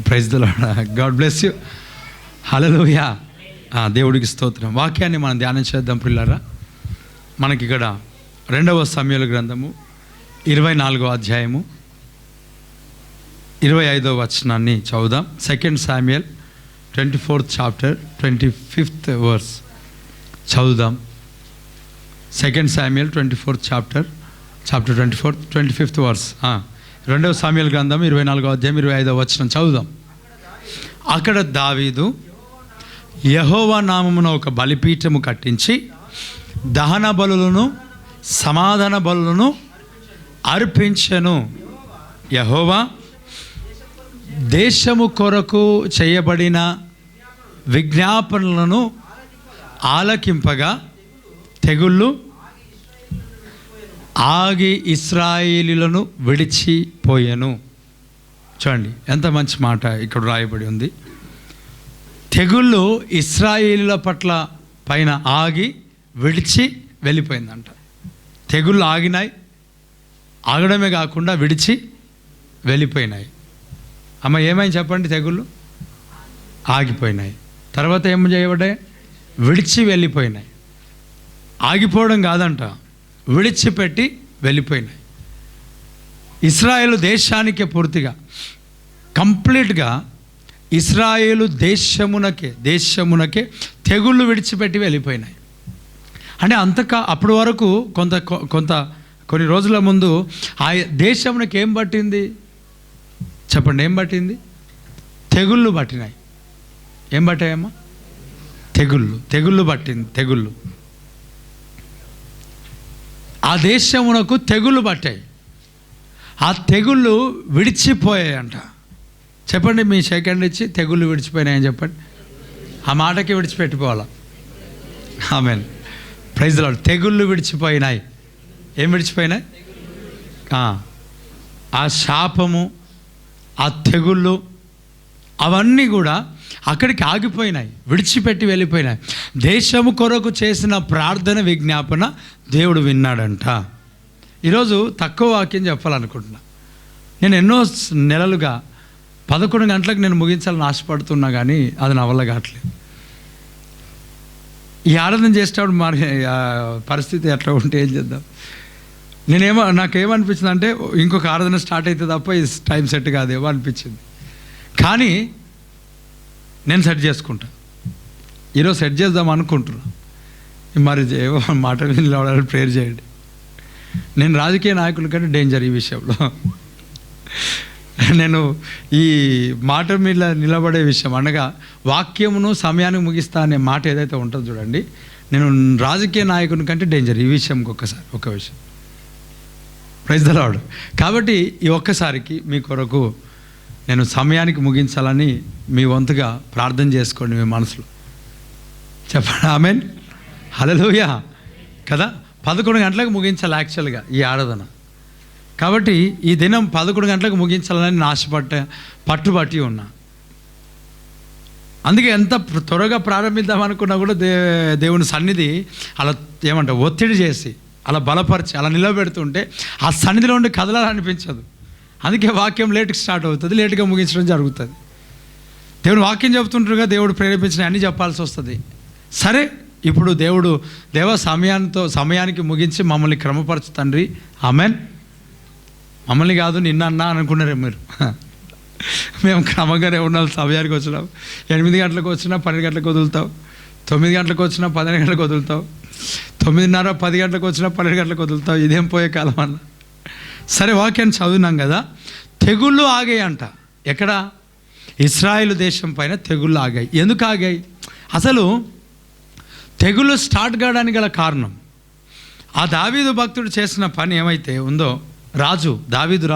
Praise the Lord. God bless you. Hallelujah. దేవుడికి స్తోత్రం. వాక్యాన్ని మనం ధ్యానం చేద్దాం పిల్లరా. మనకి ఇక్కడ 2వ సమూయేలు గ్రంథము 24వ అధ్యాయము 25వ వచనాన్ని చదువుదాం. 2 Samuel 24th chapter 25th verse చదువుదాం. 2 Samuel 24th chapter 25th verse. 2వ సామ్యూయేలు గ్రంథం 24వ అధ్యాయం 25వ వచనం చదువుదాం. అక్కడ దావీదు యెహోవా నామమున ఒక బలిపీఠము కట్టించి దహన బలులను సమాధాన బలులను అర్పించెను. యెహోవా దేశము కొరకు చేయబడిన విజ్ఞాపనలను ఆలకింపగా తెగుళ్ళు ఆగి ఇశ్రాయేలీయులను విడిచిపోయెను. చూడండి ఎంత మంచి మాట ఇక్కడ రాయబడి ఉంది. తెగుళ్ళు ఇశ్రాయేలీయుల పైన ఆగి విడిచి వెళ్ళిపోయిందంట. తెగుళ్ళు ఆగినాయి, ఆగడమే కాకుండా విడిచి వెళ్ళిపోయినాయి. అమ్మ ఏమైంది చెప్పండి? తెగుళ్ళు ఆగిపోయినాయి. తర్వాత ఏం చేయబడ్డాయి? విడిచి వెళ్ళిపోయినాయి. ఆగిపోవడం కాదంట, విడిచిపెట్టి వెళ్ళిపోయినాయి. ఇశ్రాయేలు దేశానికే పూర్తిగా కంప్లీట్గా ఇశ్రాయేలు దేశమునకే తెగుళ్ళు విడిచిపెట్టి వెళ్ళిపోయినాయి. అంటే అప్పటి వరకు కొన్ని రోజుల ముందు ఆ దేశమునకి ఏం పట్టింది చెప్పండి? ఏం పట్టింది? తెగుళ్ళు పట్టినాయి. ఏం పట్టాయమ్మా? తెగుళ్ళు పట్టింది. తెగుళ్ళు ఆ దేశమునకు తెగుళ్ళు పట్టాయి. ఆ తెగుళ్ళు విడిచిపోయాయంట. చెప్పండి, మీ సెకండ్ ఇచ్చి తెగుళ్ళు విడిచిపోయినాయని చెప్పండి. ఆ మాటకి విడిచిపెట్టిపోవాలా? ఆమేన్. Praise the Lord. తెగుళ్ళు విడిచిపోయినాయి. ఏం విడిచిపోయినాయి? ఆ శాపము, ఆ తెగుళ్ళు అవన్నీ కూడా అక్కడికి ఆగిపోయినాయి, విడిచిపెట్టి వెళ్ళిపోయినాయి. దేశము కొరకు చేసిన ప్రార్థన విజ్ఞాపన దేవుడు విన్నాడంట. ఈరోజు తక్కువ వాక్యం చెప్పాలనుకుంటున్నా. నేను ఎన్నో నెలలుగా 11 గంటలకు నేను ముగించాలని ఆశపడుతున్నా, కానీ అది నా వల్ల కావట్లేదు. ఈ ఆరాధన చేసేటప్పుడు మరి పరిస్థితి ఎట్లా ఉంటే ఏం చేద్దాం? నాకేమనిపించింది అంటే ఇంకొక ఆరాధన స్టార్ట్ అయితే తప్ప ఈ టైం సెట్ కాదేమో అనిపించింది. కానీ నేను సెట్ చేసుకుంటా. ఈరోజు సెట్ చేద్దాం అనుకుంటున్నా. మరి ఏవో మాట నిలబడాలని ప్రేయర్ చేయండి. నేను రాజకీయ నాయకుల కంటే డేంజర్ ఈ విషయంలో. నేను ఈ మాట మీద నిలబడే విషయం అనగా వాక్యమును సమయానికి ముగిస్తా అనే మాట ఏదైతే ఉంటుందో చూడండి, నేను రాజకీయ నాయకుని కంటే డేంజర్ ఈ విషయంకి. ఒక విషయం. Praise the Lord. కాబట్టి ఈ ఒక్కసారికి మీ కొరకు నేను సమయానికి ముగించాలని మీ వంతుగా ప్రార్థన చేసుకోండి మీ మనసులో. చెప్పండి ఆమేన్. హల్లెలూయా కదా. 11 గంటలకు ముగించాలి యాక్చువల్గా ఈ ఆరాధన. కాబట్టి ఈ దినం 11 గంటలకు ముగించాలని పట్టుబట్టి ఉన్నా. అందుకే ఎంత త్వరగా ప్రారంభిద్దాం అనుకున్నా కూడా దేవుని సన్నిధి అలా ఒత్తిడి చేసి అలా బలపరిచి అలా నిలబెడుతుంటే ఆ సన్నిధిలో ఉండి కదలాలనిపించదు. అందుకే వాక్యం లేట్గా స్టార్ట్ అవుతుంది, లేట్గా ముగించడం జరుగుతుంది. దేవుడు వాక్యం చెబుతుంటారుగా, దేవుడు ప్రేరేపించిన అన్నీ చెప్పాల్సి వస్తుంది. సరే, ఇప్పుడు సమయానికి ముగించి మమ్మల్ని క్రమపరచు తండ్రి. ఆమేన్. మమ్మల్ని కాదు నిన్న అనుకున్నారే మీరు. మేము క్రమంగానే ఉన్నాం. సమయానికి వచ్చినాం. 8 గంటలకు వచ్చినా 12 గంటలకు వదులుతావు, 9 గంటలకు వచ్చినా 12 గంటలకు వదులుతావు, 9:30 10 గంటలకు వచ్చినా 12 గంటలకు వదులుతావు. ఇదేం పోయే కాలం అన్న. సరే, వాక్యాన్ని చదివినాం కదా. తెగుళ్ళు ఆగాయి అంట. ఎక్కడ? ఇశ్రాయేలు దేశం పైన తెగుళ్ళు ఆగాయి. ఎందుకు ఆగాయి? అసలు తెగుళ్ళు స్టార్ట్ కావడానికి గల కారణం ఆ దావీదు భక్తుడు చేసిన పని ఏమైతే ఉందో, దావీదు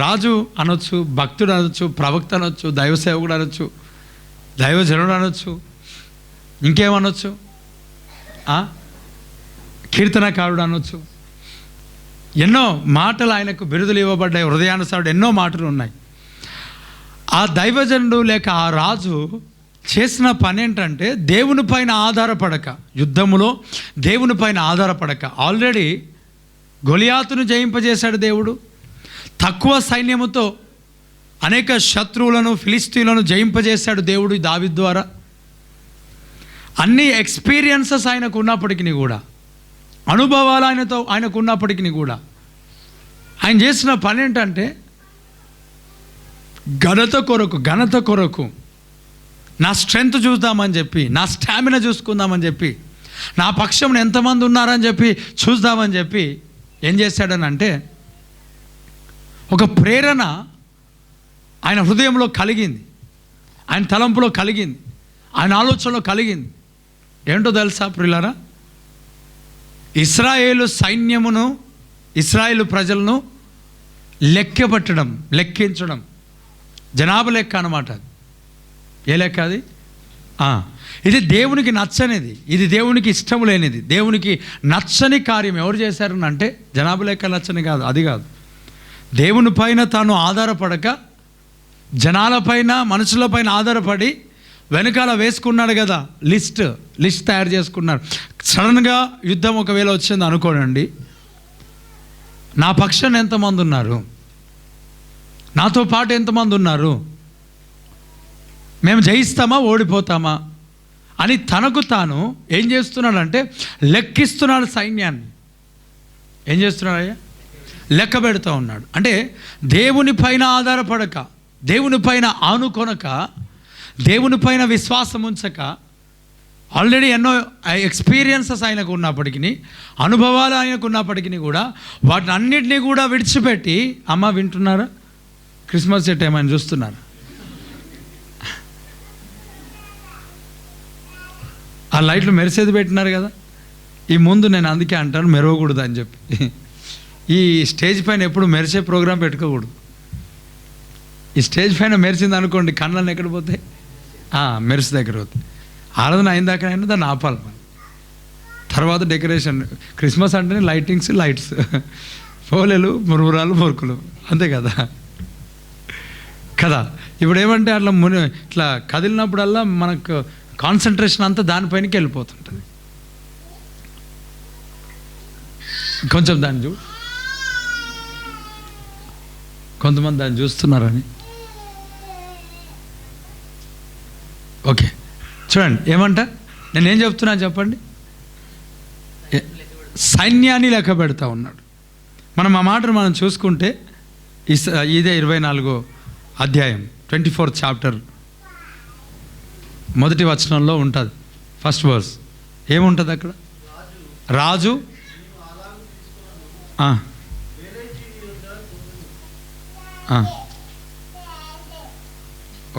రాజు అనొచ్చు, భక్తుడు అనొచ్చు, ప్రవక్త అనొచ్చు, దైవ సేవకుడు అనొచ్చు, దైవజనుడు అనొచ్చు, ఇంకేమనొచ్చు, కీర్తనకారుడు అనొచ్చు. ఎన్నో మాటలు ఆయనకు బిరుదులు ఇవ్వబడ్డాయి. హృదయానుసారుడు ఎన్నో మాటలు ఉన్నాయి. ఆ దైవజనుడు లేక ఆ రాజు చేసిన పని ఏంటంటే దేవుని పైన ఆధారపడక, యుద్ధములో దేవుని పైన ఆధారపడక, ఆల్రెడీ గొలియాతును జయింపజేశాడు దేవుడు. తక్కువ సైన్యముతో అనేక శత్రువులను ఫిలిస్తీన్లను జయింపజేశాడు దేవుడు దావీదు ద్వారా. అన్ని ఎక్స్పీరియన్సెస్ ఆయనకు ఉన్నప్పటికీ కూడా, అనుభవాలు ఆయనకు ఉన్నప్పటికీ కూడా ఆయన చేసిన పని ఏంటంటే ఘనత కొరకు నా స్ట్రెంగ్త్ చూద్దామని చెప్పి, నా స్టామినా చూసుకుందామని చెప్పి, నా పక్షంలో ఎంతమంది ఉన్నారని చెప్పి చూద్దామని చెప్పి ఏం చేశాడని అంటే, ఒక ప్రేరణ ఆయన హృదయంలో కలిగింది, ఆయన తలంపులో కలిగింది, ఆయన ఆలోచనలో కలిగింది. ఏంటో తెలుసా ప్రియులారా? ఇశ్రాయేలు సైన్యమును, ఇశ్రాయేలు ప్రజలను లెక్కించడం, జనాభా లెక్క అన్నమాట. ఏ లెక్క అది? ఇది దేవునికి నచ్చనిది, ఇది దేవునికి ఇష్టం లేనిది, దేవునికి నచ్చని కార్యం ఎవరు చేశారని అంటే, జనాభా లెక్క నచ్చని కాదు, అది కాదు. దేవుని పైన తాను ఆధారపడక జనాలపైన, మనుషులపైన ఆధారపడి వెనకాల వేసుకున్నాడు కదా, లిస్ట్ తయారు చేసుకున్నాడు. సడన్గా యుద్ధం ఒకవేళ వచ్చింది అనుకోనండి, నా పక్షాన ఎంతమంది ఉన్నారు, నాతో పాటు ఎంతమంది ఉన్నారు, మేము జయిస్తామా ఓడిపోతామా అని తనకు తాను ఏం చేస్తున్నాడంటే లెక్కిస్తున్నాడు. సైన్యాన్ని ఏం చేస్తున్నాడయ్యా? లెక్క పెడుతూ ఉన్నాడు. అంటే దేవుని పైన ఆధారపడక, దేవుని పైన ఆనుకొనక, దేవుని పైన విశ్వాసం ఉంచక, ఆల్రెడీ ఎన్నో ఎక్స్పీరియన్సెస్ ఆయనకు ఉన్నప్పటికీ, అనుభవాలు ఆయనకు ఉన్నప్పటికీ కూడా వాటిని అన్నిటినీ కూడా విడిచిపెట్టి, అమ్మ వింటున్నారా? క్రిస్మస్ చెట్టు ఏమైనా చూస్తున్నారా? ఆ లైట్లు మెరిసేది పెట్టినారు కదా, ఈ ముందు నేను అందుకే అంటాను మెరవకూడదు అని చెప్పి. ఈ స్టేజ్ పైన ఎప్పుడు మెరిసే ప్రోగ్రాం పెట్టుకోకూడదు. ఈ స్టేజ్ పైన మెరిసింది అనుకోండి, కళ్ళని ఎక్కడ పోతాయి? మెరిసి దగ్గర పోతాయి. ఆరాధన అయిన దాకానైనా దాన్ని ఆపాలి. తర్వాత డెకరేషన్. క్రిస్మస్ అంటేనే లైట్స్, పోలేలు, మురుకులు, అంతే కదా. ఇప్పుడు ఏమంటే అట్లా ఇట్లా కదిలినప్పుడల్లా మనకు కాన్సన్ట్రేషన్ అంతా దానిపైనకి వెళ్ళిపోతుంటుంది. కొంచెం దాన్ని కొంతమంది దాన్ని చూస్తున్నారని. ఓకే, చూడండి ఏమంట, నేనేం చెప్తున్నా చెప్పండి. సైన్యాన్ని లెక్క పెడతా ఉన్నాడు. మనం ఆ మాటను మనం చూసుకుంటే ఇదే 24వ అధ్యాయం 24th చాప్టర్ మొదటి వచనంలో ఉంటుంది. ఫస్ట్ వర్స్ ఏముంటుంది అక్కడ? రాజు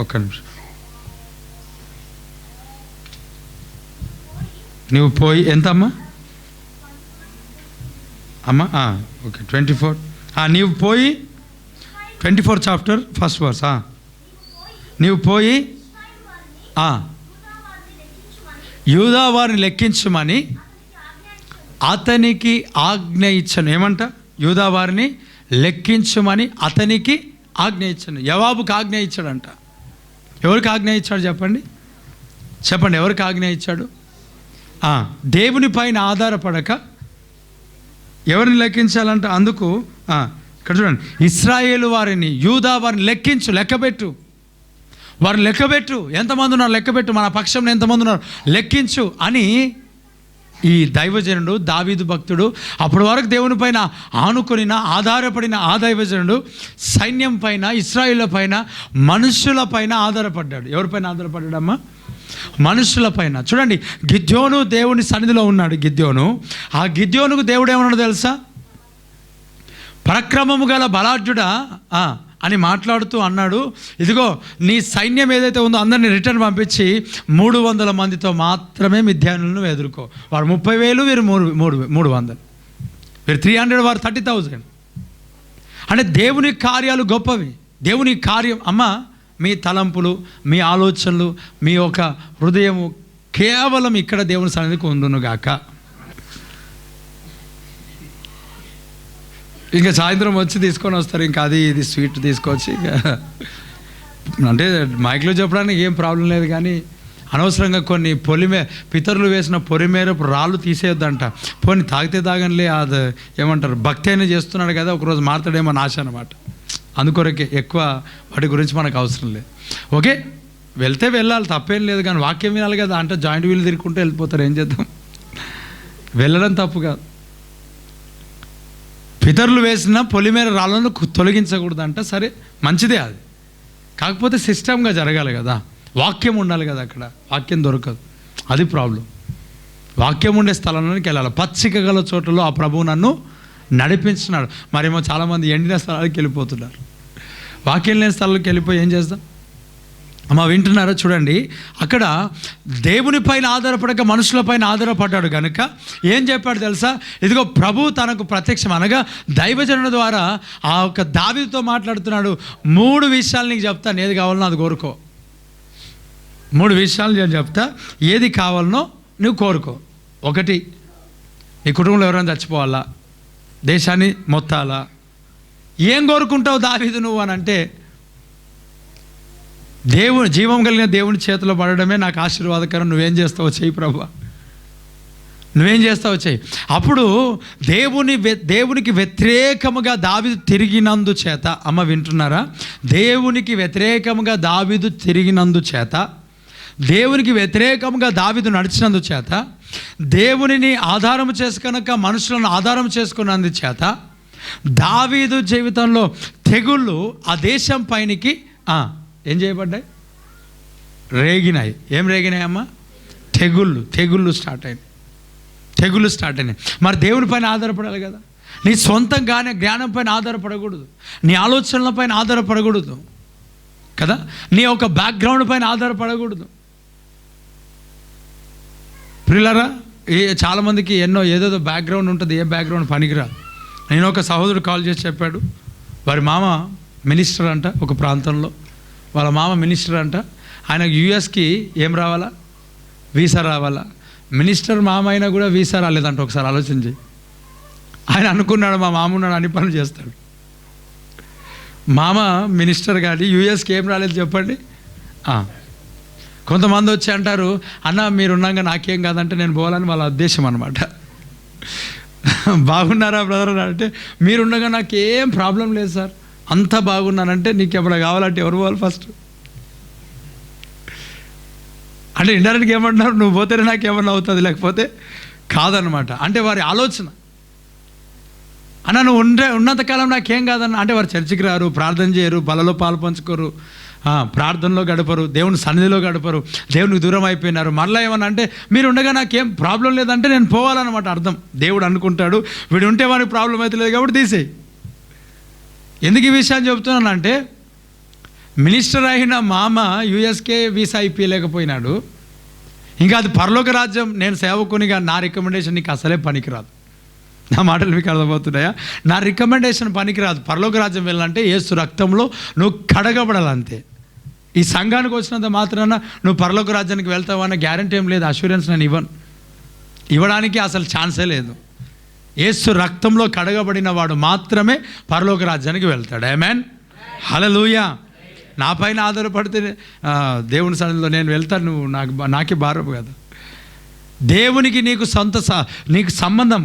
ఒక్క నిమిషం, నువ్వు పోయి ఎంత అమ్మా? ఓకే 24. నీవు పోయి 24th చాప్టర్ ఫస్ట్ వర్స్. నీవు పోయి యూదా వారిని లెక్కించమని అతనికి ఆజ్ఞ ఇచ్చను. ఏమంట? యూదా వారిని లెక్కించమని అతనికి ఆజ్ఞ ఇచ్చను. యవాబుకి ఆజ్ఞ ఇచ్చాడంట. ఎవరికి ఆజ్ఞ ఇచ్చాడు చెప్పండి? ఎవరికి ఆజ్ఞ ఇచ్చాడు? దేవుని పైన ఆధారపడక ఎవరిని లెక్కించాలంట? అందుకు ఇక్కడ చూడండి, ఇశ్రాయేలు వారిని, యూదా వారిని లెక్కబెట్టు, వారిని లెక్కబెట్టు, ఎంతమంది ఉన్నారు లెక్కబెట్టు, మన పక్షంలో ఎంతమంది ఉన్నారు లెక్కించు అని ఈ దైవజనుడు దావీదు భక్తుడు, అప్పటి వరకు దేవుని పైన ఆధారపడిన ఆ దైవజనుడు సైన్యం పైన, ఇశ్రాయేళ్ల పైన, మనుషుల పైన ఆధారపడ్డాడు. ఎవరిపైన ఆధారపడ్డాడమ్మా? మనుషుల పైన. చూడండి, గిద్యోను దేవుని సన్నిధిలో ఉన్నాడు. ఆ గిద్యోనుకు దేవుడు ఏమన్నాడు తెలుసా? పరాక్రమము గల బలాఢ్యుడా అని మాట్లాడుతూ అన్నాడు, ఇదిగో నీ సైన్యం ఏదైతే ఉందో అందరినీ రిటర్న్ పంపించి 300 మందితో మాత్రమే మిద్యానులను ఎదుర్కో. వారు 30,000, వీరు 300, వీరు 300, వారు 30,000. అంటే దేవుని కార్యాలు గొప్పవి. దేవుని కార్యం మీ తలంపులు, మీ ఆలోచనలు, మీ యొక్క హృదయము కేవలం ఇక్కడ దేవుని సన్నిధికి ఉండును గాక. ఇంకా సాయంత్రం వచ్చి తీసుకొని వస్తారు, ఇంకా అది ఇది స్వీట్ తీసుకొచ్చి, అంటే మైక్లో చెప్పడానికి ఏం ప్రాబ్లం లేదు, కానీ అనవసరంగా కొన్ని పితరులు వేసిన పొలిమేరపు రాళ్ళు తీసేయొద్దంట. పోనీ తాగితే తాగనిలే, అది ఏమంటారు, భక్తి అయినా చేస్తున్నాడు కదా, ఒకరోజు మారుతాడేమో ఆశ అనమాట. అందుకొరకే ఎక్కువ వాటి గురించి మనకు అవసరం లేదు. ఓకే, వెళ్తే వెళ్ళాలి, తప్పేం లేదు, కానీ వాక్యం వినాలి కదా. అంటే జాయింట్ వీల్ తిరుగుకుంటూ వెళ్ళిపోతారు, ఏం చేద్దాం. వెళ్ళడం తప్పు కాదు. పితరులు వేసిన పొలిమేర రాళ్ళను తొలగించకూడదు అంటే సరే, మంచిదే అది. కాకపోతే సిస్టమ్గా జరగాలి కదా, వాక్యం ఉండాలి కదా. అక్కడ వాక్యం దొరకదు, అది ప్రాబ్లం. వాక్యం ఉండే స్థలంలోకి వెళ్ళాలి. పచ్చిక గల చోట్లలో ఆ ప్రభువు నన్ను నడిపించినాడు. మరేమో చాలామంది ఎండిన స్థలాలకు వెళ్ళిపోతున్నారు. వాక్యం లేని స్థలాలకు వెళ్ళిపోయి ఏం చేద్దాం? అమ్మ వింటున్నారా? చూడండి, అక్కడ దేవుని పైన ఆధారపడక మనుషుల పైన ఆధారపడ్డాడు కనుక ఏం చెప్పాడు తెలుసా? ఇదిగో ప్రభు తనకు ప్రత్యక్షం అనగా దైవజనుల ద్వారా ఆ యొక్క దావీదుతో మాట్లాడుతున్నాడు. 3 విషయాలు నీకు చెప్తాను, ఏది కావాలనో అది కోరుకో. 3 విషయాలు నేను చెప్తా, ఏది కావాలనో నువ్వు కోరుకో. 1, నీ కుటుంబంలో ఎవరైనా చచ్చిపోవాలా, దేశాన్ని మొత్తాలా, ఏం కోరుకుంటావు దావీదు నువ్వు అని అంటే, దేవుని జీవం కలిగిన దేవుని చేతిలో పడడమే నాకు ఆశీర్వాదకరం. నువ్వేం చేస్తావో చెయ్యి ప్రభువా, నువ్వేం చేస్తావో చెయ్యి. అప్పుడు దేవునికి వ్యతిరేకముగా దావీదు తిరిగినందు చేత, అమ్మ వింటున్నారా? దేవునికి వ్యతిరేకముగా దావీదు తిరిగినందు చేత, దేవునికి వ్యతిరేకంగా దావీదు నడిచినందు చేత, దేవునిని ఆధారం చేసుకొనక మనుషులను ఆధారం చేసుకున్నందు చేత దావీదు జీవితంలో తెగుళ్ళు ఆ దేశం పైనకి ఏం చేయబడ్డాయి? రేగినాయి. ఏం రేగినాయమ్మా? తెగుళ్ళు స్టార్ట్ అయినాయి. మరి దేవుని పైన ఆధారపడాలి కదా. నీ సొంతంగానే జ్ఞానం పైన ఆధారపడకూడదు, నీ ఆలోచనల పైన ఆధారపడకూడదు కదా, నీ ఒక బ్యాక్గ్రౌండ్ పైన ఆధారపడకూడదు. ప్రియులారా, చాలామందికి ఏదేదో బ్యాక్గ్రౌండ్ ఉంటుంది, ఏ బ్యాక్గ్రౌండ్ పనికిరాదు. నేను ఒక సహోదరుడు కాల్ చేసి చెప్పాడు, వారి మామ మినిస్టర్ అంట, ఒక ప్రాంతంలో వాళ్ళ మామ మినిస్టర్ అంట. ఆయనకు యూఎస్కి ఏం రావాలా? వీసా రావాలా. మినిస్టర్ మామ అయినా కూడా వీసా రాలేదంట. ఒకసారి ఆలోచించి, ఆయన అనుకున్నాడు మా మామ ఉన్నాడు, అన్ని పనులు చేస్తాడు. మామ మినిస్టర్ కానీ యూఎస్కి ఏం రాలేదు చెప్పండి. కొంతమంది వచ్చి అంటారు, అన్న మీరున్నాక నాకేం కాదంటే నేను పోవాలని వాళ్ళ ఉద్దేశం అనమాట. బాగున్నారా బ్రదర్ అంటే, మీరుండగా నాకేం ప్రాబ్లం లేదు సార్, అంతా బాగున్నానంటే నీకు ఎప్పుడు కావాలంటే ఎవరు పోవాలి ఫస్ట్ అంటే ఇండైరెక్ట్గా ఏమంటున్నారు, నువ్వు పోతేనే నాకేమన్నా అవుతుంది, లేకపోతే కాదనమాట. అంటే వారి ఆలోచన. అన్న నువ్వు ఉన్నంతకాలం నాకేం కాదన్న అంటే వారు చర్చికి రారు, ప్రార్థన చేయరు, బలలో పాలు పంచుకోరు, ప్రార్థనలో గడపరు, దేవుని సన్నిధిలో గడపరు, దేవునికి దూరం అయిపోయినారు. మరలా ఏమన్నా అంటే మీరు ఉండగా నాకేం ప్రాబ్లం లేదంటే నేను పోవాలన్నమాట అర్థం. దేవుడు అనుకుంటాడు వీడు ఉంటే వారికి ప్రాబ్లం అయితే లేదు కాబట్టి తీసేయి. ఎందుకు ఈ విషయాన్ని చెబుతున్నానంటే, మినిస్టర్ అయిన మామ యూఎస్కే వీసా ఇప్పించలేకపోయినాడు, ఇంకా అది పరలోక రాజ్యం. నేను సేవకునిగా నా రికమెండేషన్ నీకు అసలే పనికిరాదు. నా మాటలు మీకు అర్థమవుతున్నాయా? నా రికమెండేషన్ పనికిరాదు. పరలోక రాజ్యం వెళ్ళాలంటే యేసు రక్తంలో నువ్వు కడగబడాలంతే. ఈ సంఘానికి వచ్చినంత మాత్రాన నువ్వు పరలోక రాజ్యానికి వెళ్తావన్న గ్యారంటీ ఏం లేదు, అష్యూరెన్స్ నేను ఇవ్వడానికి అసలు ఛాన్సే లేదు. యేసు రక్తంలో కడగబడిన వాడు మాత్రమే పరలోక రాజ్యానికి వెళ్తాడు. ఆమేన్, హల్లెలూయా. నా పైన ఆధారపడితే దేవుని సన్నిధిలో నేను వెళ్తాను, నువ్వు నాకే భారం కదా. దేవునికి నీకు సంబంధం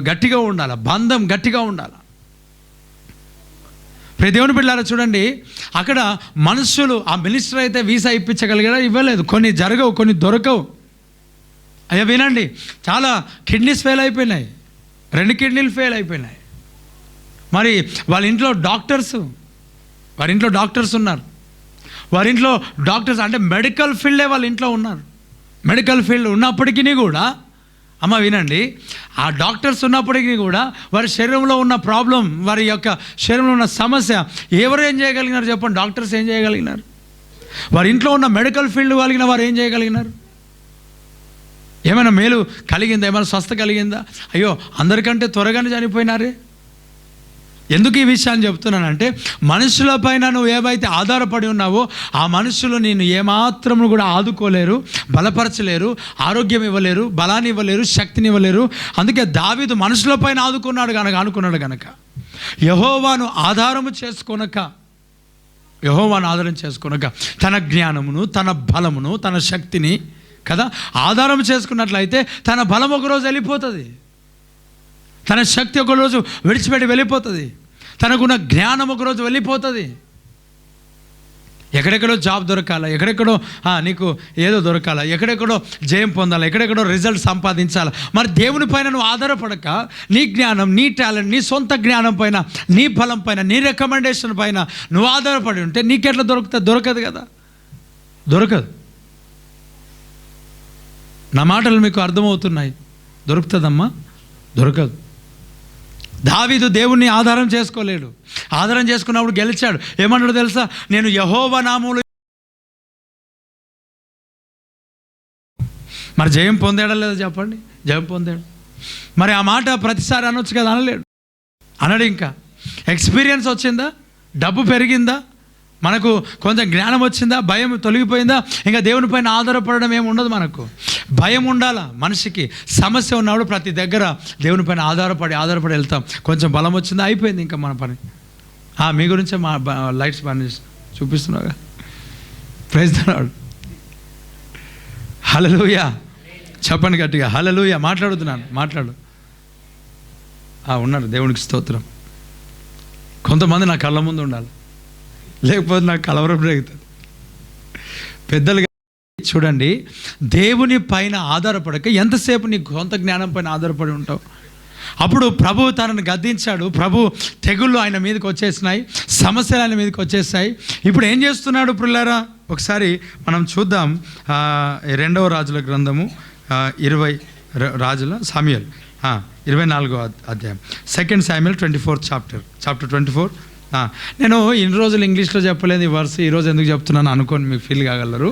గట్టిగా ఉండాలి, బంధం గట్టిగా ఉండాలి. ప్రతి దేవుని బిడ్డలారా చూడండి, అక్కడ మనుషులు ఆ మినిస్టర్ అయితే వీసా ఇప్పించగలిగారా? ఇవ్వలేదు. కొన్ని జరగవు, కొన్ని దొరకవు. అయ్యా వినండి, చాలా కిడ్నీస్ ఫెయిల్ అయిపోయినాయి, 2 కిడ్నీలు ఫెయిల్ అయిపోయినాయి. మరి వాళ్ళ ఇంట్లో డాక్టర్స్ ఉన్నారు. వారి ఇంట్లో డాక్టర్స్ అంటే మెడికల్ ఫీల్డే వాళ్ళ ఇంట్లో ఉన్నారు. మెడికల్ ఫీల్డ్ ఉన్నప్పటికీ కూడా, అమ్మ వినండి, ఆ డాక్టర్స్ ఉన్నప్పటికీ కూడా వారి శరీరంలో ఉన్న ప్రాబ్లం, వారి యొక్క శరీరంలో ఉన్న సమస్య ఎవరు ఏం చేయగలిగినారు చెప్పండి? డాక్టర్స్ ఏం చేయగలిగినారు? వారి ఇంట్లో ఉన్న మెడికల్ ఫీల్డ్ కలిగిన వారు ఏం చేయగలిగినారు? ఏమైనా మేలు కలిగిందా? ఏమైనా స్వస్థ కలిగిందా? అయ్యో అందరికంటే త్వరగానే చనిపోయినారే. ఎందుకు ఈ విషయాన్ని చెప్తున్నానంటే, మనుషులపైన నువ్వు ఏవైతే ఆధారపడి ఉన్నావో ఆ మనుషులు నేను ఏమాత్రము కూడా ఆదుకోలేరు, బలపరచలేరు, ఆరోగ్యం ఇవ్వలేరు, బలాన్ని ఇవ్వలేరు, శక్తిని ఇవ్వలేరు. అందుకే దావీదు మనుషులపైన అనుకున్నాడు గనక యెహోవాను ఆధారం చేసుకొనక తన జ్ఞానమును, తన బలమును, తన శక్తిని కదా ఆధారం చేసుకున్నట్లయితే తన బలం ఒకరోజు వెళ్ళిపోతుంది, తన శక్తి ఒకరోజు విడిచిపెట్టి వెళ్ళిపోతుంది, తనకున్న జ్ఞానం ఒకరోజు వెళ్ళిపోతుంది. ఎక్కడెక్కడో జాబ్ దొరకాలా, ఎక్కడెక్కడో నీకు ఏదో దొరకాలా, ఎక్కడెక్కడో జయం పొందాలా, ఎక్కడెక్కడో రిజల్ట్ సంపాదించాలా. మరి దేవుని పైన నువ్వు ఆధారపడక నీ జ్ఞానం, నీ టాలెంట్, నీ సొంత జ్ఞానం పైన, నీ బలం పైన, నీ రికమెండేషన్ పైన నువ్వు ఆధారపడి ఉంటే నీకెట్లా దొరుకుతుంది? దొరకదు కదా, దొరకదు. నా మాటలు మీకు అర్థమవుతున్నాయి? దొరుకుతుందమ్మా? దొరకదు. దావీదు దేవుణ్ణి ఆధారం చేసుకోలేడు. ఆధారం చేసుకున్నప్పుడు గెలిచాడు. ఏమన్నాడు తెలుసా? నేను యెహోవా నామములో. మరి జయం పొందాడా లేదా చెప్పండి? జయం పొందాడు. మరి ఆ మాట ప్రతిసారి అనొచ్చు కదా? అనలేడు, అనడు. ఇంకా ఎక్స్పీరియన్స్ వచ్చిందా? డబ్బు పెరిగిందా? మనకు కొంచెం జ్ఞానం వచ్చిందా? భయం తొలగిపోయిందా? ఇంకా దేవుని పైన ఆధారపడడం ఏమి ఉండదు. మనకు భయం ఉండాలా. మనిషికి సమస్య ఉన్నప్పుడు ప్రతి దగ్గర దేవుని పైన ఆధారపడి వెళ్తాం. కొంచెం బలం వచ్చిందా, అయిపోయింది ఇంకా మన పని. మీ గురించే మా లైట్స్ బాగా చూపిస్తున్నావుగా. Praise the Lord. హల్లెలూయా. చెప్పండి గట్టిగా హల్లెలూయా. మాట్లాడుతున్నాను, మాట్లాడు. ఉన్నారు. దేవునికి స్తోత్రం. కొంతమంది నా కళ్ళ ముందు ఉండాలి, లేకపోతే నాకు కలవరం రేగుతుంది. పెద్దలుగా చూడండి, దేవుని పైన ఆధారపడక ఎంతసేపు నీ సొంత జ్ఞానం పైన ఆధారపడి ఉంటావు? అప్పుడు ప్రభువు తనను గద్దించాడు. ప్రభు తెగుళ్ళు ఆయన మీదకి వచ్చేసినాయి, సమస్యలు ఆయన మీదకి వచ్చేసాయి. ఇప్పుడు ఏం చేస్తున్నాడు పిల్లరా? ఒకసారి మనం చూద్దాం. 2వ రాజుల గ్రంథము 20 రాజుల సామ్యుయల్ 24వ అధ్యాయం. 2 సామ్యుయల్ 24th చాప్టర్ 24. నేను ఇన్ని రోజులు ఇంగ్లీష్లో చెప్పలేదు ఈ వర్స్, ఈరోజు ఎందుకు చెప్తున్నాను అనుకోని మీకు ఫీల్ కాగలరు.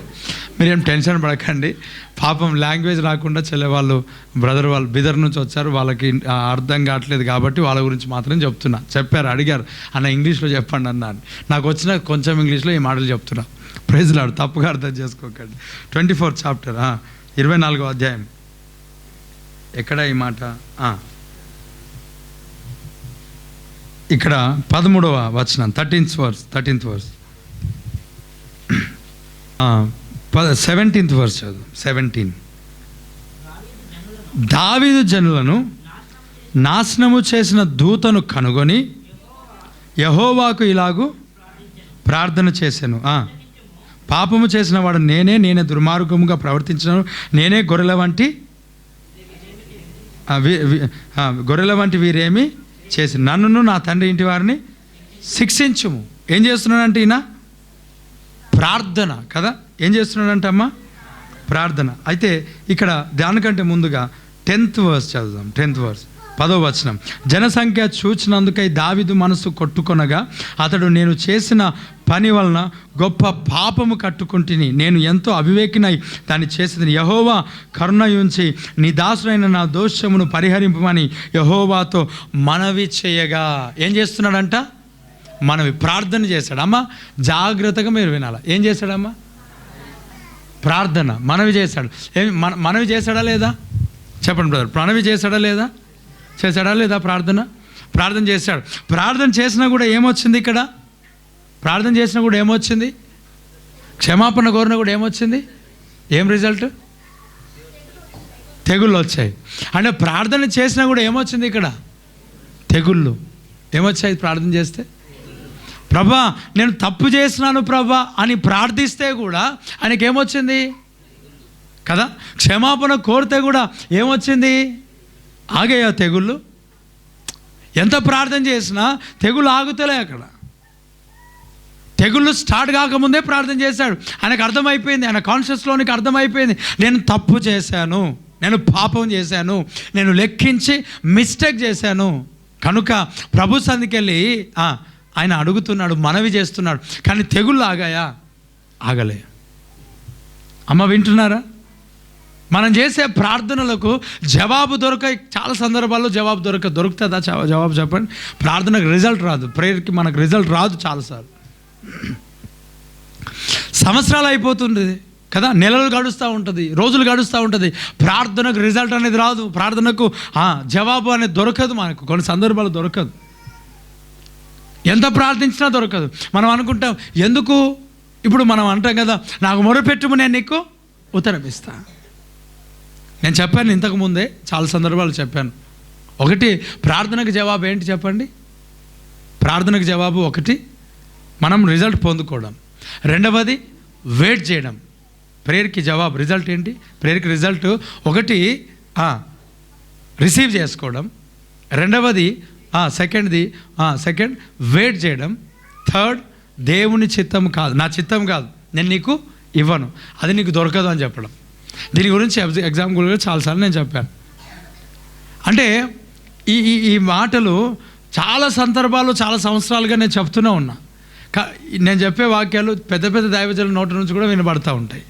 మీరేం టెన్షన్ పడకండి. పాపం లాంగ్వేజ్ రాకుండా చెల్లెవాళ్ళు, బ్రదర్ వాళ్ళు బిదర్ నుంచి వచ్చారు, వాళ్ళకి అర్థం కావట్లేదు కాబట్టి వాళ్ళ గురించి మాత్రం చెప్తున్నా. చెప్పారు, అడిగారు, అన్న ఇంగ్లీష్లో చెప్పండి అన్నాను. నాకు వచ్చిన కొంచెం ఇంగ్లీష్లో ఈ మాటలు చెప్తున్నా. Praise Lord. తప్పుగా అర్థం చేసుకోకండి. 24th చాప్టర్ 24వ అధ్యాయం. ఎక్కడ ఈ మాట? ఇక్కడ 13వ వచనం, 13th verse 17th verse చదువు. 17. దావీదు జనులను నాశనము చేసిన దూతను కనుగొని యెహోవాకు ఇలాగు ప్రార్థన చేశాను. పాపము చేసిన వాడు నేనే దుర్మార్గముగా ప్రవర్తించినాను, నేనే గొర్రెల వంటి వీరేమి చేసి నన్నును నా తండ్రి ఇంటి వారిని శిక్షించుము. ఏం చేస్తున్నాడంటే ఈయన? ప్రార్థన కదా. ఏం చేస్తున్నాడంటే అమ్మ? ప్రార్థన. అయితే ఇక్కడ దానికంటే ముందుగా 10th verse చదువుదాం. 10th verse 10వ వచనం. జనసంఖ్య చూచినందుకై దావీదు మనసు కొట్టుకొనగా అతడు, నేను చేసిన పని వలన గొప్ప పాపము కట్టుకుంటుని, నేను ఎంతో అవివేకినై దాన్ని చేసేది. యెహోవా కరుణయుంచి నీ దాసుడైన నా దోషమును పరిహరింపమని యెహోవాతో మనవి చేయగా. ఏం చేస్తున్నాడంట? మనవి, ప్రార్థన చేశాడు. అమ్మ జాగ్రత్తగా మీరు వినాలా. ఏం చేశాడమ్మా? ప్రార్థన, మనవి చేశాడు. మనవి చేశాడా లేదా? చెప్పండి బ్రదర్. మనవి చేశాడా లేదా? చేశాడా లేదా? ప్రార్థన చేశాడు. ప్రార్థన చేసినా కూడా ఏమొచ్చింది ఇక్కడ? ప్రార్థన చేసినా కూడా ఏమొచ్చింది? క్షమాపణ కోరినా కూడా ఏమొచ్చింది? ఏం రిజల్ట్? తెగుళ్ళు వచ్చాయి. అంటే ప్రార్థన చేసినా కూడా ఏమొచ్చింది ఇక్కడ? తెగుళ్ళు. ఏమొచ్చాయి ప్రార్థన చేస్తే? ప్రభా నేను తప్పు చేసినాను ప్రభా అని ప్రార్థిస్తే కూడా ఆయనకి ఏమొచ్చింది కదా? క్షమాపణ కోరితే కూడా ఏమొచ్చింది? ఆగాయా తెగుళ్ళు? ఎంత ప్రార్థన చేసినా తెగుళ్ళు ఆగుతలే. అక్కడ తెగుళ్ళు స్టార్ట్ కాకముందే ప్రార్థన చేశాడు. ఆయనకు అర్థమైపోయింది, ఆయన కాన్షియస్లోనికి అర్థమైపోయింది, నేను తప్పు చేశాను, నేను పాపం చేశాను, నేను లెక్కించి మిస్టేక్ చేశాను. కనుక ప్రభు సన్నిధికి వెళ్ళి ఆయన అడుగుతున్నాడు, మనవి చేస్తున్నాడు. కానీ తెగుళ్ళు ఆగాయా? ఆగలే. అమ్మ వింటున్నారా? మనం చేసే ప్రార్థనలకు జవాబు చాలా సందర్భాల్లో జవాబు దొరుకుతుందా? జవాబు చెప్పండి. ప్రార్థనకు రిజల్ట్ రాదు, ప్రేయర్కి మనకు రిజల్ట్ రాదు. చాలాసార్లు సంవత్సరాలు అయిపోతుంది కదా, నెలలు గడుస్తూ ఉంటుంది, రోజులు గడుస్తూ ఉంటుంది, ప్రార్థనకు రిజల్ట్ అనేది రాదు, ప్రార్థనకు జవాబు అనేది దొరకదు. మనకు కొన్ని సందర్భాలు దొరకదు, ఎంత ప్రార్థించినా దొరకదు. మనం అనుకుంటాం ఎందుకు, ఇప్పుడు మనం అంటాం కదా, నాకు మొరపెట్టుము నేను నీకు ఉత్తరం ఇస్తా. నేను చెప్పాను ఇంతకుముందే, చాలా సందర్భాలు చెప్పాను. ఒకటి, ప్రార్థనకు జవాబు ఏంటి చెప్పండి? ప్రార్థనకు జవాబు ఒకటి, మనం రిజల్ట్ పొందుకోవడం. రెండవది వెయిట్ చేయడం. ప్రేయర్కి జవాబు రిజల్ట్ ఏంటి? ప్రేయర్కి రిజల్ట్ ఒకటి రిసీవ్ చేసుకోవడం, రెండవది సెకండ్ వెయిట్ చేయడం, థర్డ్ దేవుని చిత్తం కాదు, నా చిత్తం కాదు, నేను నీకు ఇవ్వను, అది నీకు దొరకదు అని చెప్పడం. దీని గురించి ఎగ్జాంపుల్గా చాలాసార్లు నేను చెప్పాను. అంటే ఈ మాటలు చాలా సందర్భాలు చాలా సంవత్సరాలుగా నేను చెప్తూనే ఉన్నా. నేను చెప్పే వాక్యాలు పెద్ద పెద్ద దైవజనుల నోటి నుంచి కూడా వినబడుతూ ఉంటాయి.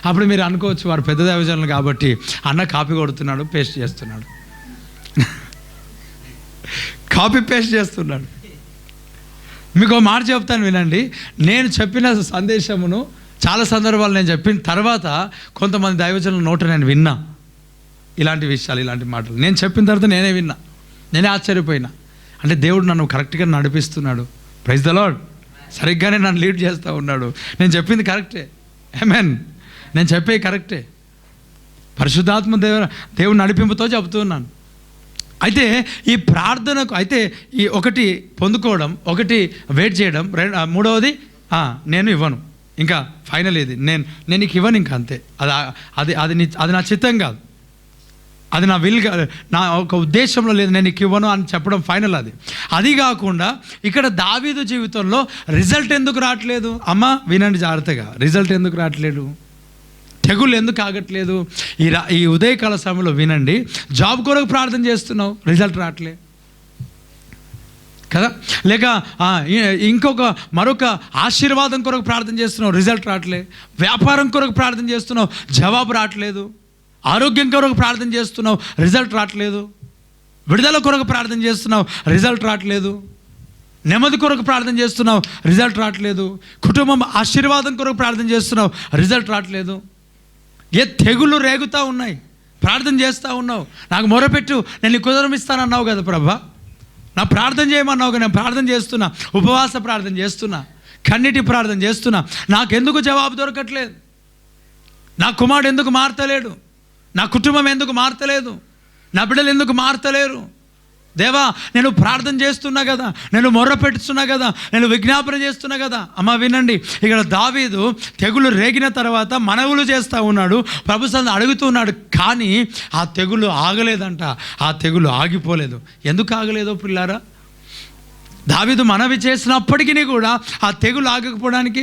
అప్పుడు మీరు అనుకోవచ్చు, వారు పెద్ద దైవజనులు కాబట్టి అన్న కాపీ కొడుతున్నాడు, పేస్ట్ చేస్తున్నాడు, కాపీ పేస్ట్ చేస్తున్నాడు. మీకు మాట చెప్తాను వినండి. నేను చెప్పిన సందేశమును చాలా సందర్భాలు నేను చెప్పిన తర్వాత కొంతమంది దైవజనుల నోట నేను విన్నా ఇలాంటి విషయాలు, ఇలాంటి మాటలు నేను చెప్పిన తర్వాత నేనే విన్నా, నేనే ఆశ్చర్యపోయినా. అంటే దేవుడు నన్ను కరెక్ట్గా నడిపిస్తున్నాడు. Praise the Lord. సరిగ్గానే నన్ను లీడ్ చేస్తూ ఉన్నాడు. నేను చెప్పింది కరెక్టే. ఆమేన్. నేను చెప్పే కరెక్టే. పరిశుద్ధాత్మ దేవుడు నడిపింపుతో చెబుతున్నాను. అయితే ఈ ప్రార్థనకు అయితే ఈ ఒకటి పొందుకోవడం, ఒకటి వెయిట్ చేయడం, మూడవది నేను ఇవ్వను, ఇంకా ఫైనల్ ఇది నేను నీకు ఇవ్వను, ఇంకా అంతే. అది నా చిత్తం కాదు, అది నా విల్, నా ఒక ఉద్దేశంలో లేదు, నేను నీకు ఇవ్వను అని చెప్పడం ఫైనల్. అది కాకుండా ఇక్కడ దావీదు జీవితంలో రిజల్ట్ ఎందుకు రావట్లేదు? అమ్మ వినండి జాగ్రత్తగా. రిజల్ట్ ఎందుకు రావట్లేదు? తెగులు ఎందుకు ఆగట్లేదు? ఈ ఉదయకాల సమయంలో వినండి. జాబ్ కొరకు ప్రార్థన చేస్తున్నావు, రిజల్ట్ రావట్లే కదా? లేక మరొక ఆశీర్వాదం కొరకు ప్రార్థన చేస్తున్నావు, రిజల్ట్ రావట్లే. వ్యాపారం కొరకు ప్రార్థన చేస్తున్నావు, జవాబు రావట్లేదు. ఆరోగ్యం కొరకు ప్రార్థన చేస్తున్నావు, రిజల్ట్ రావట్లేదు. విడుదల కొరకు ప్రార్థన చేస్తున్నావు, రిజల్ట్ రావట్లేదు. నెమ్మది కొరకు ప్రార్థన చేస్తున్నావు, రిజల్ట్ రావట్లేదు. కుటుంబం ఆశీర్వాదం కొరకు ప్రార్థన చేస్తున్నావు, రిజల్ట్ రావట్లేదు. తెగులు రేగుతూ ఉన్నాయి, ప్రార్థన చేస్తూ ఉన్నావు. నాకు మొరపెట్టు, నేను నీకు కుదరమిస్తానన్నావు కదా ప్రభా, నా ప్రార్థన చేయమన్నావు కదా, నేను ప్రార్థన చేస్తున్నా, ఉపవాస ప్రార్థన చేస్తున్నా, కన్నీటి ప్రార్థన చేస్తున్నా, నాకెందుకు జవాబు దొరకట్లేదు? నా కుమారుడు ఎందుకు మారతలేడు? నా కుటుంబం ఎందుకు మారతలేదు? నా బిడ్డలు ఎందుకు మారతలేరు? దేవా, నేను ప్రార్థన చేస్తున్నా కదా, నేను మొర్ర పెట్టుతున్నా కదా, నేను విజ్ఞాపన చేస్తున్నా కదా. అమ్మ వినండి, ఇక్కడ దావీదు తెగులు రేగిన తర్వాత మనవులు చేస్తూ ఉన్నాడు, ప్రభు సన్నిధిలో అడుగుతూ ఉన్నాడు. కానీ ఆ తెగులు ఆగలేదంట, ఆ తెగులు ఆగిపోలేదు. ఎందుకు ఆగలేదో పిల్లారా? దావీదు మనవి చేసినప్పటికీ కూడా ఆ తెగులు ఆగకపోవడానికి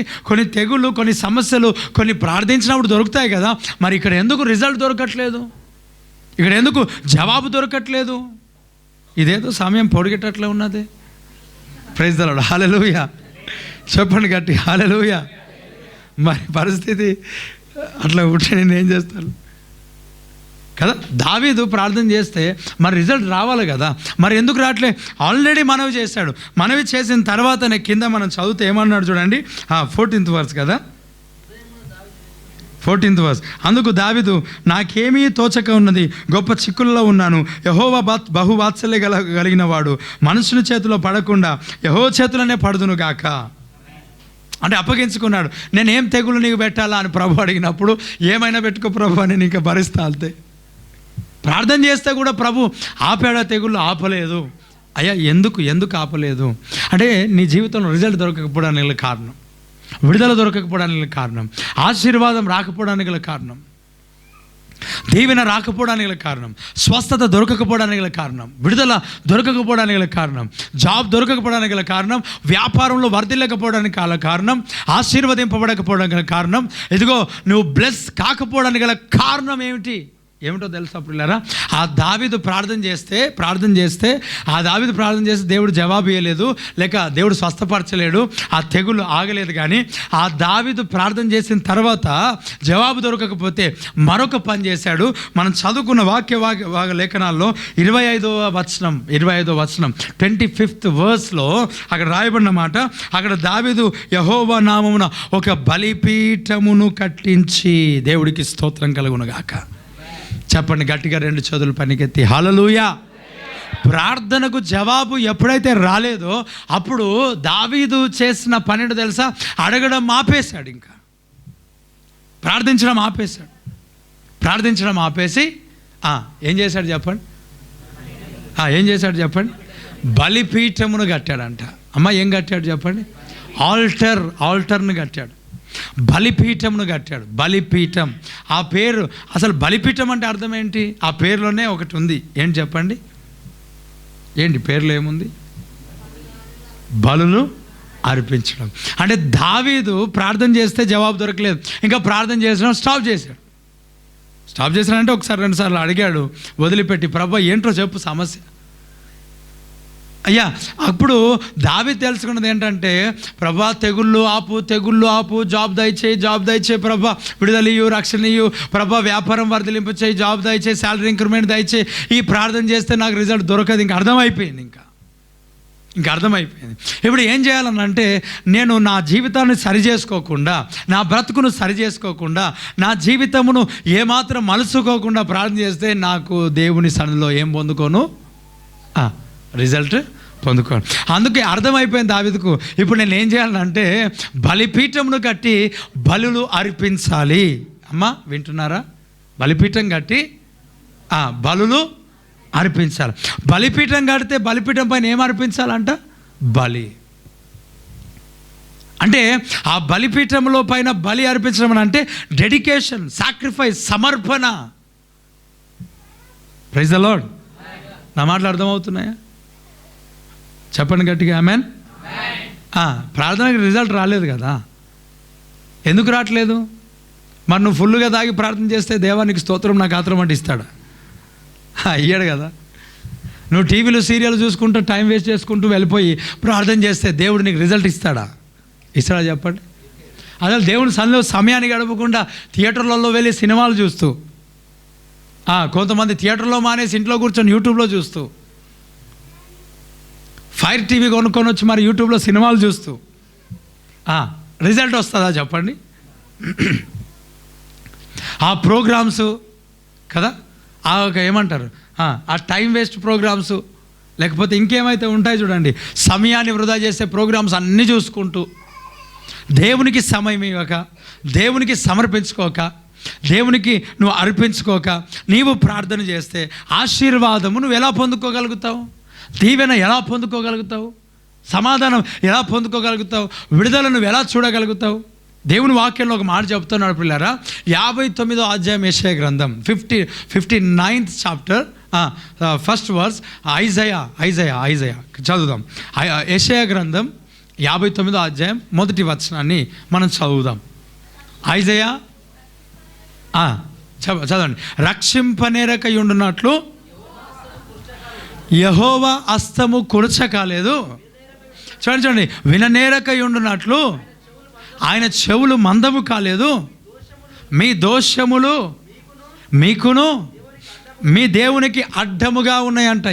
కొన్ని సమస్యలు కొన్ని ప్రార్థించినప్పుడు దొరుకుతాయి కదా. మరి ఇక్కడ ఎందుకు రిజల్ట్ దొరకట్లేదు? ఇక్కడ ఎందుకు జవాబు దొరకట్లేదు? ఇదేదో సమయం పొడిగేటట్లే ఉన్నది. Praise the Lord. హల్లెలూయా. చెప్పండి గట్టి హల్లెలూయా. మరి పరిస్థితి అట్లా ఉంటే నేను ఏం చేస్తాను కదా? దావీదు ప్రార్థన చేస్తే మరి రిజల్ట్ రావాలి కదా, మరి ఎందుకు రావట్లే? ఆల్రెడీ మనవి చేశాడు. మనవి చేసిన తర్వాతనే కింద మనం చదివితే ఏమన్నాడు చూడండి, 14th verse కదా, 14th verse. అందుకు దావీదు, నాకేమీ తోచక ఉన్నది, గొప్ప చిక్కుల్లో ఉన్నాను. యెహోవా బహువాత్సల్య కలిగిన వాడు, మనుషుల చేతిలో పడకుండా యెహోవా చేతులనే పడుదును గాక. అంటే అప్పగించుకున్నాడు. నేనేం తెగులు నీకు పెట్టాలా అని ప్రభు అడిగినప్పుడు, ఏమైనా పెట్టుకో ప్రభు అని నీకు భరిస్తా అంతే. ప్రార్థన చేస్తే కూడా ప్రభు ఆపాడా? తెగుళ్ళు ఆపలేదు. అయ్యా ఎందుకు ఆపలేదు అంటే, నీ జీవితంలో రిజల్ట్ దొరకకపోవడానికి గల కారణం, విడుదల దొరకకపోవడానికి గల కారణం, ఆశీర్వాదం రాకపోవడానికి గల కారణం, దీవెన రాకపోవడానికి గల కారణం, స్వస్థత దొరకకపోవడానికి గల కారణం, విడుదల దొరకకపోవడానికి గల కారణం, జాబ్ దొరకకపోవడానికి గల కారణం, వ్యాపారంలో వర్ధిల్లకపోవడానికి గల కారణం, ఆశీర్వదింపబడకపోవడానికి గల కారణం, ఇదిగో నువ్వు బ్లెస్ కాకపోవడానికి గల కారణం ఏమిటో తెలుసా పిల్లరా? ఆ దావీదు ప్రార్థన చేస్తే దేవుడు జవాబు ఇవ్వలేదు, లేక దేవుడు స్వస్థపరచలేడు, ఆ తెగులు ఆగలేదు. కానీ ఆ దావీదు ప్రార్థన చేసిన తర్వాత జవాబు దొరకకపోతే మరొక పని చేశాడు. మనం చదువుకున్న వాక్య లేఖనాల్లో 25వ వచనం 25th verse అక్కడ రాయబడిన మాట, అక్కడ దావీదు యెహోవా నామమున ఒక బలిపీఠమును కట్టించి, దేవుడికి స్తోత్రం కలుగునుగాక. చెప్పండి గట్టిగా 2 చేతులు పనికెత్తి హల్లెలూయా. ప్రార్థనకు జవాబు ఎప్పుడైతే రాలేదో అప్పుడు దావీదు చేసిన పని తెలుసా? అడగడం ఆపేశాడు, ఇంకా ప్రార్థించడం ఆపేసి ఏం చేశాడు చెప్పండి? బలిపీఠమును కట్టాడంట. అమ్మ ఏం కట్టాడు చెప్పండి? ఆల్టర్ను కట్టాడు, బలిపీఠంను కట్టాడు. బలిపీఠం ఆ పేరు, అసలు బలిపీఠం అంటే అర్థం ఏంటి? ఆ పేరులోనే ఒకటి ఉంది. ఏంటి చెప్పండి? ఏంటి పేరులో ఏముంది? బలులు అర్పించడం. అంటే దావీదు ప్రార్థన చేస్తే జవాబు దొరకలేదు, ఇంకా ప్రార్థన చేసడం స్టాప్ చేశాడంటే ఒకసారి 2 సార్లు అడిగాడు వదిలిపెట్టి, ప్రభా ఏంటో చెప్పు సమస్య. అయ్యా అప్పుడు దావీదు తెలుసుకున్నది ఏంటంటే, ప్రభా తెగుళ్ళు ఆపు, జాబ్ దయచేయి ప్రభా, విడుదలయ్యు, రక్షణయ్యు ప్రభా, వ్యాపారం వర్ధలింపు చేయి, జాబ్ దయచేయి, శాలరీ ఇంక్రిమెంట్ దయచేయి. ఈ ప్రార్థన చేస్తే నాకు రిజల్ట్ దొరకదు. ఇంకా అర్థమైపోయింది. ఇప్పుడు ఏం చేయాలనంటే, నేను నా జీవితాన్ని సరిచేసుకోకుండా, నా బ్రతుకును సరిచేసుకోకుండా, నా జీవితమును ఏమాత్రం మలుసుకోకుండా ప్రార్థన చేస్తే నాకు దేవుని సన్నిధిలో ఏం పొందుకోను? రిజల్ట్ పొందుకోను. అందుకే అర్థమైపోయింది దావీదుకు. ఇప్పుడు నేను ఏం చేయాలంటే, బలిపీఠమును కట్టి బలులు అర్పించాలి. అమ్మ వింటున్నారా? బలిపీఠం కట్టి బలులు అర్పించాలి. బలిపీఠం కడితే బలిపీఠం పైన ఏం అర్పించాలంట? బలి. అంటే ఆ బలిపీఠంలో పైన బలి అర్పించడం అంటే డెడికేషన్, సాక్రిఫైస్, సమర్పణ. Praise the Lord. నా మాటలు అర్థమవుతున్నాయా? చెప్పండి గట్టిగా ఆమెన్. ప్రార్థనకి రిజల్ట్ రాలేదు కదా. ఎందుకు రావట్లేదు? మరి నువ్వు ఫుల్గా తాగి ప్రార్థన చేస్తే దేవానికి స్తోత్రం నాకు ఆత్రం అంటే ఇస్తాడా? అయ్యాడు కదా. నువ్వు టీవీలో సీరియల్ చూసుకుంటూ టైం వేస్ట్ చేసుకుంటూ వెళ్ళిపోయి ప్రార్థన చేస్తే దేవుడు నీకు రిజల్ట్ ఇస్తాడా చెప్పండి? అసలు దేవుని సన్నిధిలో సమయాన్ని గడపకుండా థియేటర్లలో వెళ్ళి సినిమాలు చూస్తూ, కొంతమంది థియేటర్లో మానేసి ఇంట్లో కూర్చొని యూట్యూబ్లో చూస్తూ, ఫైర్ టీవీ కొనుక్కొని వచ్చి మరి యూట్యూబ్లో సినిమాలు చూస్తూ రిజల్ట్ వస్తుందా చెప్పండి? ఆ ప్రోగ్రామ్స్ కదా, ఏమంటారు, ఆ టైం వేస్ట్ ప్రోగ్రామ్స్, లేకపోతే ఇంకేమైతే ఉంటాయి చూడండి, సమయాన్ని వృధా చేసే ప్రోగ్రామ్స్ అన్నీ చూసుకుంటూ, దేవునికి సమయం ఇవ్వక, దేవునికి సమర్పించుకోక, దేవునికి నువ్వు అర్పించుకోక నీవు ప్రార్థన చేస్తే ఆశీర్వాదము నువ్వు ఎలా పొందుకోగలుగుతావు? దీవెన ఎలా పొందుకోగలుగుతావు? సమాధానం ఎలా పొందుకోగలుగుతావు? విడుదల నువ్వు ఎలా చూడగలుగుతావు? దేవుని వాక్యంలో ఒక మాట చెప్తున్నాడు పిల్లారా. 59వ అధ్యాయం యెషయా గ్రంథం 59th chapter first verse. Isaiah చదువుదాం. యెషయా గ్రంథం 59వ అధ్యాయం మొదటి వచనాన్ని మనం చదువుదాం. ఐజయా చదవండి. రక్షింపనేరకయుండునట్లు యెహోవా హస్తము కురచకాలేదు. చూడండి, విననేరకయుండునట్లు ఆయన చెవులు మందము కాలేదు. మీ దోషములు మీకును మీ దేవునికి అడ్డముగా ఉన్నాయంట.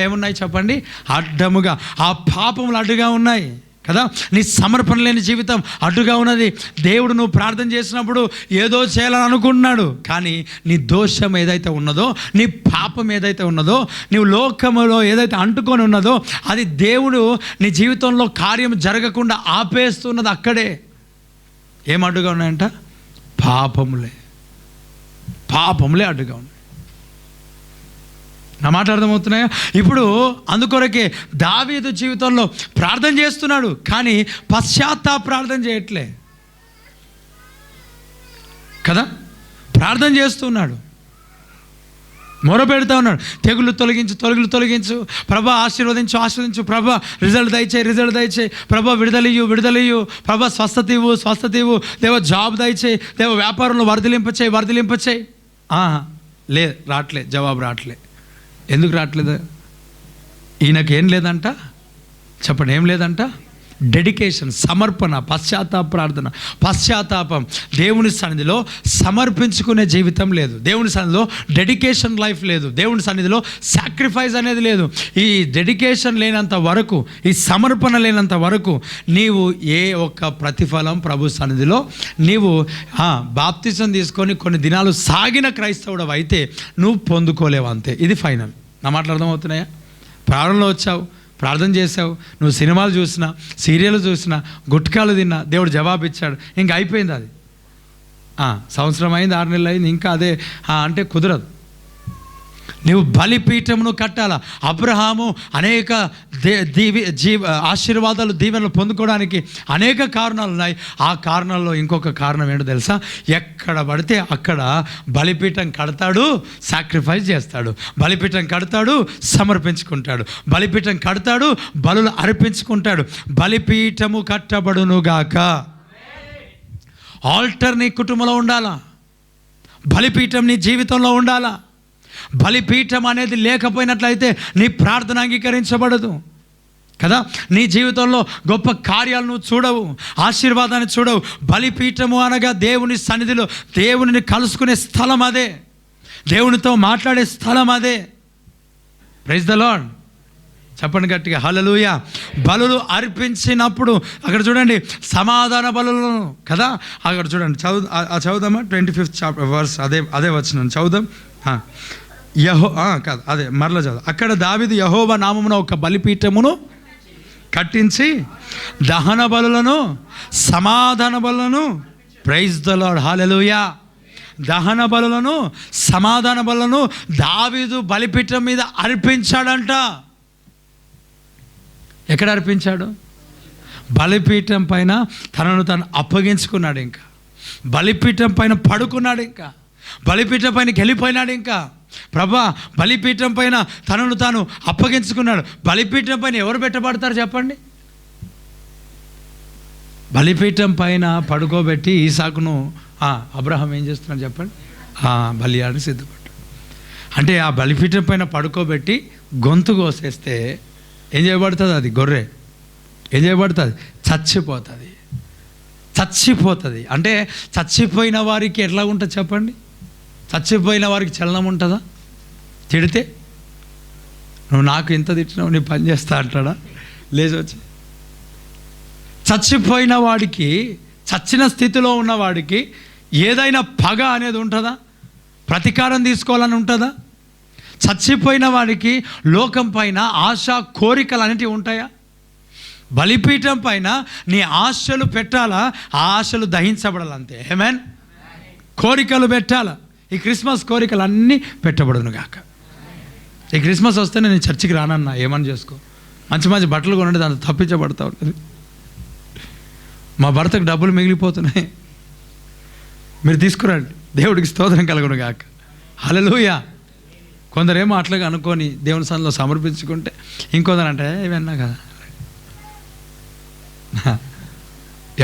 ఏమున్నాయి చెప్పండి? అడ్డముగా. ఆ పాపములు అడ్డుగా ఉన్నాయి కదా. నీ సమర్పణ లేని జీవితం అడ్డుగా ఉన్నది. దేవుడు నువ్వు ప్రార్థన చేసినప్పుడు ఏదో చేయాలని అనుకుంటున్నాడు, కానీ నీ దోషం ఏదైతే ఉన్నదో, నీ పాపం ఏదైతే ఉన్నదో, నీవు లోకములో ఏదైతే అంటుకొని ఉన్నదో, అది దేవుడు నీ జీవితంలో కార్యం జరగకుండా ఆపేస్తున్నది. అక్కడే ఏం అడ్డుగా ఉన్నాయంట? పాపములే అడ్డుగా ఉన్నాయి. నా మాట అర్థమవుతున్నాయా? ఇప్పుడు అందుకొరకే దావీదు జీవితంలో ప్రార్థన చేస్తున్నాడు, కానీ పశ్చాత్తాప ప్రార్థన చేయట్లే కదా. ప్రార్థన చేస్తున్నాడు, మొరపెడతా ఉన్నాడు, తెగులు తొలగించు ప్రభా, ఆశీర్వదించు ప్రభా, రిజల్ట్ దయచేయి ప్రభా, విడుదలయ్యు ప్రభా, స్వస్థత ఇవ్వు దేవ, జాబ్ దయచేయి దేవ, వ్యాపారంలో వర్ధలింపచేయి. రావట్లే, జవాబు రావట్లే. ఎందుకు రావట్లేదు? ఈయనకేం లేదంట చెప్పండి, ఏం లేదంట? డెడికేషన్, సమర్పణ, పశ్చాత్తాపం. దేవుని సన్నిధిలో సమర్పించుకునే జీవితం లేదు, దేవుని సన్నిధిలో డెడికేషన్ లైఫ్ లేదు, దేవుని సన్నిధిలో సాక్రిఫైస్ అనేది లేదు. ఈ డెడికేషన్ లేనంత వరకు, ఈ సమర్పణ లేనంత వరకు నీవు ఏ ఒక్క ప్రతిఫలం ప్రభు సన్నిధిలో నీవు బాప్తిజం తీసుకొని కొన్ని దినాలు సాగిన క్రైస్తవుడు అయితే నువ్వు పొందుకోలేవు, అంతే. ఇది ఫైనల్. నా మాటలు అర్థమవుతున్నాయా? ప్రారంభంలో వచ్చావు, ప్రార్థన చేసావు, నువ్వు సినిమాలు చూసినా, సీరియల్ చూసినా, గుట్కాలు తిన్నా, దేవుడు జవాబు ఇచ్చాడు, ఇంకా అయిపోయింది. అది సంవత్సరం అయింది, 6 నెలలు అయింది, ఇంకా అదే అంటే కుదరదు. నువ్వు బలిపీఠమును కట్టాల. అబ్రహాము అనేక ఆశీర్వాదాలు, దీవెనలు పొందుకోవడానికి అనేక కారణాలు ఉన్నాయి. ఆ కారణాల్లో ఇంకొక కారణం ఏంటో తెలుసా? ఎక్కడ పడితే అక్కడ బలిపీఠం కడతాడు, సాక్రిఫైస్ చేస్తాడు. బలిపీఠం కడతాడు, సమర్పించుకుంటాడు. బలిపీఠం కడతాడు, బలులు అర్పించుకుంటాడు. బలిపీఠము కట్టబడునుగాక. ఆల్టర్ నీ కుటుంబంలో ఉండాలా. బలిపీఠం నీ జీవితంలో ఉండాలా. బలిపీఠం అనేది లేకపోయినట్లయితే నీ ప్రార్థన అంగీకరించబడదు కదా. నీ జీవితంలో గొప్ప కార్యాలను చూడవు, ఆశీర్వాదాన్ని చూడవు. బలిపీఠము అనగా దేవుని సన్నిధిలో దేవునిని కలుసుకునే స్థలం అదే, దేవునితో మాట్లాడే స్థలం అదే. Praise the Lord. చెప్పండి గట్టిగా హల్లెలూయా. బలులు అర్పించినప్పుడు అక్కడ చూడండి, సమాధాన బలులను కదా. అక్కడ చూడండి, చదువుదామా 25th చాప్టర్ వర్స్, అదే వచ్చిన చదువుదాం. కాదు, అదే మరలా చదువు. అక్కడ దావీదు యెహోవా నామమున ఒక బలిపీఠమును కట్టించి దహన బలులను, సమాధాన బలులను, ప్రైజ్ ద లార్డ్ హల్లెలూయా, దహన బలులను, సమాధాన బలులను దావీదు బలిపీఠం మీద అర్పించాడంట. ఎక్కడ అర్పించాడు? బలిపీఠం పైన తనను తాను అప్పగించుకున్నాడు. ఇంకా బలిపీఠం పైన పడుకున్నాడు. ఇంకా బలిపీఠం పైనకి వెళ్ళిపోయినాడు. ఇంకా ప్రభా బలిపీఠం పైన తనను తాను అప్పగించుకున్నాడు. బలిపీఠం పైన ఎవరు పెట్టబడతారు చెప్పండి? బలిపీఠం పైన పడుకోబెట్టి ఈసాకును అబ్రహాం ఏం చేస్తున్నాడు చెప్పండి? బలియాడిని సిద్ధపడ్డాడు. అంటే ఆ బలిపీఠం పైన పడుకోబెట్టి గొంతు కోసేస్తే ఏం చేయబడుతుంది? అది గొర్రె ఏం చేయబడుతుంది? చచ్చిపోతుంది. అంటే చచ్చిపోయిన వారికి ఎట్లా ఉంటుంది చెప్పండి? చచ్చిపోయిన వారికి చలనం ఉంటుందా? తిడితే నువ్వు నాకు ఇంత తిట్టినావు, నీ పని చేస్తా అంటాడా? లేచి వచ్చి చచ్చిపోయిన వాడికి, చచ్చిన స్థితిలో ఉన్నవాడికి ఏదైనా పగ అనేది ఉంటుందా? ప్రతీకారం తీసుకోవాలని ఉంటుందా? చచ్చిపోయిన వాడికి లోకం పైన ఆశ, కోరికలు అనేటివి ఉంటాయా? బలిపీఠం పైన నీ ఆశలు పెట్టాలా, ఆ ఆశలు దహించబడాలంతే. ఆమేన్. కోరికలు పెట్టాలా. ఈ క్రిస్మస్ కోరికలు అన్నీ పెట్టబడును గాక. ఈ క్రిస్మస్ వస్తే నేను చర్చికి రానన్నా, ఏమని చేసుకో, మంచి మంచి బట్టలు కొనండి, దాంతో తప్పించబడతా ఉంటుంది. మా భర్తకు డబ్బులు మిగిలిపోతున్నాయి, మీరు తీసుకురండి, దేవుడికి స్తోత్రం కలుగును గాక. హల్లెలూయా. కొందరేమో అట్లాగా అనుకొని దేవుని సన్నిధిలో సమర్పించుకుంటే, ఇంకొందరు అంటే ఇవన్నా కదా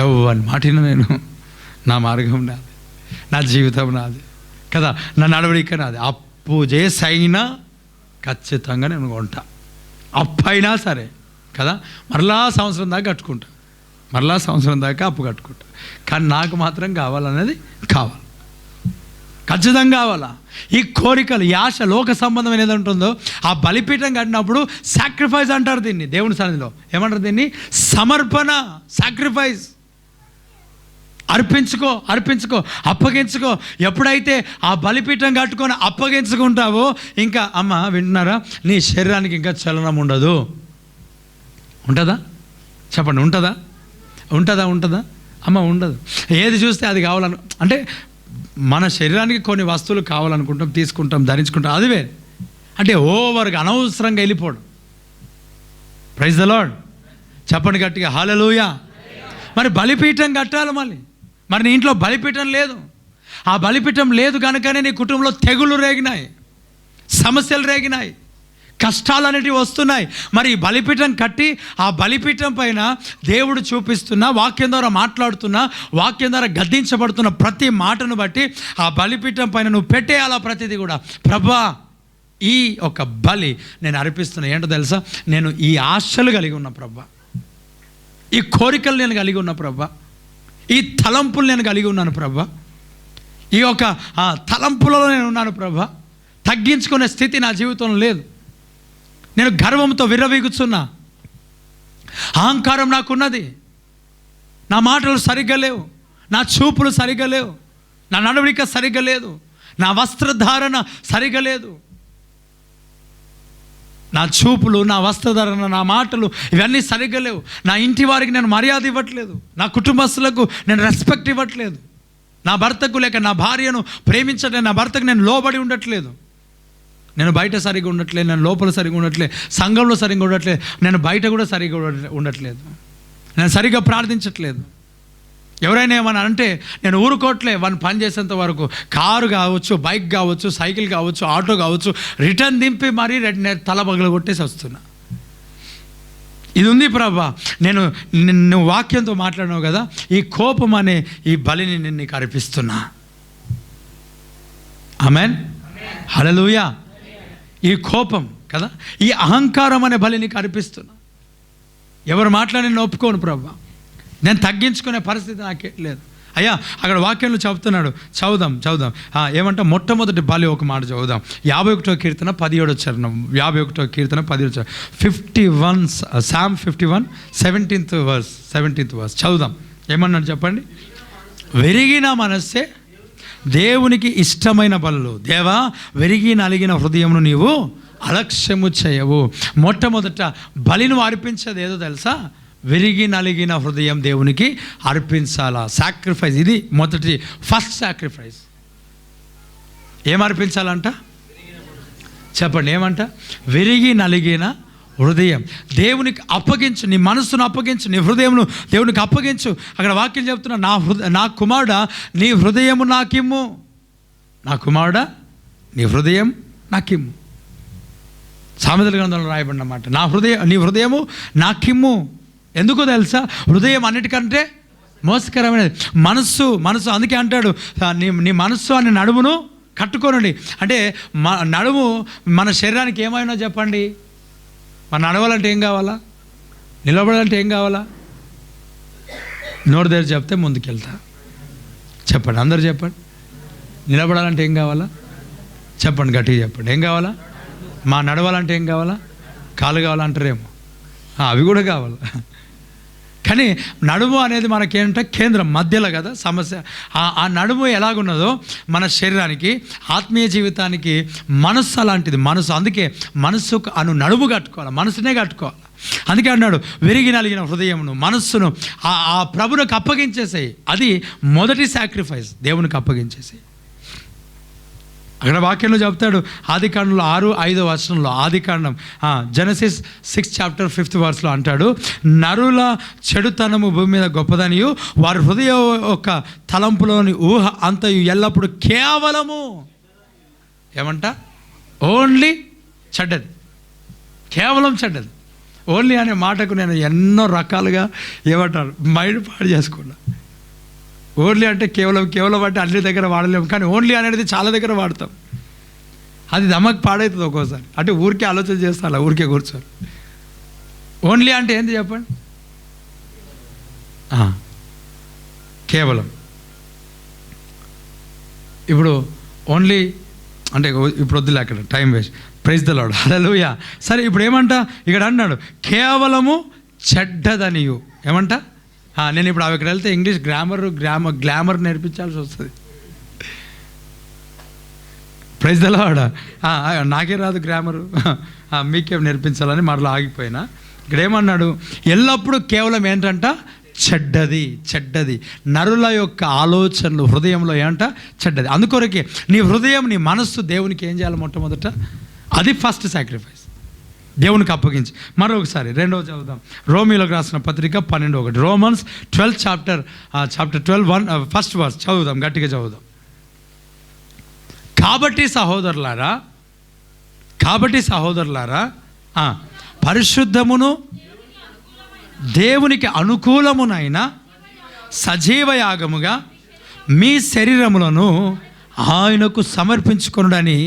ఎవరి మాటిన నేను, నా మార్గం నాది, నా జీవితం నాది కదా, నా నడవడిక నాది. అప్పు చేసైనా ఖచ్చితంగా నేను కొంటా, అప్పు అయినా సరే కదా. మరలా సంవత్సరం దాకా కట్టుకుంటా, మరలా సంవత్సరం దాకా అప్పు కట్టుకుంటా. కానీ నాకు మాత్రం కావాలనేది కావాలి, ఖచ్చితంగా కావాలా. ఈ కోరికలు, ఈ ఆశ, లోక సంబంధం ఏది ఉంటుందో ఆ బలిపీఠం కట్టినప్పుడు సాక్రిఫైస్ అంటారు దీన్ని. దేవుని సన్నిధిలో ఏమంటారు దీన్ని? సమర్పణ, సాక్రిఫైస్. అర్పించుకో, అప్పగించుకో. ఎప్పుడైతే ఆ బలిపీఠం కట్టుకొని అప్పగించుకుంటావో, ఇంకా అమ్మ వింటున్నారా, నీ శరీరానికి ఇంకా చలనం ఉండదు. ఉంటుందా చెప్పండి? ఉంటుందా అమ్మ? ఉండదు. ఏది చూస్తే అది కావాలను, అంటే మన శరీరానికి కొన్ని వస్తువులు కావాలనుకుంటాం, తీసుకుంటాం, ధరించుకుంటాం, అదివే. అంటే ఓవర్గా అనవసరంగా వెళ్ళిపోవడం. Praise the Lord. చెప్పండి గట్టిగా హల్లెలూయా. మరి బలిపీఠం కట్టాలి. మరి నీ ఇంట్లో బలిపీఠం లేదు. ఆ బలిపీఠం లేదు కనుకనే నీ కుటుంబంలో తెగులు రేగినాయి, సమస్యలు రేగినాయి, కష్టాలు అనేటివి వస్తున్నాయి. మరి ఈ బలిపీఠం కట్టి ఆ బలిపీఠం పైన దేవుడు చూపిస్తున్న, వాక్యం ద్వారా మాట్లాడుతున్న, వాక్యం ద్వారా గద్దించబడుతున్న ప్రతి మాటను బట్టి ఆ బలిపీఠం పైన నువ్వు పెట్టేయాలా ప్రతిదీ కూడా. ప్రభా, ఈ ఒక బలి నేను అర్పిస్తున్నా. ఏంటో తెలుసా? నేను ఈ ఆశలు కలిగి ఉన్న ప్రభా, ఈ కోరికలు నేను కలిగి ఉన్న ప్రభా, ఈ తలంపులు నేను కలిగి ఉన్నాను ప్రభా, ఈ యొక్క తలంపులలో నేను ఉన్నాను ప్రభా. తగ్గించుకునే స్థితి నా జీవితంలో లేదు. నేను గర్వంతో విర్రవీగుతున్నా, అహంకారం నాకున్నది, నా మాటలు సరిగ్గా లేవు, నా చూపులు సరిగ్గా లేవు, నా నడవడిక సరిగ్గా లేదు, నా వస్త్రధారణ సరిగ్గా లేదు. నా చూపులు, నా వస్త్రధారణ, నా మాటలు ఇవన్నీ సరిగ్గా లేవు. నా ఇంటి వారికి నేను మర్యాద ఇవ్వట్లేదు, నా కుటుంబస్తులకు నేను రెస్పెక్ట్ ఇవ్వట్లేదు, నా భర్తకు లేక నా భార్యను ప్రేమించట్లేదు, నా భర్తకు నేను లోబడి ఉండట్లేదు. నేను బయట సరిగ్గా ఉండట్లేదు, నేను లోపల సరిగ్గా ఉండట్లేదు, సంఘంలో సరిగ్గా ఉండట్లేదు, నేను బయట కూడా సరిగ్గా ఉండట్లేదు, నేను సరిగ్గా ప్రార్థించట్లేదు. ఎవరైనా ఏమన్నా అంటే నేను ఊరుకోవట్లే. వాడిని పని చేసేంత వరకు కారు కావచ్చు, బైక్ కావచ్చు, సైకిల్ కావచ్చు, ఆటో కావచ్చు, రిటర్న్ దింపి మరీ నేను తల పగల కొట్టేసి వస్తున్నా. ఇది ఉంది ప్రభా, నువ్వు వాక్యంతో మాట్లాడినావు కదా, ఈ కోపం అనే ఈ బలిని నేను నీకు అర్పిస్తున్నా. ఆమేన్, హల్లెలూయా. ఈ కోపం కదా, ఈ అహంకారం అనే బలి నీకు అర్పిస్తున్నా. ఎవరు మాట్లాడిన ఒప్పుకోను ప్రభా, నేను తగ్గించుకునే పరిస్థితి నాకే లేదు అయ్యా. అక్కడ వాక్యంలో చెబుతున్నాడు, చదువుదాం. ఏమంటే మొట్టమొదటి బలి ఒక మాట చదువుదాం. 51వ కీర్తన 17వ చరణం. 51వ కీర్తన 17వ 51 Psalm 51 17th verse చదువుదాం. ఏమన్నాడు చెప్పండి. విరిగిన మనస్సే దేవునికి ఇష్టమైన బలులు, దేవా విరిగి నలిగిన హృదయమును నీవు అలక్ష్యము చేయవు. మొట్టమొదట బలిని అర్పించేది ఏదో తెలుసా? విరిగి నలిగిన హృదయం దేవునికి అర్పించాలా. సాక్రిఫైస్, ఇది ఫస్ట్ సాక్రిఫైస్. ఏం అర్పించాలంట చెప్పండి, ఏమంట? విరిగి నలిగిన హృదయం దేవునికి అప్పగించు, నీ మనస్సును అప్పగించు, నీ హృదయమును దేవునికి అప్పగించు. అక్కడ వాక్యం చెప్తున్నా, నా కుమారుడా నీ హృదయము నాకిమ్ము, నా కుమారుడా నీ హృదయం నాకిమ్ము. సామెతల గ్రంథంలో రాయబడినమాట. నీ హృదయము నాకిమ్ము. ఎందుకో తెలుసా? హృదయం అన్నిటికంటే మోసకరమైనది. మనస్సు అందుకే అంటాడు, నీ మనస్సు అనే నడుమును కట్టుకోనండి. అంటే నడుము మన శరీరానికి ఏమైనా చెప్పండి. మన నడవాలంటే ఏం కావాలా? నిలబడాలంటే ఏం కావాలా? నోరు దగ్గర చెప్తే ముందుకెళ్తా. చెప్పండి, అందరు చెప్పండి. నిలబడాలంటే ఏం కావాలా? చెప్పండి, గట్టిగా చెప్పండి. ఏం కావాలా? మా నడవాలంటే ఏం కావాలా? కాలు కావాలంటారేమో, అవి కూడా కావాలి. కానీ నడుము అనేది మనకేంటంటే కేంద్రం, మధ్యలో కదా సమస్య. ఆ నడుము ఎలాగున్నదో మన శరీరానికి, ఆత్మీయ జీవితానికి మనస్సు అలాంటిది. అందుకే మనస్సుకు నడుము కట్టుకోవాలి, మనసునే కట్టుకోవాలి. అందుకే అన్నాడు, విరిగి నలిగిన హృదయమును మనస్సును ఆ ప్రభునికి అప్పగించేసేయి. అది మొదటి సాక్రిఫైస్, దేవునికి అప్పగించేసేయి. అక్కడ వాక్యంలో చెప్తాడు, ఆదికాండంలో 6-5 ఆదికాండం జెనసిస్ 6 chapter 5th verse అంటాడు, నరుల చెడుతనము భూమి మీద గొప్పదనియు వారి హృదయ యొక్క తలంపులోని ఊహ అంతయు ఎల్లప్పుడు కేవలము ఏమంట? ఓన్లీ చెడ్డది, కేవలం చెడ్డది. ఓన్లీ అనే మాటకు నేను ఎన్నో రకాలుగా ఏమంటారు మైండ్ పాడు చేసుకున్నా. ఓన్లీ అంటే కేవలం అంటే అన్ని దగ్గర వాడలేము, కానీ ఓన్లీ అనేది చాలా దగ్గర వాడతాం. అది దమకు పాడవుతుంది ఒక్కోసారి. అంటే ఊరికే ఆలోచన చేస్తా, అలా ఊరికే కూర్చోరు. ఓన్లీ అంటే ఏంటి చెప్పండి? కేవలం. ఇప్పుడు ఓన్లీ అంటే ఇప్పుడు వద్దులే, అక్కడ time waste. Praise the Lord, hallelujah. సరే, ఇప్పుడు ఏమంట? ఇక్కడ అన్నాడు కేవలము చెడ్డదనియు. ఏమంట? నేను ఇప్పుడు అక్కడికి వెళ్తే ఇంగ్లీష్ గ్లామర్ నేర్పించాల్సి వస్తుంది. Praise the Lord. నాకే రాదు గ్రామరు, మీకేం నేర్పించాలని మరలా ఆగిపోయినా. ఇక్కడ ఏమన్నాడు? ఎల్లప్పుడూ కేవలం ఏంటంట? చెడ్డది. నరుల యొక్క ఆలోచనలు హృదయంలో ఏంట? చెడ్డది. అందుకొరకే నీ హృదయం, నీ మనస్సు దేవునికి ఏం చేయాలి? మొట్టమొదట అది ఫస్ట్ సాక్రిఫైస్, దేవునికి అప్పగించి. మరొకసారి రెండవ చదువుదాం. రోమీలకు రాసిన పత్రిక 12:1. రోమన్స్ 12 chapter 12 1st verse చదువుదాం, గట్టిగా చదువుదాం. కాబట్టి సహోదరులారా పరిశుద్ధమును దేవునికి అనుకూలమునైన సజీవ యాగముగా మీ శరీరములను ఆయనకు సమర్పించుకొనుడని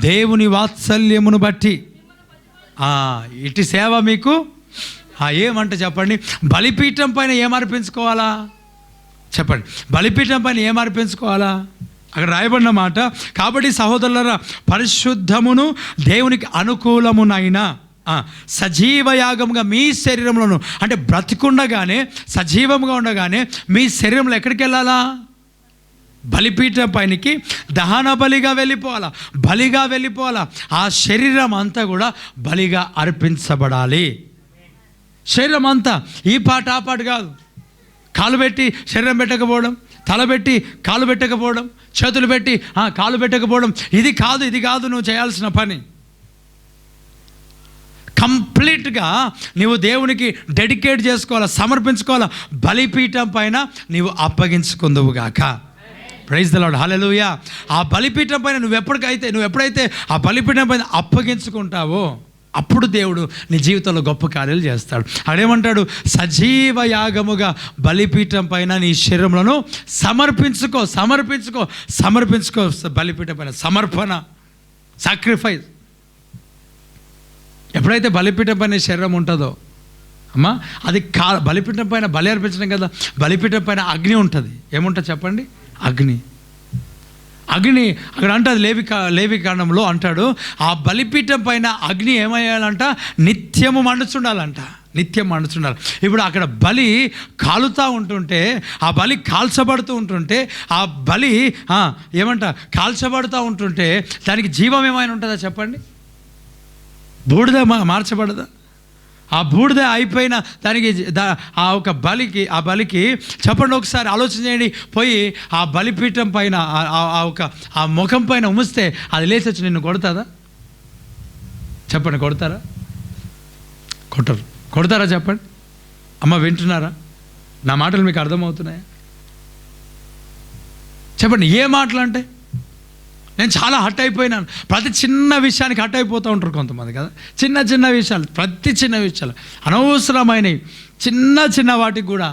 దేవుని వాత్సల్యమును బట్టి ఇటు సేవ మీకు ఏమంటే చెప్పండి. బలిపీఠం పైన ఏం అర్పించుకోవాలా? చెప్పండి, బలిపీఠం పైన ఏం అర్పించుకోవాలా? అక్కడ రాయబడిన మాట, కాబట్టి సహోదరులారా పరిశుద్ధమును దేవునికి అనుకూలమునైన సజీవ యాగముగా మీ శరీరములను, అంటే బ్రతికుండగానే సజీవముగా ఉండగానే మీ శరీరంలో ఎక్కడికి వెళ్ళాలా? బలిపీఠం పైనకి దహన బలిగా వెళ్ళిపోవాలా. ఆ శరీరం అంతా కూడా బలిగా అర్పించబడాలి. శరీరం అంతా, ఈ పాట ఆ పాట కాదు. కాలు పెట్టి శరీరం పెట్టకపోవడం, తల పెట్టి కాలు పెట్టకపోవడం, చేతులు పెట్టి కాలు పెట్టకపోవడం, ఇది కాదు నువ్వు చేయాల్సిన పని. కంప్లీట్గా నీవు దేవునికి డెడికేట్ చేసుకోవాలా, సమర్పించుకోవాలా. బలిపీఠం పైన నీవు అప్పగించుకుందువుగాక. ప్రైజ్ ది లార్డ్, హల్లెలూయా. ఆ బలిపీఠం పైన నువ్వు ఎప్పుడైతే ఆ బలిపీఠం పైన అప్పగించుకుంటావో అప్పుడు దేవుడు నీ జీవితంలో గొప్ప కార్యాలు చేస్తాడు. అదేమంటాడు, సజీవ యాగముగా బలిపీఠం పైన నీ శరీరములను సమర్పించుకో. బలిపీఠం పైన సమర్పణ, సాక్రిఫైస్. ఎప్పుడైతే బలిపీఠం పైన శరీరం ఉంటుందో అమ్మా, అది బలిపీఠం పైన బలి అర్పించడం కదా. బలిపీఠం పైన అగ్ని ఉంటుంది. ఏముంటుంది చెప్పండి? అగ్ని అక్కడ అంట, లేవి కాండంలో అంటాడు, ఆ బలిపీఠం పైన అగ్ని ఏమయ్యాలంట, నిత్యము మండుచుండాలంట. ఇప్పుడు అక్కడ బలి కాలుతూ ఉంటుంటే, ఆ బలి కాల్చబడుతూ ఉంటుంటే, ఆ బలి కాల్చబడుతూ ఉంటుంటే దానికి జీవం ఏమైనా ఉంటుందా చెప్పండి? బూడిద మార్చబడదా? ఆ బూడిద అయిపోయిన దానికి ఆ బలికి చెప్పండి, ఒకసారి ఆలోచన చేయండి. పోయి ఆ బలిపీఠం పైన ఆ ముఖం పైన ఉమిస్తే అది లేచి వచ్చి నిన్ను కొడతాదా చెప్పండి? కొడతారా చెప్పండి? అమ్మ వింటున్నారా? నా మాటలు మీకు అర్థమవుతున్నాయా? చెప్పండి, ఏ మాటలు అంటే? నేను చాలా హట్ అయిపోయినాను. ప్రతి చిన్న విషయానికి హట్ అయిపోతూ ఉంటారు కొంతమంది కదా. చిన్న విషయాలు, ప్రతి చిన్న విషయాలు, అనవసరమైనవి, చిన్న వాటికి కూడా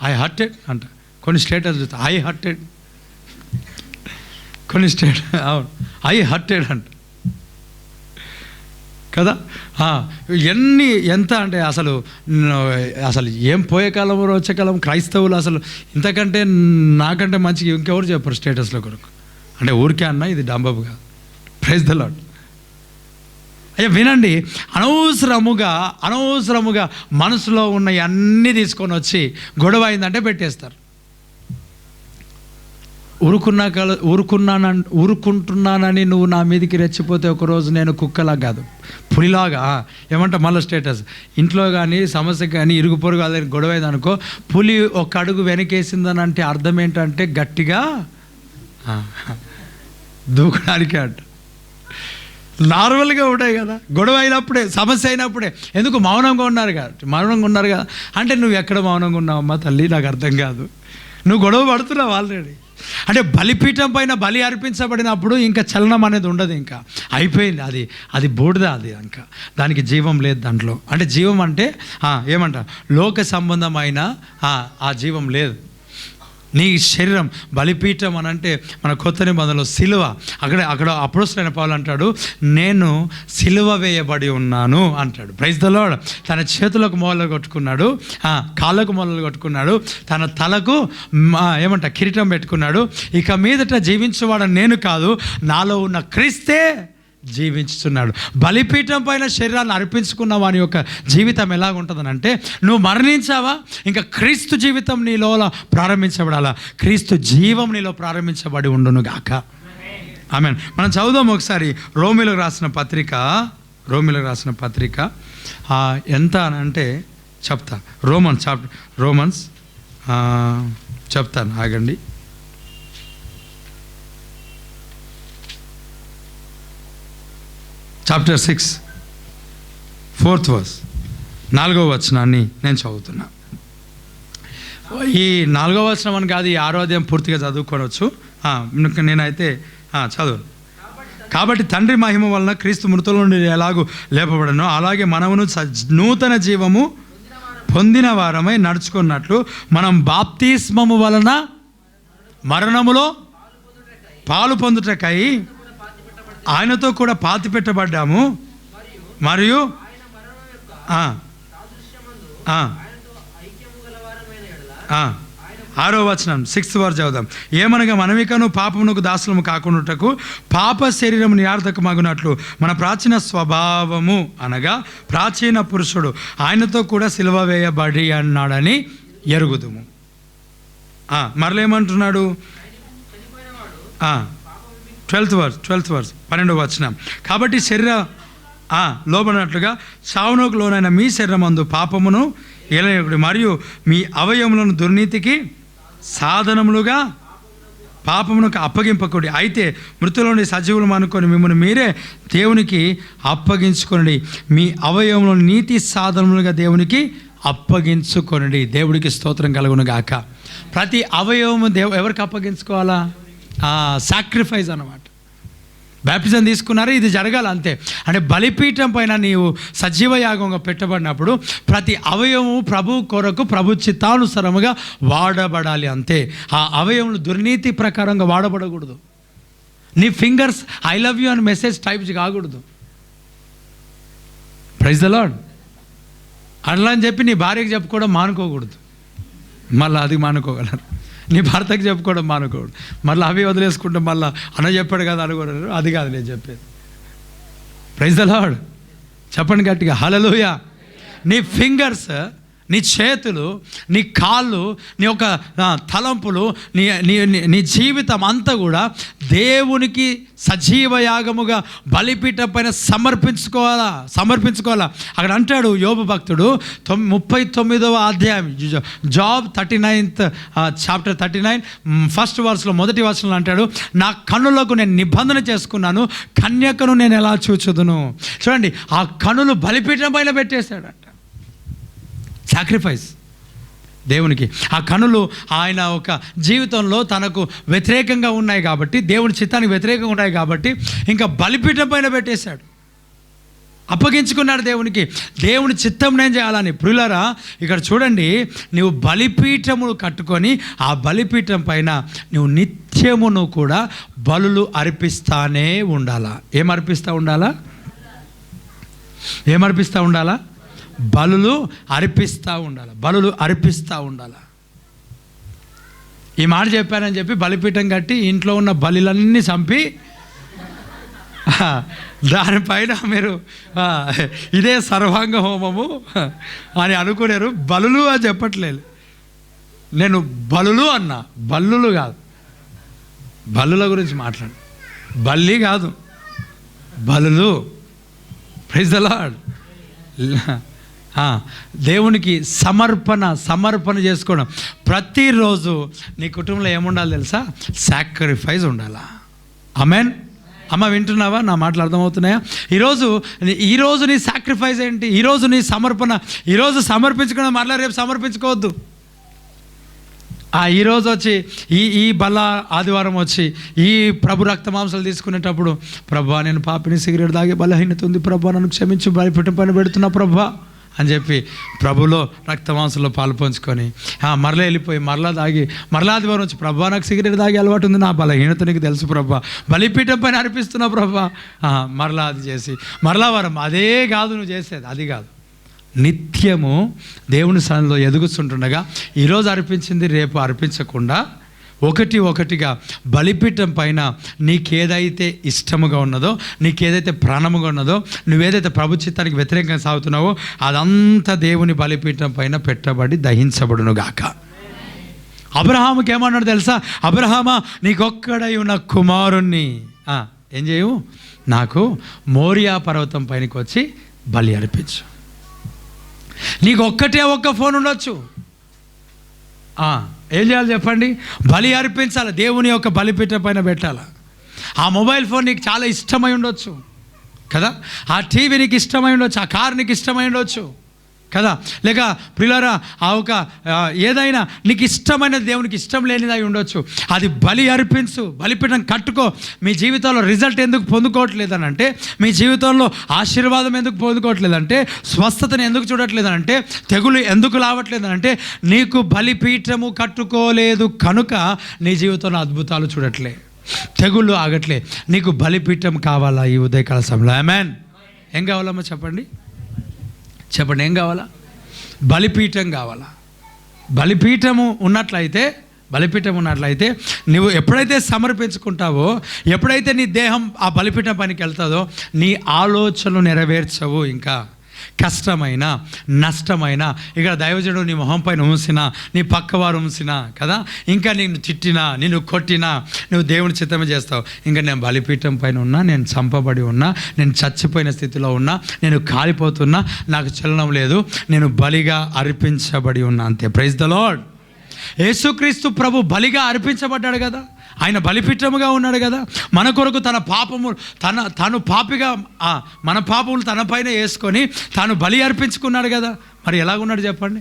ఐ హర్టెడ్ అంట. కొన్ని స్టేటస్ చూస్తే ఐ హర్టెడ్, కొన్ని అవును ఐ హర్టెడ్ అంట కదా. ఎంత అంటే అసలు ఏం పోయే కాలం వచ్చే కాలం క్రైస్తవులు అసలు ఇంతకంటే నాకంటే మంచిగా ఇంకెవరు చెప్పరు స్టేటస్లో కొరకు. అంటే ఊరికే అన్న, ఇది డంబబు కాదు. Praise the Lord. అయ్యా వినండి, అనవసరముగా మనసులో ఉన్న అన్నీ తీసుకొని వచ్చి గొడవ అయిందంటే పెట్టేస్తారు. ఊరుకుంటున్నానని నువ్వు నా మీదకి రెచ్చిపోతే ఒకరోజు నేను కుక్కలా కాదు, పులిలాగా. ఏమంటా మళ్ళీ స్టేటస్, ఇంట్లో కానీ సమస్య కానీ ఇరుగు పొరుగు అదే గొడవ అయిందనుకో, పులి ఒక అడుగు వెనకేసిందని అంటే అర్థం ఏంటంటే గట్టిగా దూకడానికే అంట. నార్మల్గా ఉంటాయి కదా, గొడవ అయినప్పుడే, సమస్య అయినప్పుడే. ఎందుకు మౌనంగా ఉన్నారు కదా అంటే నువ్వు ఎక్కడ మౌనంగా ఉన్నావమ్మా తల్లి, నాకు అర్థం కాదు. నువ్వు గొడవ పడుతున్నావు ఆల్రెడీ. అంటే బలిపీఠం పైన బలి అర్పించబడినప్పుడు ఇంకా చలనం అనేది ఉండదు, ఇంకా అయిపోయింది. అది బూడిద, అది ఇంకా దానికి జీవం లేదు దాంట్లో. అంటే జీవం అంటే ఏమంట, లోక సంబంధమైన ఆ జీవం లేదు. నీ శరీరం బలిపీఠం అని అంటే మన కొత్త నిబంధనలో సిలువ. అక్కడ అపోస్తలుడైన పౌలు అంటాడు, నేను సిలువ వేయబడి ఉన్నాను అంటాడు. Praise the Lord. తన చేతులకు మొలలు కొట్టుకున్నాడు, కాళ్ళకు మొలలు కొట్టుకున్నాడు, తన తలకు కిరీటం పెట్టుకున్నాడు. ఇక మీదట జీవించేవాడు నేను కాదు, నాలో ఉన్న క్రీస్తే జీవించుతున్నాడు. బలిపీఠం పైన శరీరాన్ని అర్పించుకున్న వాని యొక్క జీవితం ఎలాగుంటుందని అంటే, నువ్వు మరణించావా, ఇంకా క్రీస్తు జీవితం నీలో ప్రారంభించబడాలా, క్రీస్తు జీవం నీలో ప్రారంభించబడి ఉండును గాక. ఆమేన్. మనం చదువుదాం ఒకసారి రోమీలకు రాసిన పత్రిక ఎంత అని అంటే చెప్తా. రోమన్స్ చెప్తాను, ఆగండి. చాప్టర్ 6 4th verse, 4వ వచనాన్ని నేను చదువుతున్నా. ఈ 4వ వచనం అని కాదు, ఈ 6వ అధ్యాయం పూర్తిగా చదువుకోవచ్చు. నేనైతే చదువు. కాబట్టి తండ్రి మహిమ వలన క్రీస్తు మృతుల నుండి ఎలాగూ లేపబడనో అలాగే మనమును నూతన జీవము పొందిన వారమై నడుచుకున్నట్లు మనం బాప్తిస్మము వలన మరణములో పాలు పొందుటకై ఆయనతో కూడా పాతి పెట్టబడ్డాము, మరియు 6వ వచనం 6th verse చదువుదాం. ఏమనగా మనమికను పాపమునకు దాసులము కాకుండాటకు పాప శరీరము నిరర్థకమగునట్లు మన ప్రాచీన స్వభావము అనగా ప్రాచీన పురుషుడు ఆయనతో కూడా సిలువ వేయబడి అన్నాడని ఎరుగుదుము. మరలేమంటున్నాడు? 12th verse 12వ వచనం. కాబట్టి లోబడినట్లుగా సావునకు లోనైన మీ శరీరమందు పాపమును ఏలయకుడి మరియు మీ అవయములను దుర్నీతికి సాధనములుగా పాపమునకు అప్పగింపకుడి. అయితే మృతులోని సజీవులు అనుకొని మిమ్మల్ని మీరే దేవునికి అప్పగించుకొనండి. మీ అవయవంలో నీతి సాధనములుగా దేవునికి అప్పగించుకొనండి. దేవుడికి స్తోత్రం కలుగును గాక. ప్రతి అవయవము ఎవరికి అప్పగించుకోవాలా? సాక్రిఫైస్ అన్నమాట. బ్యాప్టిజం తీసుకున్నారు, ఇది జరగాలి అంతే. అంటే బలిపీఠం పైన నీవు సజీవ యాగంగా పెట్టబడినప్పుడు ప్రతి అవయవము ప్రభు కొరకు ప్రభు చిత్తానుసారముగా వాడబడాలి అంతే. ఆ అవయవములు దుర్నీతి ప్రకారంగా వాడబడకూడదు. నీ ఫింగర్స్ ఐ లవ్ యూ అని మెసేజ్ టైప్ కాకూడదు. Praise the Lord. అట్లా అని చెప్పి నీ భార్యకి చెప్పుకోవడం మానుకోకూడదు. మళ్ళీ అది మానుకోగలరు. నీ భర్తకి చెప్పుకోవడం మానుకోడు. మళ్ళీ అవి వదిలేసుకుంటే మళ్ళీ అన్న చెప్పాడు కదా అనుకోరు. అది కాదు నేను చెప్పేది. Praise the Lord. చెప్పండి గట్టిగా హల్లెలూయా. నీ ఫింగర్స్, నీ చేతులు, నీ కాళ్ళు, నీ యొక్క తలంపులు, నీ జీవితం అంతా కూడా దేవునికి సజీవ యాగముగా బలిపీఠం పైన సమర్పించుకోవాలా. అక్కడ అంటాడు యోబు భక్తుడు 39వ అధ్యాయం job 39th chapter 39 1st verse మొదటి వచనంలో అంటాడు, నా కన్నులకు నేను నిబంధన చేసుకున్నాను, కన్యకను నేను ఎలా చూచుదును. చూడండి, ఆ కన్నులు బలిపీఠం పైన పెట్టేశాడంట. సాక్రిఫైస్ దేవునికి. ఆ కనులు ఆయన ఒక జీవితంలో తనకు వ్యతిరేకంగా ఉన్నాయి కాబట్టి, దేవుని చిత్తానికి వ్యతిరేకంగా ఉన్నాయి కాబట్టి ఇంకా బలిపీఠం పైన పెట్టేశాడు, అప్పగించుకున్నాడు దేవునికి. దేవుని చిత్తం నేను చేయాలని. ప్రియులారా, ఇక్కడ చూడండి, నువ్వు బలిపీఠములు కట్టుకొని ఆ బలిపీఠం పైన నువ్వు నిత్యమును కూడా బలులు అర్పిస్తానే ఉండాలా. ఏమర్పిస్తూ ఉండాలా? బలులు అర్పిస్తూ ఉండాలి. ఈ మాట చెప్పానని చెప్పి బలిపీఠం కట్టి ఇంట్లో ఉన్న బలిలన్నీ చంపి దానిపైన మీరు ఇదే సర్వాంగ హోమము అని అనుకున్నారు. బలులు అని చెప్పట్లేదు నేను. బలులు అన్నా, బల్లులు కాదు. బల్లుల గురించి మాట్లాడు. బల్లి కాదు, బలులు. Praise the Lord. దేవునికి సమర్పణ చేసుకోవడం. ప్రతిరోజు నీ కుటుంబంలో ఏముండాలి తెలుసా? సాక్రిఫైస్ ఉండాలా. ఆమేన్. అమ్మ వింటున్నావా? నా మాటలు అర్థమవుతున్నాయా? ఈరోజు నీ సాక్రిఫైస్ ఏంటి? ఈరోజు నీ సమర్పణ. ఈరోజు సమర్పించుకున్న మరలా రేపు సమర్పించుకోవద్దు. ఈరోజు వచ్చి ఈ బల ఆదివారం వచ్చి ఈ ప్రభు రక్త మాంసాలు తీసుకునేటప్పుడు, ప్రభా నేను పాపిని, సిగరెట్ తాగే బలహీనత ఉంది ప్రభా, నన్ను క్షమించి బలిపీఠం పైన పెడుతున్నా ప్రభా అని చెప్పి ప్రభులో రక్త మాంసంలో పాలు పంచుకొని మరలా వెళ్ళిపోయి మరలా తాగి మరలా ఆదివారం వచ్చి, ప్రభా నాకు సిగరెట్ తాగే అలవాటు ఉంది, నా బలహీనత నీకు తెలుసు ప్రభా, బలిపీఠం పైన అర్పిస్తున్నా ప్రభా. మరలా అది చేసి మరలా వారం. అదే కాదు నువ్వు చేసేది, అది కాదు. నిత్యము దేవుని సన్నిధిలో ఎదుగుతుండగా ఈరోజు అర్పించింది రేపు అర్పించకుండా ఒకటిగా బలిపీఠం పైన నీకేదైతే ఇష్టముగా ఉన్నదో, నీకేదైతే ప్రాణముగా ఉన్నదో, నువ్వేదైతే ప్రభు చిత్తానికి వ్యతిరేకంగా సాగుతున్నావో అదంతా దేవుని బలిపీఠం పైన పెట్టబడి దహించబడును గాక. అబ్రహాముకి ఏమన్నాడు తెలుసా? అబ్రహామా, నీకొక్కడై ఉన్న కుమారుణ్ణి ఏం చేయు, నాకు మోరియా పర్వతం పైనకి వచ్చి బలి అర్పించు. నీకు ఒక్క ఫోన్ ఉండొచ్చు, ఏం చేయాలి చెప్పండి? బలి అర్పించాలి. దేవుని యొక్క బలిపీఠం పైన పెట్టాలి. ఆ మొబైల్ ఫోన్ నీకు చాలా ఇష్టమై ఉండొచ్చు కదా, ఆ టీవీ నీకు ఇష్టమై ఉండొచ్చు, ఆ కారు నీకు ఇష్టమై ఉండొచ్చు కదా, లేక ప్రియులారా ఏదైనా నీకు ఇష్టమైన దేవునికి ఇష్టం లేనిదై ఉండొచ్చు. అది బలి అర్పించు, బలిపీఠం కట్టుకో. మీ జీవితంలో రిజల్ట్ ఎందుకు పొందుకోవట్లేదనంటే, మీ జీవితంలో ఆశీర్వాదం ఎందుకు పొందుకోవట్లేదంటే, స్వస్థతను ఎందుకు చూడట్లేదనంటే, తెగులు ఎందుకు రావట్లేదనంటే, నీకు బలిపీఠము కట్టుకోలేదు కనుక నీ జీవితంలో అద్భుతాలు చూడట్లే, తెగుళ్ళు ఆగట్లే. నీకు బలిపీఠం కావాలా ఈ ఉదయకాల సమయంలో? ఆమేన్. ఏం కావాలమ్మా చెప్పండి, ఏం కావాలా? బలిపీఠం కావాలా? బలిపీఠము ఉన్నట్లయితే నువ్వు ఎప్పుడైతే సమర్పించుకుంటావో, ఎప్పుడైతే నీ దేహం ఆ బలిపీఠం పనికి వెళ్తుందో, నీ ఆలోచనలు నెరవేర్చవు. ఇంకా కష్టమైన, నష్టమైన, ఇక్కడ దైవజనుడు నీ మొహం పైన ఉంచినా, నీ పక్కవారు ఉంచినా కదా, ఇంకా నిన్ను తిట్టినా, నిన్ను కొట్టినా, నువ్వు దేవుని చిత్తమే చేస్తావు. ఇంకా నేను బలిపీఠం పైన ఉన్నా, నేను చంపబడి ఉన్నా, నేను చచ్చిపోయిన స్థితిలో ఉన్నా, నేను కాలిపోతున్నా, నాకు చలనం లేదు, నేను బలిగా అర్పించబడి ఉన్నా అంతే. Praise the Lord. యేసుక్రీస్తు ప్రభు బలిగా అర్పించబడ్డాడు కదా, ఆయన బలిపీఠముగా ఉన్నాడు కదా. మన కొరకు తన పాపము తను పాపిగా మన పాపములు తన పైన వేసుకొని తాను బలి అర్పించుకున్నాడు కదా. మరి ఎలాగున్నాడు చెప్పండి?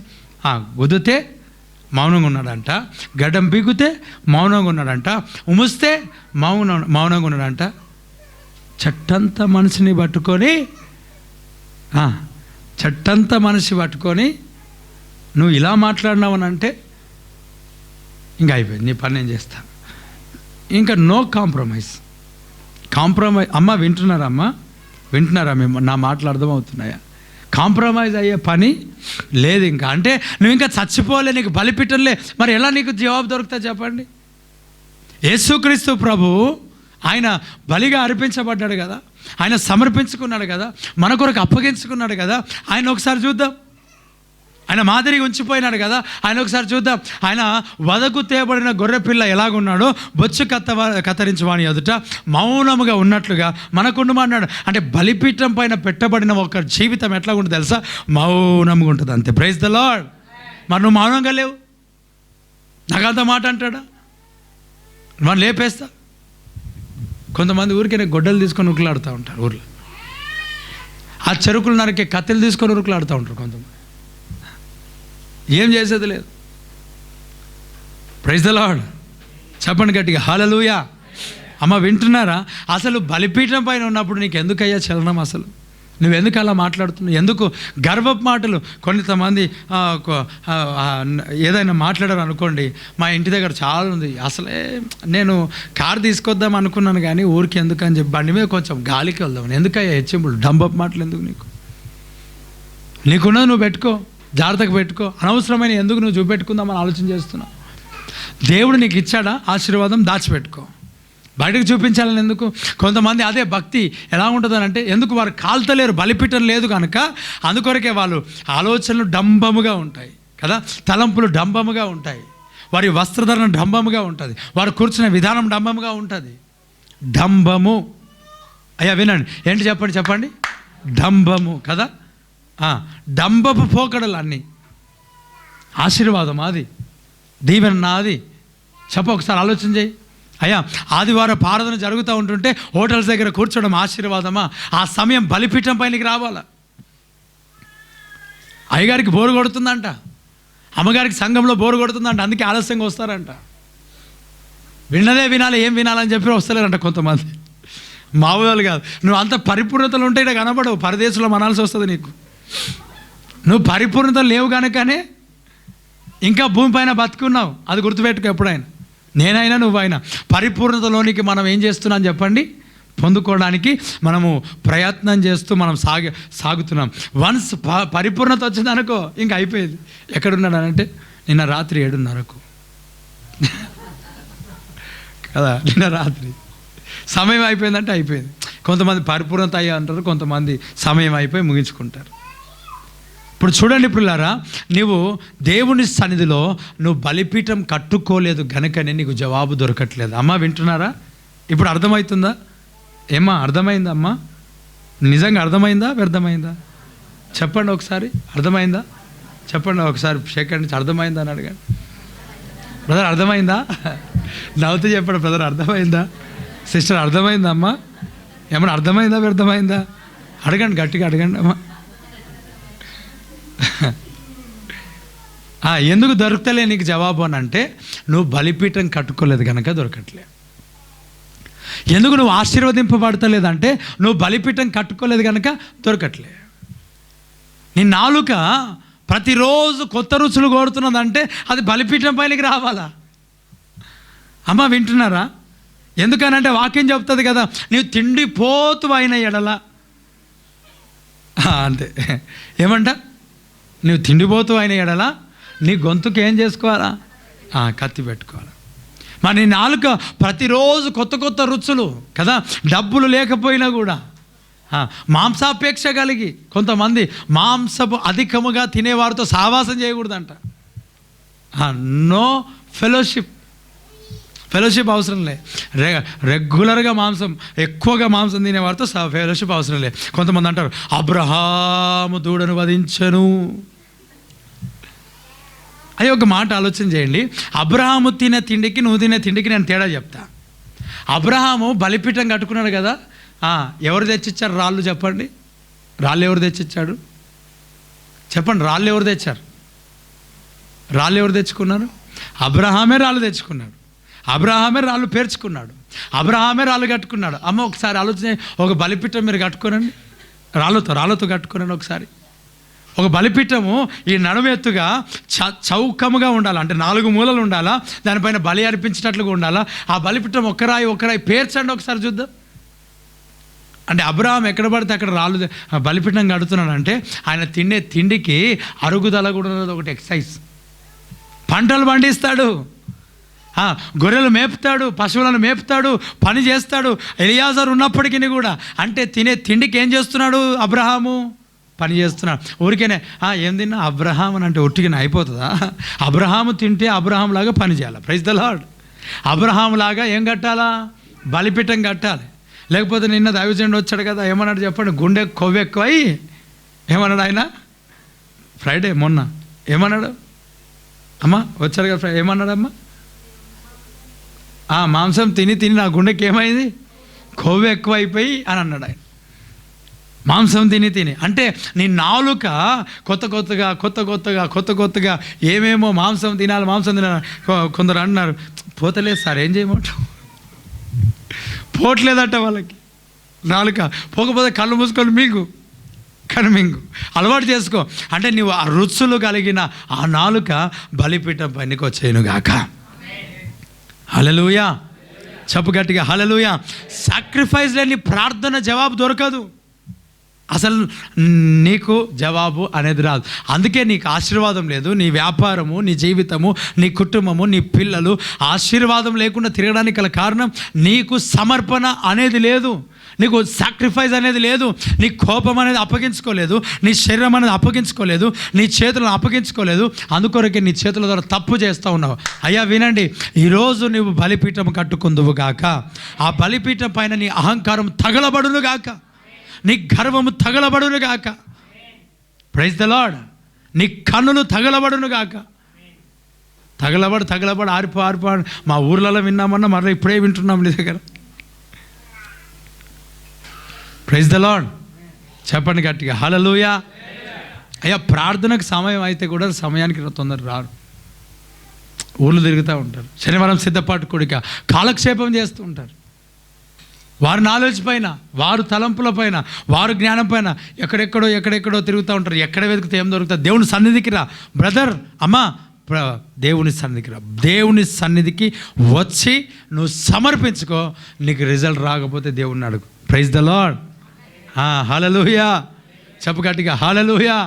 గుద్దితే మౌనంగా ఉన్నాడంట, గడ్డం పీకితే మౌనంగా ఉన్నాడంట, ఉముస్తే మౌనంగా ఉన్నాడంట. చెట్టంతా మనిషిని పట్టుకొని నువ్వు ఇలా మాట్లాడినావని అంటే ఇంకా అయిపోయింది, నీ పని నేను చేస్తాను. ఇంకా నో కాంప్రమైజ్. అమ్మ వింటున్నారా మేము? నా మాటలు అర్థమవుతున్నాయా? కాంప్రమైజ్ అయ్యే పని లేదు ఇంకా. అంటే నువ్వు ఇంకా చచ్చిపోలే, నీకు బలిపీఠంలే, మరి ఎలా నీకు జవాబు దొరుకుతా చెప్పండి? యేసుక్రీస్తు ప్రభు ఆయన బలిగా అర్పించబడ్డాడు కదా, ఆయన సమర్పించుకున్నాడు కదా, మన కొరకు అప్పగించుకున్నాడు కదా. ఆయన ఒకసారి చూద్దాం. ఆయన మాదిరిగా ఉంచిపోయినాడు కదా, ఆయన ఒకసారి చూద్దాం. ఆయన వదకు తేబడిన గొర్రెపిల్ల ఎలాగున్నాడో బొచ్చు కత్తిరించువాని ఎదుట మౌనముగా ఉన్నట్లుగా మనకుండమన్నాడు. అంటే బలిపీఠం పైన పెట్టబడిన ఒక జీవితం ఎట్లా ఉంటుంది తెలుసా? మౌనంగా ఉంటుంది అంతే. Praise the Lord. మరి నువ్వు మౌనంగా లేవు, నాకంత మాట అంటాడా? మనం లేపేస్తా. కొంతమంది ఊరికే గొడ్డలు తీసుకొని ఉరుకులాడుతూ ఉంటారు ఊర్లో. ఆ చెరుకులు నరికే కత్తెలు తీసుకొని ఉరుకులాడుతూ ఉంటారు కొంతమంది. ఏం చేసేది లేదు. Praise the Lord. చెప్పండి గట్టిగా హల్లెలూయా. అమ్మ వింటున్నారా? అసలు బలిపీఠం పైన ఉన్నప్పుడు నీకు ఎందుకయ్యా చలనం? అసలు నువ్వెందుకు అలా మాట్లాడుతున్నావు? ఎందుకు గర్వపు మాటలు? కొంతమంది ఏదైనా మాట్లాడారు అనుకోండి, మా ఇంటి దగ్గర చాలా ఉంది, అసలే నేను కారు తీసుకొద్దాం అనుకున్నాను కానీ ఊరికి ఎందుకు అని చెప్పి బండి మీద కొంచెం గాలికి వెళ్దాం. ఎందుకయ్యా హెచ్చింపులు, డంబపు మాటలు ఎందుకు? నీకున్నది నువ్వు పెట్టుకో, జాగ్రత్తగా పెట్టుకో. అనవసరమైన ఎందుకు నువ్వు చూపెట్టుకుందామని ఆలోచన చేస్తున్నావు. దేవుడు నీకు ఇచ్చాడా ఆశీర్వాదం? దాచిపెట్టుకో. బయటకు చూపించాలని ఎందుకు? కొంతమంది అదే భక్తి ఎలా ఉంటుందని అంటే, ఎందుకు వారు కాల్తలేరు, బలిపీఠం లేదు కనుక అందుకొరకే వాళ్ళు ఆలోచనలు డంబముగా ఉంటాయి కదా, తలంపులు డంబముగా ఉంటాయి, వారి వస్త్రధరణ డంబముగా ఉంటుంది, వారు కూర్చునే విధానం డంబముగా ఉంటుంది. డంబము అయ్యా వినండి, ఏంటి చెప్పండి? డంబము కదా. డంబపు పోకడలు అన్నీ. ఆశీర్వాదం అది, దీవెన నాది. ఒకసారి ఆలోచన చేయి. అయ్యా ఆదివారం ఆరాధన జరుగుతూ ఉంటుంటే హోటల్స్ దగ్గర కూర్చోవడం ఆశీర్వాదమా? ఆ సమయం బలిపీఠం పైనకి రావాలా? అయ్యగారికి బోరు కొడుతుందంట, అమ్మగారికి సంఘంలో బోరు కొడుతుందంట, అందుకే ఆలస్యంగా వస్తారంట. విన్నదే వినాలి, ఏం వినాలని చెప్పి వస్తలేరంట కొంతమంది. మామూలు కాదు. నువ్వు అంత పరిపూర్ణతలు ఉంటే ఇక్కడ కనబడవు, పరదేశంలో మనాల్సి వస్తుంది నీకు. నువ్వు పరిపూర్ణతలు లేవు కనుకనే ఇంకా భూమిపైన బతుకున్నావు. అది గుర్తుపెట్టుకో ఎప్పుడైనా. నేనైనా నువ్వైనా పరిపూర్ణతలోనికి మనం ఏం చేస్తున్నాం చెప్పండి? పొందుకోవడానికి మనము ప్రయత్నం చేస్తూ మనం సాగుతున్నాం. వన్స్ పరిపూర్ణత వచ్చిందనుకో ఇంకా అయిపోయేది. ఎక్కడున్నాడనంటే నిన్న రాత్రి 7:30కు కదా, నిన్న రాత్రి సమయం అయిపోయిందంటే అయిపోయింది. కొంతమంది పరిపూర్ణత అయ్యా అంటారు, కొంతమంది సమయం అయిపోయి ముగించుకుంటారు. ఇప్పుడు చూడండి పిల్లారా, నువ్వు దేవుని సన్నిధిలో నువ్వు బలిపీఠం కట్టుకోలేదు గనుకనే నీకు జవాబు దొరకట్లేదు. అమ్మ వింటున్నారా? ఇప్పుడు అర్థమవుతుందా? ఏమ్మా అర్థమైందా? అమ్మా నిజంగా అర్థమైందా వ్యర్థమైందా? చెప్పండి ఒకసారి. అర్థమైందా? చెప్పండి ఒకసారి. సెకండ్ నుంచి అర్థమైందా అని అడగండి. బ్రదర్ అర్థమైందా? నవ్వుతూ చెప్పండి బ్రదర్ అర్థమైందా? సిస్టర్ అర్థమైందా? అమ్మా ఏమన్నా అర్థమైందా వ్యర్థమైందా? అడగండి, గట్టిగా అడగండి అమ్మా. ఎందుకు దొరకలే నీకు జవాబు అని అంటే, నువ్వు బలిపీఠం కట్టుకోలేదు కనుక దొరకట్లే. ఎందుకు నువ్వు ఆశీర్వదింపబడతలేదంటే, నువ్వు బలిపీఠం కట్టుకోలేదు కనుక దొరకట్లే. నీ నాలుక ప్రతిరోజు కొత్త రుచులు కోరుతున్నదంటే అది బలిపీఠం పైనకి రావాలా? అమ్మ వింటున్నారా? ఎందుకనంటే వాక్యం చెప్తుంది కదా, నీవు తిండిపోతు అయిన ఎడల అంతే. ఏమంట? నువ్వు తిండిపోతూ అయిన ఎడల నీ గొంతుకు ఏం చేసుకోవాలా? కత్తి పెట్టుకోవాలి. మరి నీ నాలుక ప్రతిరోజు కొత్త కొత్త రుచులు కదా, డబ్బులు లేకపోయినా కూడా మాంసాపేక్ష కలిగి కొంతమంది మాంసపు అధికముగా తినేవారితో సహవాసం చేయకూడదంట. నో ఫెలోషిప్ అవసరం లే. రెగ్యులర్గా ఎక్కువగా మాంసం తినేవారితో ఫెలోషిప్ అవసరం లే. కొంతమంది అంటారు అబ్రహాము దూడను వధించను. అది ఒక మాట ఆలోచన చేయండి. అబ్రహాము తినే తిండికి నువ్వు తినే తిండికి నేను తేడా చెప్తా. అబ్రహాము బలిపీఠం కట్టుకున్నాడు కదా, ఎవరు తెచ్చిచ్చారు రాళ్ళు? చెప్పండి, రాళ్ళు ఎవరు తెచ్చిచ్చాడు? చెప్పండి, రాళ్ళు ఎవరు తెచ్చారు? రాళ్ళు ఎవరు తెచ్చుకున్నారు? అబ్రహామే రాళ్ళు తెచ్చుకున్నాడు, అబ్రహామే రాళ్ళు పేర్చుకున్నాడు, అబ్రహామే రాళ్ళు కట్టుకున్నాడు. అమ్మ ఒకసారి ఆలోచన, ఒక బలిపీఠం మీరు కట్టుకోనండి, రాళ్ళతో కట్టుకోనండి ఒకసారి. ఒక బలిపీఠము ఈ నడుము ఎత్తుగా చౌకముగా ఉండాలి, అంటే 4 మూలలు ఉండాలా, దానిపైన బలి అర్పించినట్లుగా ఉండాలా. ఆ బలిపీఠం ఒక్కరాయి పేర్చండి ఒకసారి చూద్దాం. అంటే అబ్రహాం ఎక్కడ పడితే అక్కడ రాళ్ళు బలిపీఠం కడుతున్నాడు అంటే ఆయన తినే తిండికి అరుగుదల కూడా ఉన్నది ఒకటి ఎక్సైజ్. పంటలు పండిస్తాడు, గొర్రెలు మేపుతాడు, పశువులను మేపుతాడు, పని చేస్తాడు. ఎలియాజరు ఉన్నప్పటికీ కూడా అంటే తినే తిండికి ఏం చేస్తున్నాడు అబ్రహాము? పని చేస్తున్నాడు. ఊరికేనే ఏం తిన్నా అబ్రహాం అని అంటే ఒట్టిగానే అయిపోతుందా? అబ్రహాము తింటే అబ్రహాం లాగా పని చేయాలి. Praise the lord. అబ్రహాం లాగా ఏం కట్టాలా? బలిపీఠం కట్టాలి. లేకపోతే నిన్న దైవజనుడు వచ్చాడు కదా, ఏమన్నాడు చెప్పండి? గుండె కొవ్వెక్కువై ఏమన్నాడు ఆయన? ఫ్రైడే మొన్న ఏమన్నాడు? అమ్మా వచ్చాడు కదా, ఏమన్నాడమ్మా? మాంసం తిని నా గుండెకి ఏమైంది? కొవ్వు ఎక్కువైపోయి అని అన్నాడు ఆయన. మాంసం తిని అంటే నీ నాలుక కొత్తగా ఏమేమో మాంసం తినాలి. కొందరు అన్నారు, పోతలేదు సార్, ఏం చేయమంటావు? పోవట్లేదట వాళ్ళకి నాలుక. పోకపోతే కళ్ళు మూసుకొని మింగు అలవాటు చేసుకో. అంటే నువ్వు ఆ రుచులు కలిగిన ఆ నాలుక బలిపీఠం పైనకి వచ్చేను గాక. హల్లెలూయా, చెప్పు గట్టిగా హల్లెలూయా. సాక్రిఫైస్ లేని ప్రార్థన జవాబు దొరకదు. అసలు నీకు జవాబు అనేది రాదు. అందుకే నీకు ఆశీర్వాదం లేదు. నీ వ్యాపారము, నీ జీవితము, నీ కుటుంబము, నీ పిల్లలు ఆశీర్వాదం లేకుండా తిరగడానికి గల కారణం నీకు సమర్పణ అనేది లేదు, నీకు సాక్రిఫైస్ అనేది లేదు, నీ కోపం అనేది అప్పగించుకోలేదు, నీ శరీరం అనేది అప్పగించుకోలేదు, నీ చేతులను అప్పగించుకోలేదు. అందుకొరకే నీ చేతుల ద్వారా తప్పు చేస్తూ ఉన్నావు. అయ్యా వినండి, ఈరోజు నువ్వు బలిపీఠం కట్టుకుందువు గాక. ఆ బలిపీఠం పైన నీ అహంకారం తగలబడును గాక, నీ గర్వము తగలబడును గాక. Praise the Lord. నీ కన్నులు తగలబడును గాక. తగలబడి ఆరిపో మా ఊర్లలో విన్నామన్నా మరలా ఇప్పుడే వింటున్నాం నీ దగ్గర. Praise the Lord. చెప్పండి గట్టిగా హల్లెలూయా. అయ్యా ప్రార్థనకు సమయం అయితే కూడా సమయానికి తొందర రారు, ఊళ్ళు తిరుగుతూ ఉంటారు, శనివారం సిద్ధపాటు కూడిక కాలక్షేపం చేస్తూ ఉంటారు. వారి నాలెడ్జ్ పైన, వారు తలంపుల పైన, వారు జ్ఞానం పైన ఎక్కడెక్కడో తిరుగుతూ ఉంటారు. ఎక్కడ వెతికితే ఏం దొరుకుతుంది? దేవుని సన్నిధికి రా బ్రదర్, అమ్మా, దేవుని సన్నిధికి రా. దేవుని సన్నిధికి వచ్చి నువ్వు సమర్పించుకో. నీకు రిజల్ట్ రాకపోతే దేవుణ్ణి అడుగు. Praise the Lord. హల్లెలూయా. చెప్పు గట్టిగా హల్లెలూయా.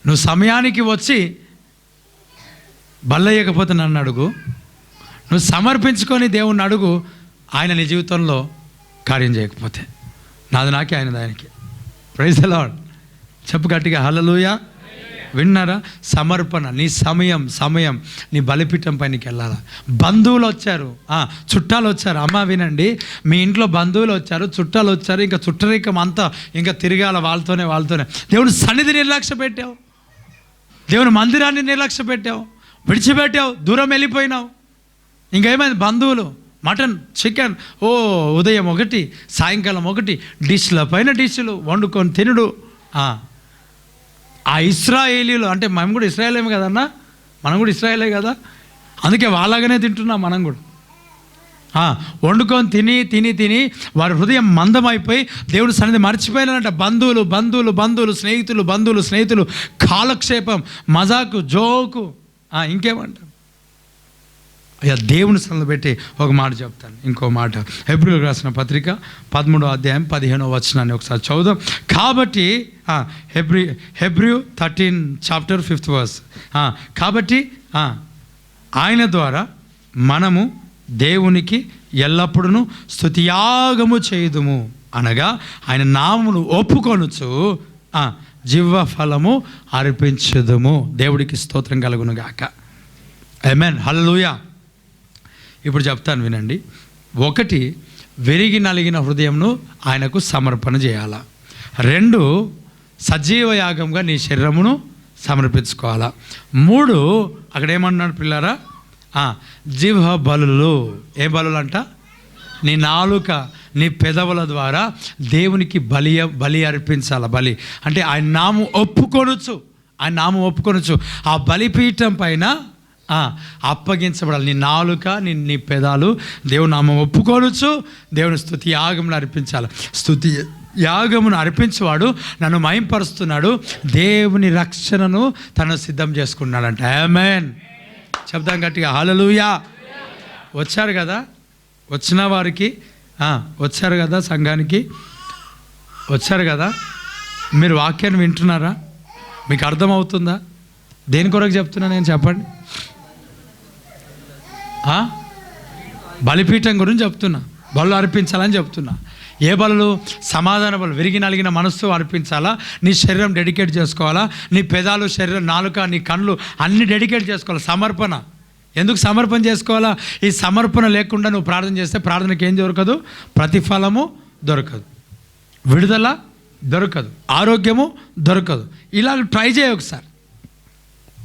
నువ్వు సమయానికి వచ్చి బల్లయ్యకపోతే నన్ను అడుగు. నువ్వు సమర్పించుకొని దేవుణ్ణి అడుగు. ఆయన నీ జీవితంలో కార్యం చేయకపోతే నాది నాకే, ఆయనది ఆయనకి. Praise the Lord. చెప్పు గట్టిగా హల్లెలూయా. విన్నారా? సమర్పణ. నీ సమయం నీ బలిపీఠం పైనకి వెళ్ళాలా. బంధువులు వచ్చారు, చుట్టాలు వచ్చారు. అమ్మ వినండి, మీ ఇంట్లో బంధువులు వచ్చారు, చుట్టాలు వచ్చారు, ఇంకా చుట్టరికం అంతా ఇంకా తిరగాల వాళ్ళతోనే. దేవుని సన్నిధి నిర్లక్ష్య పెట్టావు, దేవుని మందిరాన్ని నిర్లక్ష్య పెట్టావు, విడిచిపెట్టావు, దూరం వెళ్ళిపోయినావు. ఇంకేమైంది? బంధువులు మటన్, చికెన్, ఉదయం ఒకటి, సాయంకాలం ఒకటి, డిష్ల పైన డిష్లు వండుకొని తినుడు. ఆ ఇశ్రాయేలీలు అంటే మేము కూడా ఇశ్రాయేలేమే కదన్నా, మనం కూడా ఇశ్రాయేలే కదా, అందుకే వాళ్ళగానే తింటున్నాం మనం కూడా. వండుకొని తిని వారి హృదయం మందమైపోయి దేవుడి సన్నిధి మర్చిపోయినారంట. బంధువులు స్నేహితులు కాలక్షేపం, మజాకు, జోకు, ఇంకేమంటారు? అయ్యా దేవుని సన్నిధి పెట్టి ఒక మాట చెప్తాను. ఇంకో మాట హెబ్రీయులకు రాసిన పత్రిక 13వ అధ్యాయం 15వ వచనాన్ని ఒకసారి చదువుదాం. కాబట్టి హెబ్రీ 13 చాప్టర్ 5th verse. కాబట్టి ఆయన ద్వారా మనము దేవునికి ఎల్లప్పుడూ స్తుతియాగము చేయుదుము, అనగా ఆయన నామమును ఒప్పుకొనుచు జీవ ఫలము అర్పించుదుము. దేవుడికి స్తోత్రం కలుగును గాక. ఆమేన్. హల్లెలూయా. ఇప్పుడు చెప్తాను వినండి. 1, విరిగి నలిగిన హృదయంను ఆయనకు సమర్పణ చేయాలా. 2, సజీవ యాగంగా నీ శరీరమును సమర్పించుకోవాలా. 3 అక్కడ ఏమన్నాడు పిల్లారా, జిహ్వ బలులు. ఏ బలులు అంట? నీ నాలుక, నీ పెదవుల ద్వారా దేవునికి బలి అర్పించాలి. బలి అంటే ఆయన నామం ఒప్పుకొనొచ్చు. ఆ బలిపీఠం పైన అప్పగించబడాలి. నీ నాలుక, నీ పెదాలు దేవుని నామం ఒప్పుకొనొచ్చు. దేవుని స్తుతి యాగమును అర్పించాలి. స్తుతి యాగమును అర్పించేవాడు నన్ను మహింపరుస్తున్నాడు, దేవుని రక్షణను తను సిద్ధం చేసుకున్నాడంట. ఆమేన్. చెప్తాం గట్టిగా హల్లెలూయా. వచ్చారు కదా, వచ్చిన వారికి వచ్చారు కదా, సంఘానికి వచ్చారు కదా, మీరు వాక్యాన్ని వింటున్నారా? మీకు అర్థమవుతుందా? దేని కొరకు చెప్తున్నా నేను, చెప్పండి. బలిపీఠం గురించి చెప్తున్నా, బలు అర్పించాలని చెప్తున్నా. ఏ బలులు? సమాధాన బలు. విరిగి నలిగిన మనస్సు అర్పించాలా, నీ శరీరం డెడికేట్ చేసుకోవాలా, నీ పెదాలు, శరీరం, నాలుక, నీ కళ్ళు అన్నీ డెడికేట్ చేసుకోవాలి. సమర్పణ. ఎందుకు సమర్పణ చేసుకోవాలా? ఈ సమర్పణ లేకుండా నువ్వు ప్రార్థన చేస్తే ప్రార్థనకి ఏం దొరకదు? ప్రతిఫలము దొరకదు, విడుదల దొరకదు, ఆరోగ్యము దొరకదు. ఇలా ట్రై చేయ ఒకసారి.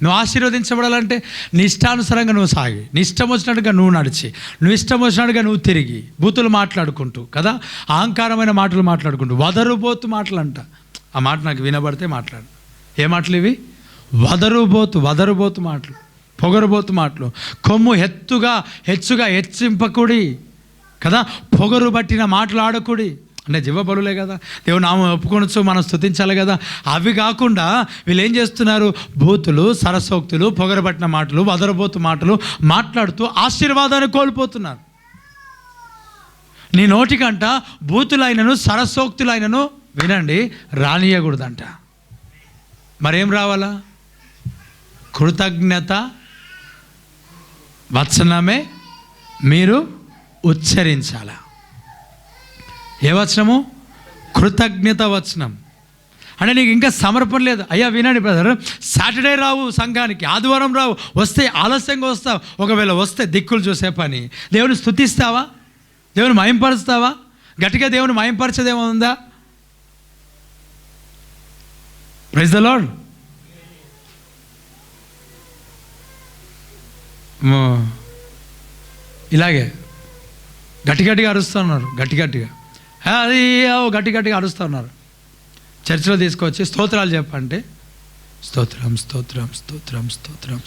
నువ్వు ఆశీర్వదించబడాలంటే నీ ఇష్టానుసారంగా నువ్వు సాగి, నీ ఇష్టం వచ్చినట్టుగా నువ్వు నడిచి, నువ్వు ఇష్టం వచ్చినట్టుగా నువ్వు తిరిగి, బూతులు మాట్లాడుకుంటూ కదా, అహంకారమైన మాటలు మాట్లాడుకుంటూ, వదరుబోతు మాటలు అంట. ఆ మాట నాకు వినబడితే మాట్లాడు. ఏ మాటలు ఇవి? వదరుబోతు మాటలు, పొగరుబోతు మాటలు. కొమ్ము హెచ్చుగా హెచ్చింపకుడి కదా, పొగరు పట్టిన మాటలు ఆడకుడి. అంటే జిహ్వ బలులే కదా, దేవుని నామం ఒప్పుకొనొచ్చు, మనం స్తుతించాలి కదా. అవి కాకుండా వీళ్ళు ఏం చేస్తున్నారు? బూతులు, సరసోక్తులు, పొగరబట్టిన మాటలు, వదరబోతు మాటలు మాట్లాడుతూ ఆశీర్వాదాన్ని కోల్పోతున్నారు. నీ నోటికంట బూతులైనను సరసోక్తులైనను వినండి రానియకూడదంట. మరేం రావాలా? కృతజ్ఞత వచనమే మీరు ఉచ్చరించాలా. ఏ వచనము? కృతజ్ఞత వచనం. అంటే నీకు ఇంకా సమర్పణ లేదు. అయ్యా వినండి బ్రదర్, సాటర్డే రావు సంఘానికి, ఆదివారం రావు, వస్తే ఆలస్యంగా వస్తావు. ఒకవేళ వస్తే దిక్కులు చూసే పని. దేవుని స్తుతిస్తావా? దేవుని మహింపరుస్తావా? గట్టిగా దేవుని మహింపరచదేమో ఉందా? Praise the Lord. ఇలాగే గట్టిగా అరుస్తున్నారు, గట్టిగా అది గట్టిగా అరుస్తూ ఉన్నారు. చర్చిలో తీసుకొచ్చి స్తోత్రాలు చెప్పంటే స్తోత్రం స్తోత్రం స్తోత్రం స్తోత్రం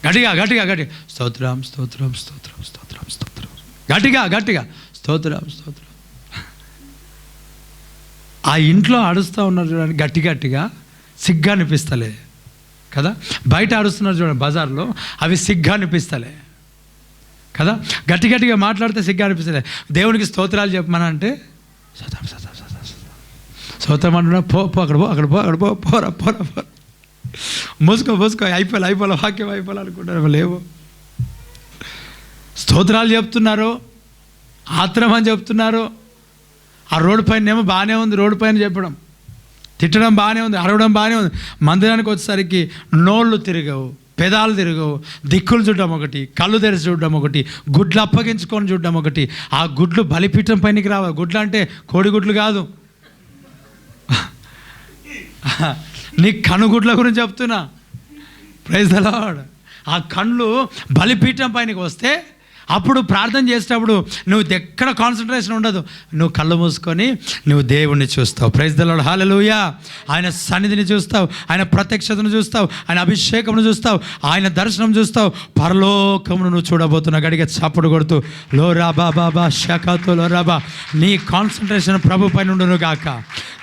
గట్టిగా స్తోత్రం స్తోత్రం స్తోత్రం స్తోత్రం స్తోత్రం గట్టిగా స్తోత్రం స్తోత్రం. ఆ ఇంట్లో అరుస్తూ ఉన్నారు చూడండి, గట్టిగా సిగ్గా అనిపిస్తలే కదా. బయట అరుస్తున్నారు చూడండి బజార్లో, అవి సిగ్గా అనిపిస్తలే కదా. గట్టిగా మాట్లాడితే సిగ్గా అనిపిస్తలే. దేవునికి స్తోత్రాలు చెప్పమనంటే స్తోత్రం అంటున్నా, పో అక్కడ పో పోరా మోసుకో అయిపోలే వాక్యం అయిపోలే అనుకుంటారు. లేవు, స్తోత్రాలు చెప్తున్నారు, ఆత్రం అని చెప్తున్నారు. ఆ రోడ్డు పైన ఏమో బాగానే ఉంది, రోడ్డు పైన చెప్పడం, తిట్టడం బాగానే ఉంది, అరవడం బాగానే ఉంది. మందిరానికి వచ్చేసరికి నోళ్ళు తిరగవు, పెదాలు తిరగవు, దిక్కులు చూడడం ఒకటి, కళ్ళు తెరిచి చూడడం ఒకటి, గుడ్లు అప్పగించుకొని చూడడం ఒకటి. ఆ గుడ్లు బలిపీఠం పైనకి రావాలి. గుడ్లు అంటే కోడిగుడ్లు కాదు, నీ కనుగుడ్ల గురించి చెప్తున్నా. Praise the Lord. ఆ కళ్ళు బలిపీఠం పైనకి వస్తే అప్పుడు ప్రార్థన చేసేటప్పుడు నువ్వు ఎక్కడ కాన్సన్ట్రేషన్ ఉండదు, నువ్వు కళ్ళు మూసుకొని నువ్వు దేవుణ్ణి చూస్తావు. Praise the Lord. హల్లెలూయా. ఆయన సన్నిధిని చూస్తావు, ఆయన ప్రత్యక్షతను చూస్తావు, ఆయన అభిషేకమును చూస్తావు, ఆయన దర్శనం చూస్తావు, పరలోకమును నువ్వు చూడబోతున్నావు. గడిగా చప్పుడు కొడుతూ లో రాబా షకాతో లో రాబా. నీ కాన్సన్ట్రేషన్ ప్రభు పైన ఉండును గాక.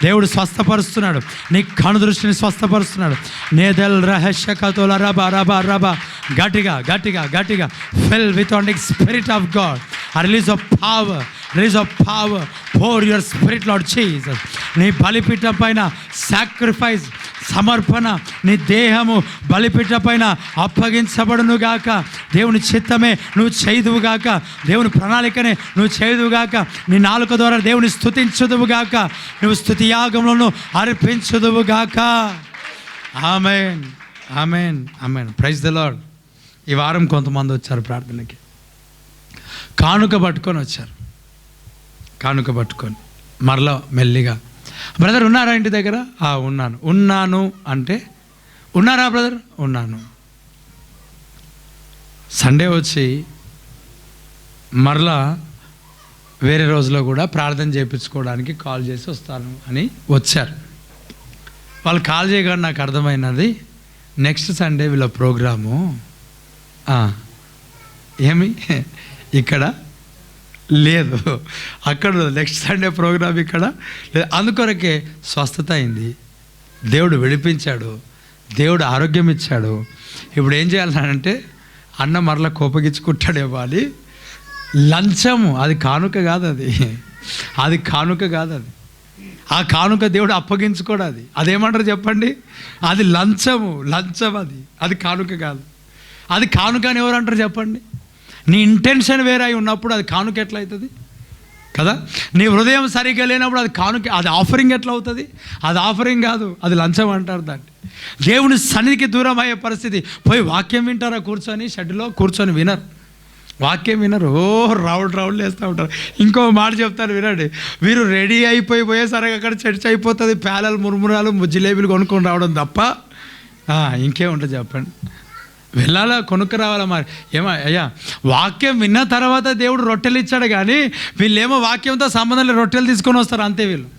దేవుడు స్వస్థపరుస్తున్నాడు, నీ కను దృష్టిని స్వస్థపరుస్తున్నాడు. నేదల్ రహస్యకతో రబా రబా రబా. గట్టిగా fill with Spirit of God, a release of power, pour your spirit Lord Jesus. నీ బలిపీఠం పైన సాక్రిఫైస్, సమర్పణ, నీ దేహము బలిపీఠం పైన అప్పగించబడును గాక. దేవుని చిత్తమే నువ్వు చేయుదువు గాక, దేవుని ప్రణాళికనే నువ్వు చేయుదువు గాక. నీ నాలుక ద్వారా దేవుని స్తుతించుదువు గాక, నువ్వు స్తుతి యాగములను అర్పించుదువు గాక. Amen amen amen. Praise the Lord. ఈ వారం కొంతమంది వచ్చారు ప్రార్థనకి, కానుక పట్టుకొని వచ్చారు. కానుక పట్టుకొని మరలా మెల్లిగా, బ్రదర్ ఉన్నారా ఇంటి దగ్గర? ఉన్నాను అంటే ఉన్నారా బ్రదర్? ఉన్నాను. సండే వచ్చి మరలా వేరే రోజులో కూడా ప్రార్థన చేయించుకోవడానికి కాల్ చేసి వస్తాను అని వచ్చారు. వాళ్ళు కాల్ చేయగానే నాకు అర్థమైనది, నెక్స్ట్ సండే వీళ్ళ ప్రోగ్రాము ఏమి ఇక్కడ లేదు, అక్కడ నెక్స్ట్ సండే ప్రోగ్రామ్ ఇక్కడ లేదు. అందుకొరకే స్వస్థత అయింది, దేవుడు విడిపించాడు, దేవుడు ఆరోగ్యం ఇచ్చాడు. ఇప్పుడు ఏం చేయాలంటే అన్న మరలా కోపగించుకుంటాడేమో అని లంచము, అది కానుక కాదు, అది కానుక కాదు, ఆ కానుక దేవుడు అప్పగించుకోడు. అదేమంటారు చెప్పండి? అది లంచం, అది కానుక కాదు. అది కానుక అని ఎవరు అంటారు చెప్పండి? నీ ఇంటెన్షన్ వేరే అయి ఉన్నప్పుడు అది కానుక ఎట్లా అవుతుంది కదా? నీ హృదయం సరిగ్గా లేనప్పుడు అది కానుక, అది ఆఫరింగ్ ఎట్లా అవుతుంది? అది ఆఫరింగ్ కాదు, అది లంచం అంటారు దాన్ని. దేవుని సన్నిధికి దూరం అయ్యే పరిస్థితి. పోయి వాక్యం వింటారా? కూర్చొని షెడ్లో కూర్చొని వినరు, వాక్యం వినరు, రౌండ్ వేస్తూ ఉంటారు. ఇంకో మాట చెప్తారు వినండి, వీరు రెడీ పోయేసరికి అక్కడ చర్చ్ అయిపోతుంది, పేలలు మురుమురాలు జిలేబీలు కొనుక్కొని రావడం తప్ప ఇంకేముంటుంది చెప్పండి? వెళ్ళాలా, కొనుక్కు రావాలా? మరి ఏమో అయ్యా, వాక్యం విన్న తర్వాత దేవుడు రొట్టెలు ఇచ్చాడు, కానీ వీళ్ళేమో వాక్యంతో సంబంధం లేదు, రొట్టెలు తీసుకొని వస్తారు అంతే. వీళ్ళు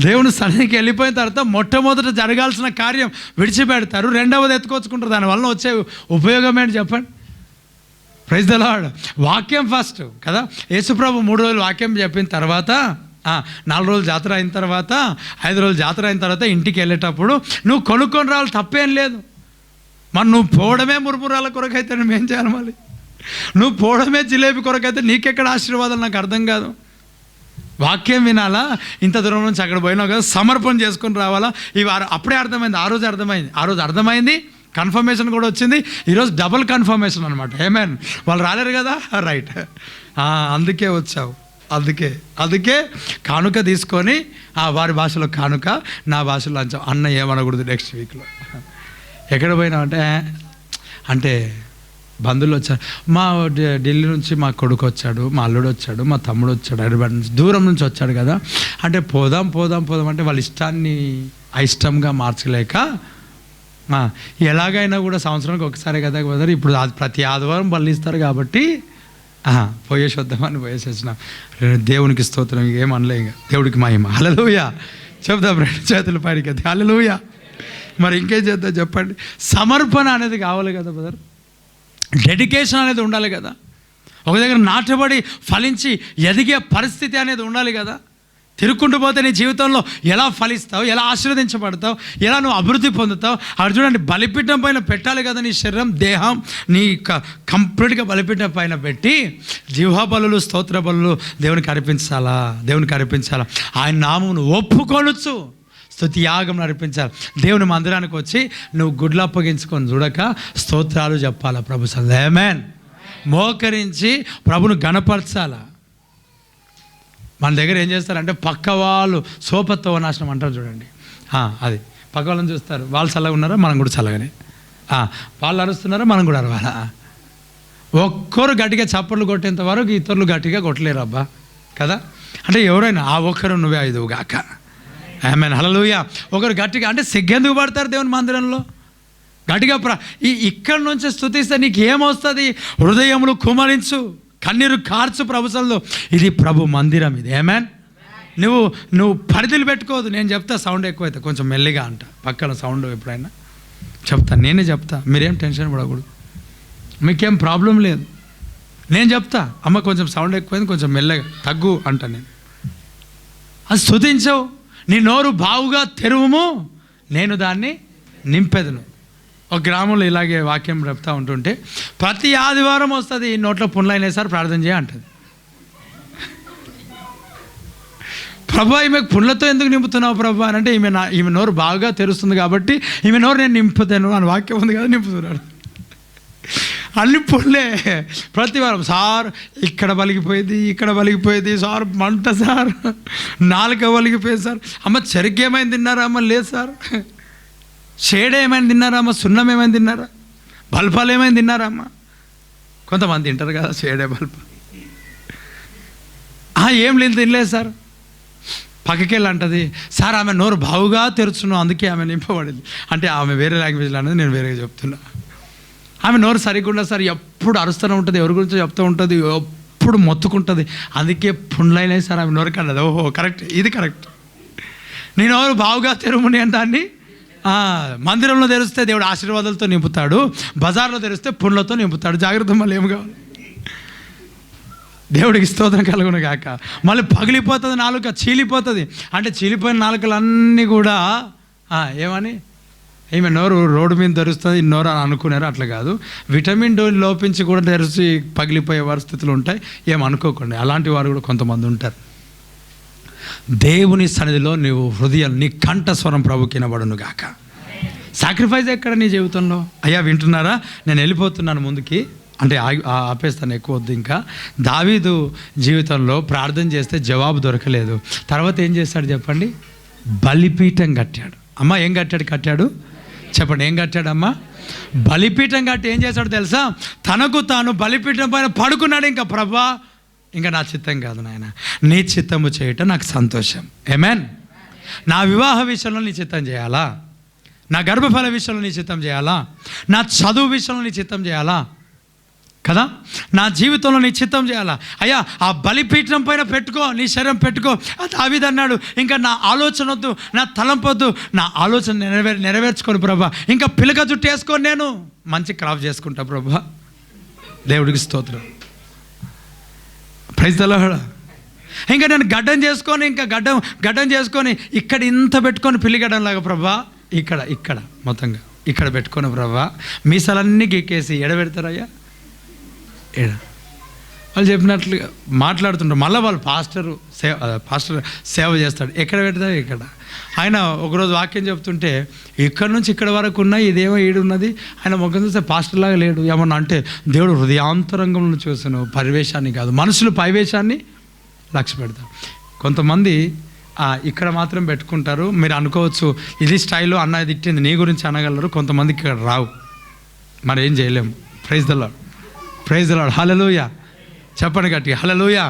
దేవుని సన్నిధికి వెళ్ళిపోయిన తర్వాత మొట్టమొదట జరగాల్సిన కార్యం విడిచిపెడతారు, రెండవది ఎత్తుకొచ్చుకుంటారు. దానివల్ల వచ్చే ఉపయోగం ఏంటి చెప్పండి? Praise the Lord. వాక్యం ఫస్ట్ కదా. యేసుప్రభు 3 రోజులు వాక్యం చెప్పిన తర్వాత 4 రోజులు జాతర అయిన తర్వాత 5 రోజులు జాతర అయిన తర్వాత ఇంటికి వెళ్ళేటప్పుడు నువ్వు కొనుక్కొని రావాలి, తప్పేం లేదు. మరి నువ్వు పోవడమే మురుమురాల కొరకైతే నువ్వేం చేయాలి? మళ్ళీ నువ్వు పోవడమే జిలేబీ కొరకైతే నీకెక్కడ ఆశీర్వాదాలు? నాకు అర్థం కాదు. వాక్యం వినాలా? ఇంత దూరం నుంచి అక్కడ పోయినావు కదా, సమర్పణ చేసుకొని రావాలా? ఇవి అప్పుడే అర్థమైంది, ఆ రోజు అర్థమైంది, కన్ఫర్మేషన్ కూడా వచ్చింది. ఈరోజు డబుల్ కన్ఫర్మేషన్ అనమాట. ఏమేన్ వాళ్ళు రాలేరు కదా, రైట్, అందుకే వచ్చావు. అందుకే కానుక తీసుకొని వారి భాషలో కానుక, నా భాషలో లంచం. అన్న ఏమనకూడదు నెక్స్ట్ వీక్లో. ఎక్కడ పోయినావు అంటే బంధువులు వచ్చారు, మా ఢిల్లీ నుంచి మా కొడుకు వచ్చాడు, మా అల్లుడు వచ్చాడు, మా తమ్ముడు వచ్చాడు, హైదరాబాద్ నుంచి దూరం నుంచి వచ్చాడు కదా. అంటే పోదాం అంటే వాళ్ళ ఇష్టాన్ని అయిష్టంగా మార్చలేక ఎలాగైనా కూడా సంవత్సరానికి ఒకసారి కదా కుదరదు. ఇప్పుడు ప్రతి ఆదివారం బళ్ళు ఇస్తారు కాబట్టి పోయేసి వద్దామని పోయేసేసినాం. దేవునికి స్తోత్రం, ఏమనలే, ఇంకా దేవుడికి మహిమ. హల్లెలూయా చెప్దాం, 2 చేతుల పైకి అది. హల్లెలూయా. మరి ఇంకేం చేద్దాం చెప్పండి? సమర్పణ అనేది కావాలి కదా బ్రదర్, డెడికేషన్ అనేది ఉండాలి కదా, ఒక దగ్గర నాటబడి ఫలించి ఎదిగే పరిస్థితి అనేది ఉండాలి కదా. తిరుక్కుంటూ పోతే నీ జీవితంలో ఎలా ఫలిస్తావు, ఎలా ఆశీర్వదించబడతావు, ఎలా నువ్వు అభివృద్ధి పొందుతావు? అక్కడ చూడండి, బలిపీఠం పైన పెట్టాలి కదా నీ శరీరం, దేహం, నీ కంప్లీట్గా బలిపీఠం పైన పెట్టి జిహ్వ బలులు, స్తోత్ర బలులు దేవునికి అర్పించాలా. ఆయన నామమును ఒప్పుకొనొచ్చు, స్తుతి యాగం నడిపించాలి. దేవుని మందిరానికి వచ్చి నువ్వు గుడ్లు అప్పగించుకొని చూడక స్తోత్రాలు చెప్పాలా ప్రభు సన్నిధిలో. ఆమేన్. మోకరించి ప్రభును గణపరచాలా. మన దగ్గర ఏం చేస్తారంటే పక్క వాళ్ళు సోపత్వ నాశనం అంటారు చూడండి, అది పక్క వాళ్ళని చూస్తారు, వాళ్ళు చల్లగా ఉన్నారా మనం కూడా చల్లగానే, వాళ్ళు అరుస్తున్నారా మనం కూడా అరవాలా. ఒక్కరు గట్టిగా చప్పట్లు కొట్టేంత వరకు ఇతరులు గట్టిగా కొట్టలేరు అబ్బా కదా. అంటే ఎవరైనా ఒక్కరు నువ్వే 5 గాక. ఆమేన్. హల్లెలూయా. ఒకరు గట్టిగా అంటే సిగ్గెందుకు పడతారు దేవుని మందిరంలో? గట్టిగా ఇక్కడి నుంచి స్తుతిస్తే నీకు ఏమొస్తుంది? హృదయములు కుమరించు, కన్నీరు కార్చు ప్రభుత్వంలో. ఇది ప్రభు మందిరం, ఇది. ఆమేన్. నువ్వు పరిధులు పెట్టుకోవద్దు. నేను చెప్తా, సౌండ్ ఎక్కువైతే కొంచెం మెల్లిగా అంట, పక్కన సౌండ్ ఎప్పుడైనా నేనే చెప్తా, మీరేం టెన్షన్ పడకూడదు, మీకేం ప్రాబ్లం లేదు. నేను చెప్తా, అమ్మ కొంచెం సౌండ్ ఎక్కువైంది, కొంచెం మెల్లగా తగ్గు అంట. నేను అది స్తుతించవు. నీ నోరు బావుగా తెరువుము, నేను దాన్ని నింపెదను. ఒక గ్రామంలో ఇలాగే వాక్యం చెప్తా ఉంటుంటే ప్రతి ఆదివారం వస్తుంది, నోట్లో పుండ్లైనా సార్ ప్రార్థన చేయ అంటుంది. ప్రభా ఈమెకు పుండ్లతో ఎందుకు నింపుతున్నావు ప్రభా అని అంటే, ఈమె నోరు బాగా తెరుస్తుంది కాబట్టి ఈమె నోరు నేను నింపుతాను అని వాక్యం ఉంది కదా, నింపుతున్నాడు. అన్ని పుండ్లే ప్రతి వారం. సార్ ఇక్కడ పలిగిపోయేది సార్, మంట సార్, నాలుక పలిగిపోయేది సార్. అమ్మ చెరుకు ఏమైనా తిన్నారా? అమ్మ లేదు సార్. షేడ ఏమైనా తిన్నారా అమ్మ? సున్నం ఏమైనా తిన్నారా? బల్పాలు ఏమైనా తిన్నారా అమ్మ? కొంతమంది తింటారు కదా షేడే బల్ప. ఏం లేదు, తినలేదు సార్. పక్కకెళ్ళి అంటది, సార్ ఆమె నోరు బావుగా తెరుచును, అందుకే ఆమె నింపబడింది. అంటే ఆమె వేరే లాంగ్వేజ్లో అనేది, నేను వేరేగా చెప్తున్నా. ఆమె నోరు సరిగ్గా సార్ ఎప్పుడు అరుస్తూనే ఉంటుంది, ఎవరి గురించో చెప్తూ ఉంటుంది, ఎప్పుడు మొత్తుకుంటుంది, అందుకే పుండ్లైనా సార్ ఆమె నోరు కన్నది. ఓహో కరెక్ట్, ఇది కరెక్ట్. నీ నోరు బావుగా తెరుముని అని దాన్ని మందిరంలో తెరిస్తే దేవుడు ఆశీర్వాదాలతో నింపుతాడు, బజార్లో తెరిస్తే పుండ్లతో నింపుతాడు. జాగ్రత్త, మళ్ళీ ఏం కావాలి? దేవుడికి స్తోత్రం కలుగును గాక. మళ్ళీ పగిలిపోతుంది నాలుక, చీలిపోతుంది. అంటే చీలిపోయిన నాలుకలన్నీ కూడా ఏమని, ఈమె నోరు రోడ్డు మీద తెరుస్తుంది, నోరు అని అనుకున్నారు. అట్లా కాదు, విటమిన్ డి లోపించి కూడా తెరిచి పగిలిపోయే పరిస్థితులు ఉంటాయి. ఏమనుకోకండి, అలాంటి వారు కూడా కొంతమంది ఉంటారు. దేవుని సన్నిధిలో నీవు హృదయం, నీ కంఠస్వరం ప్రభుకి వినబడును గాక. సాక్రిఫైస్ ఎక్కడ నీ జీవితంలో? అయ్యా వింటున్నారా? నేను వెళ్ళిపోతున్నాను ముందుకి, అంటే ఆపేస్తాను, ఎక్కువ వద్దు. ఇంకా దావీదు జీవితంలో ప్రార్థన చేస్తే జవాబు దొరకలేదు. తర్వాత ఏం చేశాడు చెప్పండి? బలిపీఠం కట్టాడు. అమ్మ ఏం కట్టాడు చెప్పండి, ఏం కట్టాడమ్మా? బలిపీఠం కట్టి ఏం చేశాడు తెలుసా? తనకు తాను బలిపీఠం పైన పడుకున్నాడు. ఇంకా ప్రభా, ఇంకా నా చిత్తం కాదు నాయన, నీ చిత్తము చేయటం నాకు సంతోషం. ఆమేన్. నా వివాహ విషయంలో నీ చిత్తం చేయాలా, నా గర్భఫల విషయంలో నీ చిత్తం చేయాలా, నా చదువు విషయంలో నీ చిత్తం చేయాలా కదా, నా జీవితంలో నీ చిత్తం చేయాలా. అయ్యా ఆ బలిపీఠం పైన పెట్టుకో, నీ శరీరం పెట్టుకో. దావీదు అన్నాడు, ఇంకా నా ఆలోచన వద్దు, నా తలంపొద్దు, నా ఆలోచన నెరవేర్చుకోను ప్రభా, ఇంకా పిలక జుట్టు వేసుకొని నేను మంచి క్రాప్ చేసుకుంటా ప్రభా. దేవుడికి స్తోత్రం, ప్రైజ్ ది లార్డ్. ఇంకా నేను గడ్డం చేసుకొని, ఇంకా గడ్డం చేసుకొని ఇక్కడ ఇంత పెట్టుకొని పిల్లిగడ్డంలాగా ప్రభా, ఇక్కడ మొత్తంగా ఇక్కడ పెట్టుకొని ప్రభా, మీసాలన్నీ గీకేసి ఎడబెడతారయ్యా, వాళ్ళు చెప్పినట్లుగా మాట్లాడుతుంటారు. మళ్ళీ వాళ్ళు పాస్టర్ సేవ చేస్తాడు, ఎక్కడ పెడతారు ఇక్కడ. ఆయన ఒకరోజు వాక్యం చెప్తుంటే, ఇక్కడ నుంచి ఇక్కడ వరకు ఉన్న ఇదేమో ఈడున్నది, ఆయన ముఖం చూస్తే పాస్టర్ లాగా లేడు. ఏమన్నా అంటే దేవుడు హృదయాంతరంగంలో చూసాను, పరివేశాన్ని కాదు, మనుషులు పైవేశాన్ని లక్ష్య పెడతారు. కొంతమంది ఇక్కడ మాత్రం పెట్టుకుంటారు. మీరు అనుకోవచ్చు ఇది స్టైలు, అన్న తిట్టింది నీ గురించి అనగలరు. కొంతమందికి ఇక్కడ రావు, మరి ఏం చేయలేము. Praise the Lord, praise the Lord, hallelujah. చెప్పండి గట్టిగా హల్లెలూయా.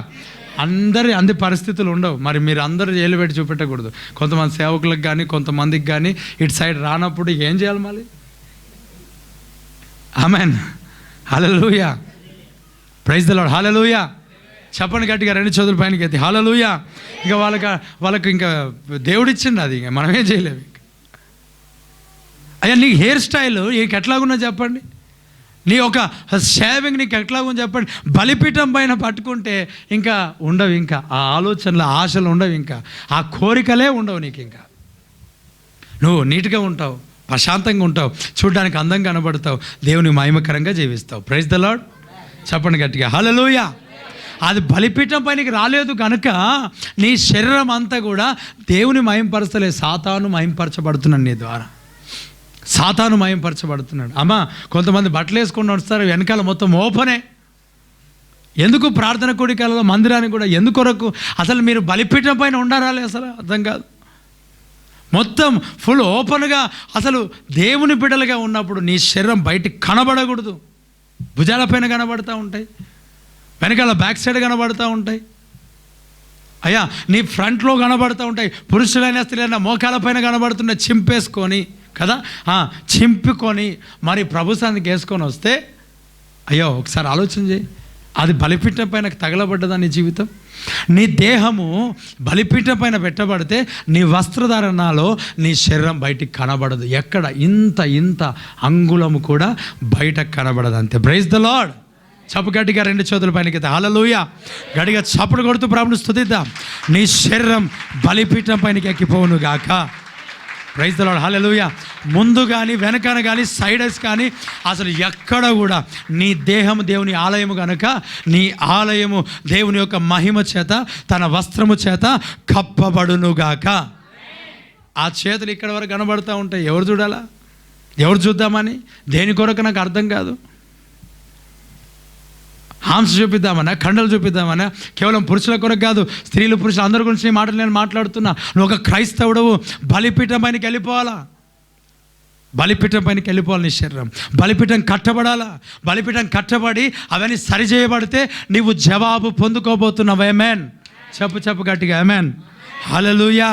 అందరి పరిస్థితులు ఉండవు. మరి మీరు అందరూ ఏలు పెట్టి చూపెట్టకూడదు. కొంతమంది సేవకులకు కానీ కొంతమందికి కానీ ఇటు సైడ్ రానప్పుడు ఏం చేయాలి మళ్ళీ? ఆమేన్, హల్లెలూయా, ప్రైజ్ ది లార్డ్, హల్లెలూయా. చెప్పండి గట్టిగా, 2 చేతుల పైనకి ఎత్తి హల్లెలూయా. ఇంకా వాళ్ళకి ఇంకా దేవుడిచ్చింది, అది ఇంకా మనం ఏం చేయలేము. అయ్యా నీ హెయిర్ స్టైల్ నీకు ఎట్లాగున్నా చెప్పండి, నీ ఒక షేవింగ్ నీకు ఎట్లాగుంది చెప్పండి. బలిపీఠం పైన పట్టుకుంటే ఇంకా ఉండవు, ఇంకా ఆ ఆలోచనలు ఆశలు ఉండవు, ఇంకా ఆ కోరికలే ఉండవు నీకు. ఇంకా నువ్వు నీట్గా ఉంటావు, ప్రశాంతంగా ఉంటావు, చూడడానికి అందంగా కనబడతావు, దేవుని మహిమకరంగా జీవిస్తావు. Praise the lord. చెప్పండి గట్టిగా హల్లెలూయా. అది బలిపీఠం పైనకి రాలేదు కనుక నీ శరీరం అంతా కూడా దేవుని మహింపరచలేదు, సాతాను మహింపరచబడుతున్నాడు నీ ద్వారా. సాతాను మహింపరచబడుతున్నాడు. అమ్మా కొంతమంది బట్టలు వేసుకొని వస్తారు, వెనకాల మొత్తం ఓపెనే. ఎందుకు ప్రార్థన కూడికలలో మందిరానికి కూడా ఎందుకొరకు? అసలు మీరు బలిపీఠం పైన ఉండారాలే, అసలు అర్థం కాదు. మొత్తం ఫుల్ ఓపెన్గా, అసలు దేవుని బిడ్డలుగా ఉన్నప్పుడు నీ శరీరం బయటికి కనబడకూడదు. భుజాలపైన కనబడుతూ ఉంటాయి, వెనకాల బ్యాక్ సైడ్ కనబడుతూ ఉంటాయి. అయ్యా నీ ఫ్రంట్లో కనబడుతూ ఉంటాయి. పురుషులైన స్త్రీలైనా మోకాల పైన కనబడుతున్నాయి, చింపేసుకొని కదా, చింపుకొని మరి ప్రభు సన్నిధికి వేసుకొని వస్తే, అయ్యో ఒకసారి ఆలోచన చేయి, అది బలిపీఠం పైన తగలబడ్డదా నీ జీవితం? నీ దేహము బలిపీఠం పైన పెట్టబడితే నీ వస్త్రధారణలో నీ శరీరం బయటికి కనబడదు. ఎక్కడ ఇంత అంగుళము కూడా బయటకు కనబడదు, అంతే. Praise the lord. చప్పు గట్టిగా 2 చేతుల పైనకి హల్లెలూయా. గట్టిగా చప్పుడు కొడుతూ ప్రభుని స్తుతిద్దాం. నీ శరీరం బలిపీఠం పైనకి ఎక్కిపోవును గాక. ప్రైజ్ ది లార్డ్, హల్లెలూయా. ముందు కానీ వెనకాల కానీ సైడెస్ కానీ అసలు ఎక్కడ కూడా నీ దేహం దేవుని ఆలయము కనుక నీ ఆలయము దేవుని యొక్క మహిమ చేత, తన వస్త్రము చేత కప్పబడునుగాక. ఆ చేతులు ఇక్కడ వరకు కనబడుతూ ఉంటాయి. ఎవరు చూడాలా? ఎవరు చూద్దామని? దేని కొరకు నాకు అర్థం కాదు. హాంస చూపిద్దామన్నా, కండలు చూపిద్దామన్నా, కేవలం పురుషుల కొరకు కాదు, స్త్రీలు పురుషులు అందరి గురించి ఈ మాటలు నేను మాట్లాడుతున్నా. నువ్వు ఒక క్రైస్తవుడవు, బలిపీఠం పైనకి వెళ్ళిపోవాలా, బలిపీఠం పైనకి వెళ్ళిపోవాలి. నీ శరీరం బలిపీఠం కట్టబడాలా. బలిపీఠం కట్టబడి అవన్నీ సరిచేయబడితే నీవు జవాబు పొందుకోబోతున్నావు. ఆమేన్. చెప్పు గట్టిగా ఆమేన్, హల్లెలూయా.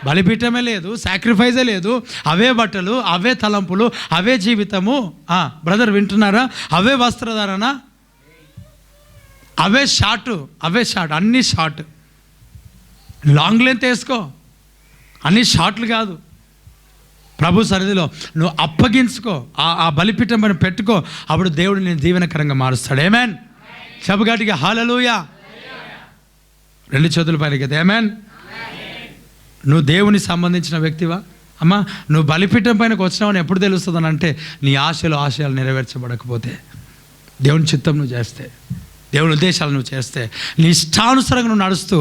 బలిపీఠమే లేదు, సాక్రిఫైజే లేదు, అవే బట్టలు, అవే తలంపులు, అవే జీవితము. బ్రదర్ వింటున్నారా? అవే వస్త్రధారణ, అవే షార్ట్, అన్నీ షార్ట్. లాంగ్ లెంత్ వేసుకో, అన్నీ షార్ట్లు కాదు. ప్రభు సన్నిధిలో నువ్వు అప్పగించుకో, ఆ బలిపీఠం పైన పెట్టుకో, అప్పుడు దేవుడు నేను దీవెనకరంగా మారుస్తాడు. ఆమేన్. చెప్పగట్టిగా హల్లెలూయా. 2 చేతుల పైన కదా. ఆమేన్. నువ్వు దేవునికి సంబంధించిన వ్యక్తివా? అమ్మా, నువ్వు బలిపీఠం పైనకు వచ్చినావని ఎప్పుడు తెలుస్తుందని అంటే, నీ ఆశయాలు నెరవేర్చబడకపోతే, దేవుని చిత్తం నువ్వు చేస్తే, దేవుని ఉద్దేశాలు నువ్వు చేస్తే, నీ ఇష్టానుసారంగా నువ్వు నడుస్తూ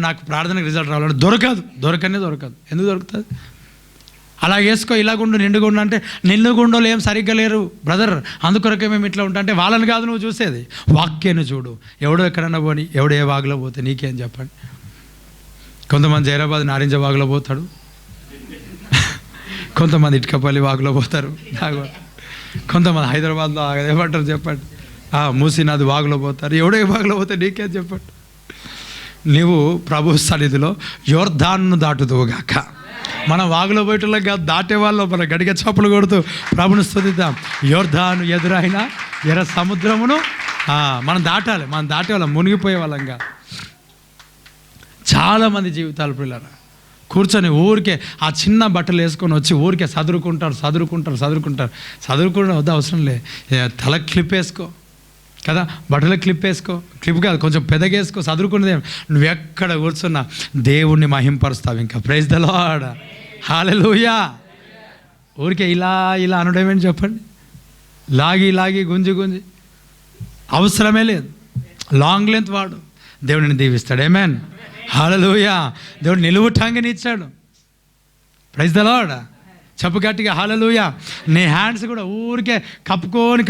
నాకు ప్రార్థనకు రిజల్ట్ రావాలంటే దొరకదు. ఎందుకు దొరుకుతుంది? అలా వేసుకో, ఇలాగుండు, నిండుగుండు అంటే నిండుగుండోలు ఏం సరిగ్గా లేరు బ్రదర్, అందుకొరకే మేము ఇట్లా ఉంటా అంటే వాళ్ళని కాదు నువ్వు చూసేది, వాక్యాన్ని చూడు. ఎవడో ఎక్కడన్నా పోని, ఎవడో ఏ వాగులో పోతే నీకేం చెప్పండి. కొంతమంది జైరాబాద్ నారింజ వాగులో పోతాడు, కొంతమంది ఇటుకపల్లి వాగులో పోతారు, కొంతమంది హైదరాబాద్లో ఏమంటారు చెప్పండి, మూసీనది వాగులో పోతారు. ఎవడో ఏ వాగులో పోతే నీకేం చెప్పండి. నీవు ప్రభు సన్నిధిలో యోర్దాను దాటుదువుగాక. మనం వాగులో పోయేటోళ్ళకి కాదు, దాటేవాళ్ళు మన గడిగ చప్పులు కొడుతూ ప్రభుని స్తుతిద్దాం. యోర్దాను ఎదురైన ఎర్ర సముద్రమును మనం దాటేవాళ్ళం, మునిగిపోయే వాళ్ళంగా. చాలామంది జీవితాలు పిల్లలు కూర్చొని ఊరికే ఆ చిన్న బట్టలు వేసుకొని వచ్చి ఊరికే చదువుకుంటారు. చదువుకుంటే వద్ద అవసరం లే, తల క్లిప్ వేసుకో కదా, బట్టల క్లిప్ వేసుకో, క్లిప్ కాదు కొంచెం పెదగేసుకో, చదువుకునేది. నువ్వు ఎక్కడ కూర్చున్నా దేవుణ్ణి మహింపరుస్తావు. ఇంకా ప్రైజ్ ద లార్డ్, హల్లెలూయా. ఊరికే ఇలా అనడమేంటి చెప్పండి, లాగి గుంజి అవసరమే లేదు. లాంగ్ లెంత్ వాడు, దేవుడిని దీవిస్తాడు. ఆమేన్. హల్లెలూయా. దేవుడు నిలువుటాంగిని ఇచ్చాడు. Praise the Lord. చెప్పు గట్టిగా హల్లెలూయా. నీ హ్యాండ్స్ కూడా ఊరికే కప్పుకొని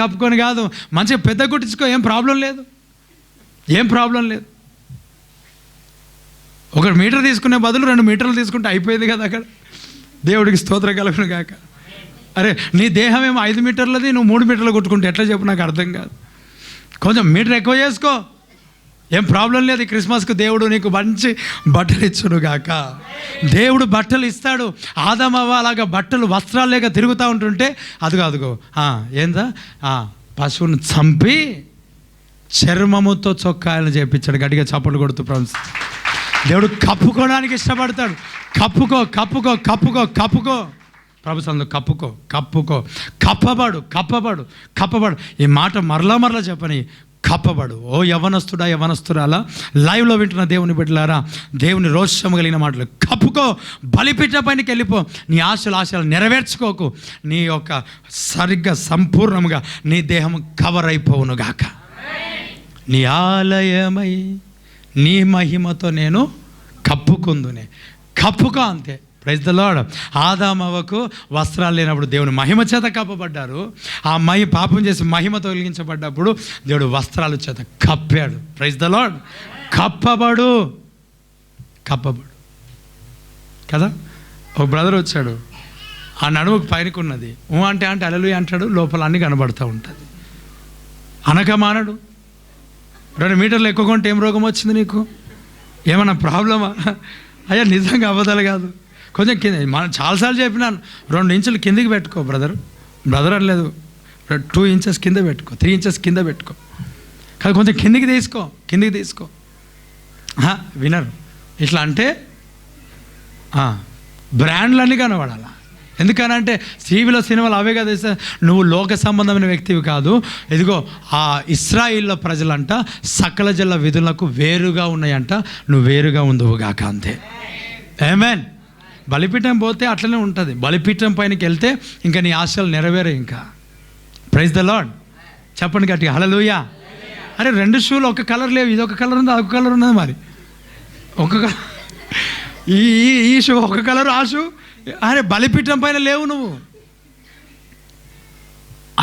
కాదు, మంచిగా పెద్ద కుట్టించుకో, ఏం ప్రాబ్లం లేదు. 1 మీటర్ తీసుకునే బదులు 2 మీటర్లు తీసుకుంటే అయిపోయింది కదా అక్కడ. దేవుడికి స్తోత్రం కలుగును గాక. అరే నీ దేహం ఏమో 5 మీటర్లది, నువ్వు 3 మీటర్లు కొట్టుకుంటే ఎట్లా చెప్పు, నాకు అర్థం కాదు. కొంచెం మీటర్ ఎక్కువ చేసుకో, ఏం ప్రాబ్లం లేదు. క్రిస్మస్కు దేవుడు నీకు మంచి బట్టలు ఇచ్చును గాక. దేవుడు బట్టలు ఇస్తాడు. ఆదామవ్వ అలాగా బట్టలు వస్త్రాలు లేక తిరుగుతూ ఉంటుంటే అదిగో ఏందా పశువును చంపి చర్మముతో చొక్కాయలు చేపించాడు. గట్టిగా చప్పట్లు కొడుతూ ఫ్రెండ్స్. దేవుడు కప్పుకోవడానికి ఇష్టపడతాడు. కప్పుకో ప్రభు సందు కప్పుకో, కప్పబడు. ఈ మాట మరలా చెప్పని, కప్పబడు. ఓ యవనస్తురాలా, లైవ్లో వింటున్న దేవుని బిడ్డలారా, దేవుని రోషం కలిగిన మాటలు కప్పుకో. బలిపీఠం పైనకి వెళ్ళిపో. నీ ఆశలు నెరవేర్చుకోకు. నీ యొక్క సరిగ్గా సంపూర్ణంగా నీ దేహం కవర్ అయిపోవును గాక. నీ ఆలయమై నీ మహిమతో నేను కప్పుకో అంతే. Praise the lord. ఆదామవ్వకు వస్త్రాలు లేనప్పుడు దేవుని మహిమ చేత కప్పబడ్డారు. ఆ పాపం చేసి మహిమ తొలగించబడ్డప్పుడు దేవుడు వస్త్రాల చేత కప్పాడు. Praise the Lord. కప్పబడు కదా. ఒక బ్రదర్ వచ్చాడు, ఆ నడుముకు పైనకున్నది అంటే హల్లెలూయా అంటాడు, లోపల అన్నీ కనబడుతూ ఉంటుంది. అనకమానడు. 2 మీటర్లు ఎక్కువ కొంటే ఏం రోగం వచ్చింది నీకు? ఏమన్నా ప్రాబ్లమా? అయ్యా నిజంగా అబద్ధాలు కాదు. కొంచెం కింద మనం చాలాసార్లు చెప్పినాను, 2 ఇంచులు కిందికి పెట్టుకో బ్రదర్ అనలేదు, 2 ఇంచెస్ కింద పెట్టుకో, 3 ఇంచెస్ కింద పెట్టుకో. కానీ కొంచెం కిందికి తీసుకో. వినరు. ఇట్లా అంటే బ్రాండ్లన్నీ కనబడాలా. ఎందుకనంటే టీవీలో సినిమాలు అవే కదా. నువ్వు లోక సంబంధమైన వ్యక్తివి కాదు. ఇదిగో ఆ ఇశ్రాయేలు ప్రజలంట సకల జల విధులకు వేరుగా ఉన్నాయంట, నువ్వు వేరుగా ఉందువుగాక అంతే. ఆమేన్. బలిపీఠం పోతే అట్లనే ఉంటుంది. బలిపీఠం పైనకి వెళ్తే ఇంకా నీ ఆశలు నెరవేరే. ఇంకా ప్రైజ్ ద లార్డ్. చెప్పండి గట్టిగా హల్లెలూయా. అరే 2 షూలు ఒక కలర్ లేవు, ఇది ఒక కలర్ ఉంది, ఒక కలర్ ఉన్నది. మరి ఈ షూ ఒక కలర్, ఆ షూ అరే బలిపీఠం పైన లేవు నువ్వు.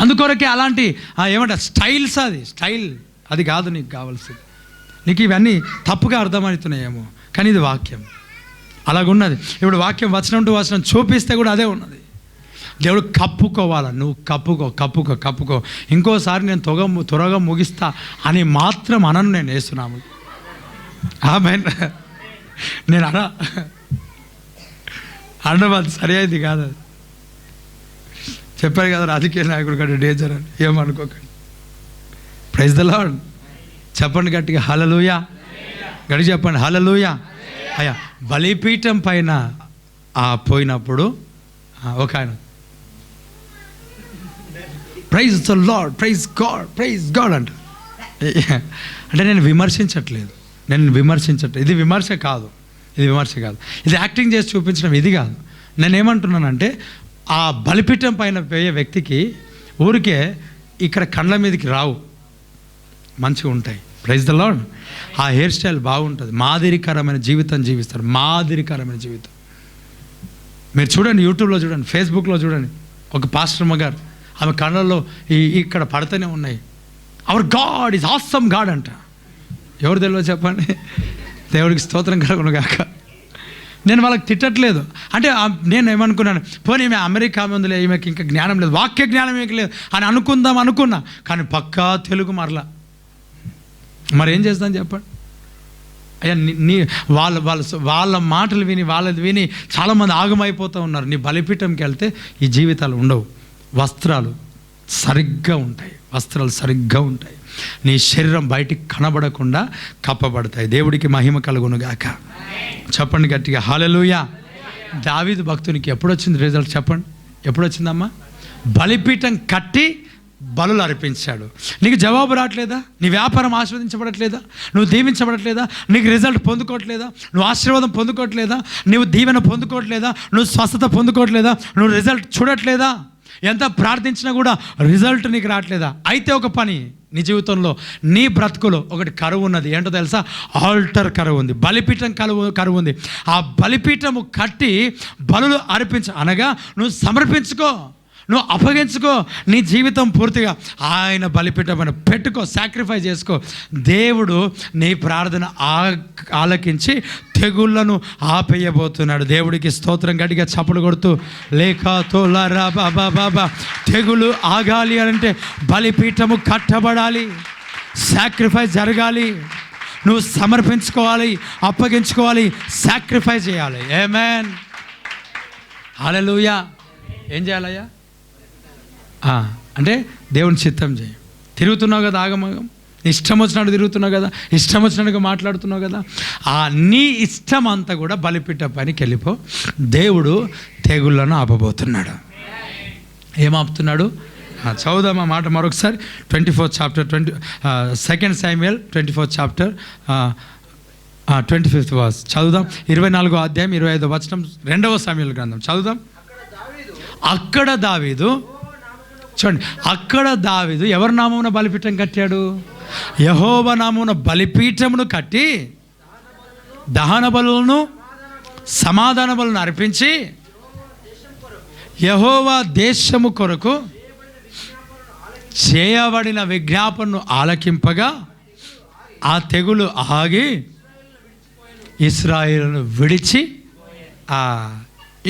అందుకొరకే అలాంటి ఏమంటారు స్టైల్ అది కాదు నీకు కావాల్సింది. నీకు ఇవన్నీ తప్పుగా అర్థమవుతున్నాయేమో, కానీ ఇది వాక్యం అలాగున్నది. ఇప్పుడు వాక్యం వచనం టు వచనం చూపిస్తే కూడా అదే ఉన్నది. దేవుడు కప్పుకోవాలా, నువ్వు కప్పుకో. ఇంకోసారి నేను త్వరగా ముగిస్తా అని మాత్రం అనను నేను యేసునామములో. ఆమేన్. నేను అనడం అది సరి అయింది కాదు. అది చెప్పారు కదా రాజకీయ నాయకుడు కంటే డేంజర్ అని, ఏమనుకోకండి. Praise the Lord. చెప్పండి గట్టిగా హల్లెలూయా. గడి చెప్పండి హల్లెలూయా. అయ్యా బలిపీఠం పైన పోయినప్పుడు ఒక ఆయన praise the Lord, praise God, praise God అంట. అంటే నేను విమర్శించట్లేదు. ఇది విమర్శ కాదు, ఇది యాక్టింగ్ చేసి చూపించడం ఇది కాదు. నేను ఏమంటున్నానంటే ఆ బలిపీఠం పైన పోయే వ్యక్తికి ఊరికే ఇక్కడ కండ్ల మీదకి రావు, మంచిగా ఉంటాయి. Praise the Lord. ఆ హెయిర్ స్టైల్ బాగుంటుంది, మాదిరికరమైన జీవితం జీవిస్తారు, మాదిరికరమైన జీవితం. మీరు చూడండి, యూట్యూబ్లో చూడండి, ఫేస్బుక్లో చూడండి. ఒక పాస్టర్మ గారు, ఆమె కళ్ళల్లో ఇక్కడ పడుతూనే ఉన్నాయి, hour God is awesome God అంట. ఎవరు తెలియదు చెప్పండి. దేవుడికి స్తోత్రం కలుగును గాక. నేను వాళ్ళకి తిట్టట్లేదు. అంటే నేను ఏమనుకున్నాను, పోనీ ఈమె అమెరికా ముందులే, ఈమెకి ఇంకా జ్ఞానం లేదు, వాక్య జ్ఞానం ఏమి లేదు అని అనుకున్నా. కానీ పక్కా తెలుగు మరలా. మరి ఏం చేస్తాను చెప్పండి. అయ్యా వాళ్ళ మాటలు విని వాళ్ళది విని చాలామంది ఆగమైపోతూ ఉన్నారు. నీ బలిపీఠంకి వెళ్తే ఈ జీవితాలు ఉండవు. వస్త్రాలు సరిగ్గా ఉంటాయి. నీ శరీరం బయటికి కనబడకుండా కప్పబడతాయి. దేవుడికి మహిమ కలుగును గాక. చెప్పండి గట్టిగా హల్లెలూయా. దావీదు భక్తునికి ఎప్పుడు వచ్చింది రిజల్ట్ చెప్పండి? ఎప్పుడు వచ్చిందమ్మా? బలిపీఠం కట్టి బలులు అర్పించాడు. నీకు జవాబు రావట్లేదా? నీ వ్యాపారం ఆస్వాదించబడట్లేదా? నువ్వు దీవించబడట్లేదా? నీకు రిజల్ట్ పొందుకోవట్లేదా? నువ్వు ఆశీర్వాదం పొందుకోవట్లేదా? నువ్వు దీవెన పొందుకోవట్లేదా? నువ్వు స్వస్థత పొందుకోవట్లేదా? నువ్వు రిజల్ట్ చూడట్లేదా? ఎంత ప్రార్థించినా కూడా రిజల్ట్ నీకు రావట్లేదా? అయితే ఒక పని, నీ జీవితంలో నీ బ్రతుకులో ఒకటి కరువు ఉన్నది. ఏంటో తెలుసా? ఆల్టర్ కరువు ఉంది, బలిపీఠం కరువు ఉంది. ఆ బలిపీఠము కట్టి బలులు అనగా నువ్వు సమర్పించుకో, నువ్వు అప్పగించుకో, నీ జీవితం పూర్తిగా ఆయన బలిపీఠమైన పెట్టుకో, సాక్రిఫైస్ చేసుకో. దేవుడు నీ ప్రార్థన ఆలకించి తెగుళ్లను ఆపేయబోతున్నాడు. దేవుడికి స్తోత్రం. గట్టిగా చప్పుడు కొడుతూ లేక తోలారా బాబా బాబా. తెగులు ఆగాలి అంటే బలిపీఠము కట్టబడాలి, సాక్రిఫైస్ జరగాలి, నువ్వు సమర్పించుకోవాలి, అప్పగించుకోవాలి, సాక్రిఫైస్ చేయాలి. ఆమేన్. హల్లెలూయా. ఏం చేయాలయ్యా? అంటే దేవుని చిత్తం చేయి. తిరుగుతున్నావు కదా ఆగమగం, ఇష్టం వచ్చినట్టు తిరుగుతున్నావు కదా, ఇష్టం వచ్చినట్టుగా మాట్లాడుతున్నావు కదా, నీ ఇష్టం అంతా కూడా బలిపీఠ పైనకి వెళ్ళిపో. దేవుడు తెగుళ్ళను ఆపబోతున్నాడు. ఏం ఆపుతున్నాడు? చదువుదాం ఆ మాట మరొకసారి. 24th chapter 2 Samuel 24th chapter 25th verse చదువుదాం. 24వ అధ్యాయం 25వ వచనం, 2వ సమూయేలు గ్రంథం చదువుదాం. అక్కడ దావీదు, చూడండి, అక్కడ దావీదు ఎవరి నామమున బలిపీఠం కట్టాడు? యెహోవా నామమున బలిపీఠమును కట్టి దహన బలులను సమాధాన బలులను అర్పించి యెహోవా దేశము కొరకు చేయబడిన విజ్ఞాపనను ఆలకింపగా ఆ తెగులు ఆగి ఇశ్రాయేలును విడిచి.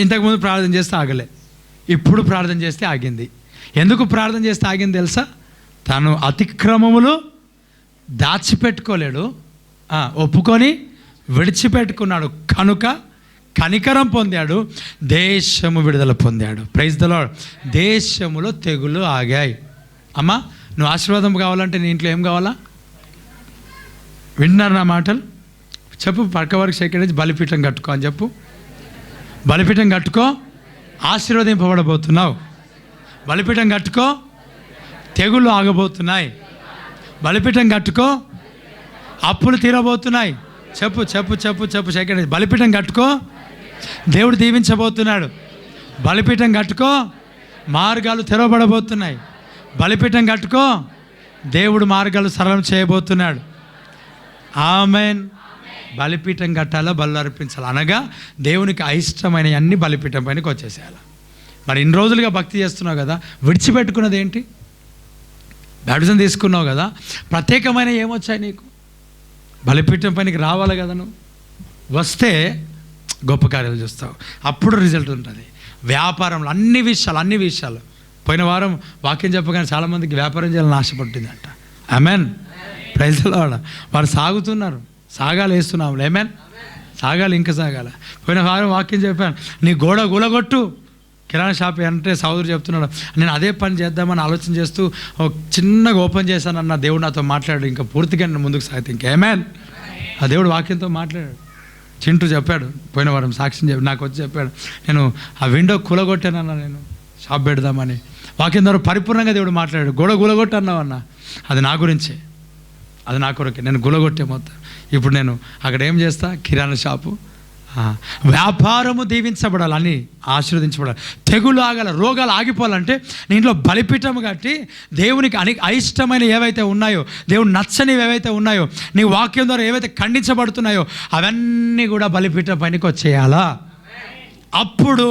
ఇంతకుముందు ప్రార్థన చేస్తే ఆగలే, ఇప్పుడు ప్రార్థన చేస్తే ఆగింది. ఎందుకు ప్రార్థన చేస్తే ఆగింది తెలుసా? తను అతిక్రమములు దాచిపెట్టుకోలేడు, ఒప్పుకొని విడిచిపెట్టుకున్నాడు కనుక కనికరం పొందాడు, దేశము విడుదల పొందాడు. Praise the Lord. దేశములో తెగులు ఆగాయి. అమ్మా, నువ్వు ఆశీర్వాదం కావాలంటే నీ ఇంట్లో ఏం కావాలా? వింటున్నారు నా మాటలు? చెప్పు, పక్క వరకు సేకరించి బలిపీఠం కట్టుకో అని చెప్పు. బలిపీఠం కట్టుకో, ఆశీర్వదింపబడబోతున్నావు. బలిపీఠం కట్టుకో, తెగుళ్ళు ఆగబోతున్నాయి. బలిపీఠం కట్టుకో, అప్పులు తీరబోతున్నాయి. చెప్పు చెప్పు చెప్పు చెప్పు సెకండ్. బలిపీఠం కట్టుకో, దేవుడు దీవించబోతున్నాడు. బలిపీఠం కట్టుకో, మార్గాలు తెరవబడబోతున్నాయి. బలిపీఠం కట్టుకో, దేవుడు మార్గాలు సరళం చేయబోతున్నాడు. ఆమేన్. బలిపీఠం కట్టాలా, బలు అర్పించాలి, అనగా దేవునికి అయిష్టమైన అన్ని బలిపీఠం పైనకి వచ్చేసేయాలి. మరి ఇన్ని రోజులుగా భక్తి చేస్తున్నావు కదా, విడిచిపెట్టుకున్నది ఏంటి? బ్యాప్టిజం తీసుకున్నావు కదా, ప్రత్యేకమైన ఏమొచ్చాయి నీకు? బలిపీఠం పైనకి రావాలి కదా. నువ్వు వస్తే గొప్ప కార్యాలు చూస్తావు, అప్పుడు రిజల్ట్ ఉంటుంది. వ్యాపారంలో అన్ని విషయాలు. పోయిన వారం వాక్యం చెప్పగానే చాలామందికి వ్యాపారం చేయాలని ఆశపడుతుందంట. ఆమేన్. Praise the Lord. వారు సాగుతున్నారు, సాగాలు వేస్తున్నాము. ఆమేన్. సాగాలి, ఇంకా సాగాల. పోయిన వారం వాక్యం చెప్పాను, నీ గోడ గులగొట్టు. కిరాణా షాప్ అంటే సహోదరు చెప్తున్నాడు, నేను అదే పని చేద్దామని ఆలోచన చేస్తూ ఒక చిన్నగా ఓపెన్ చేశానన్న దేవుడు నాతో మాట్లాడాడు. ఇంకా పూర్తిగా నేను ముందుకు సాగితే ఇంకేమేన్ ఆ దేవుడు వాక్యంతో మాట్లాడాడు. చింటూ చెప్పాడు పోయిన వారం, సాక్ష్యం చెప్పి నాకు వచ్చి చెప్పాడు, నేను ఆ విండో కూలగొట్టానన్నా, నేను షాప్ పెడదామని. వాక్యం ద్వారా పరిపూర్ణంగా దేవుడు మాట్లాడాడు. గోడ గులగొట్టు అన్నావు అన్న, అది నా గురించే, అది నా కొరకే. నేను గులగొట్టే మొత్తం. ఇప్పుడు నేను అక్కడ ఏం చేస్తా, కిరాణా షాపు, వ్యాపారము దీవించబడాలి, అని ఆశీర్వదించబడాలి. తెగులు ఆగాల, రోగాలు ఆగిపోవాలంటే నీ ఇంట్లో బలిపీఠం కట్టి దేవునికి అయిష్టమైన ఏవైతే ఉన్నాయో, దేవుడు నచ్చనివి ఏవైతే ఉన్నాయో, నీ వాక్యం ద్వారా ఏవైతే ఖండించబడుతున్నాయో అవన్నీ కూడా బలిపీఠం పైనకి వచ్చేయాలా. అప్పుడు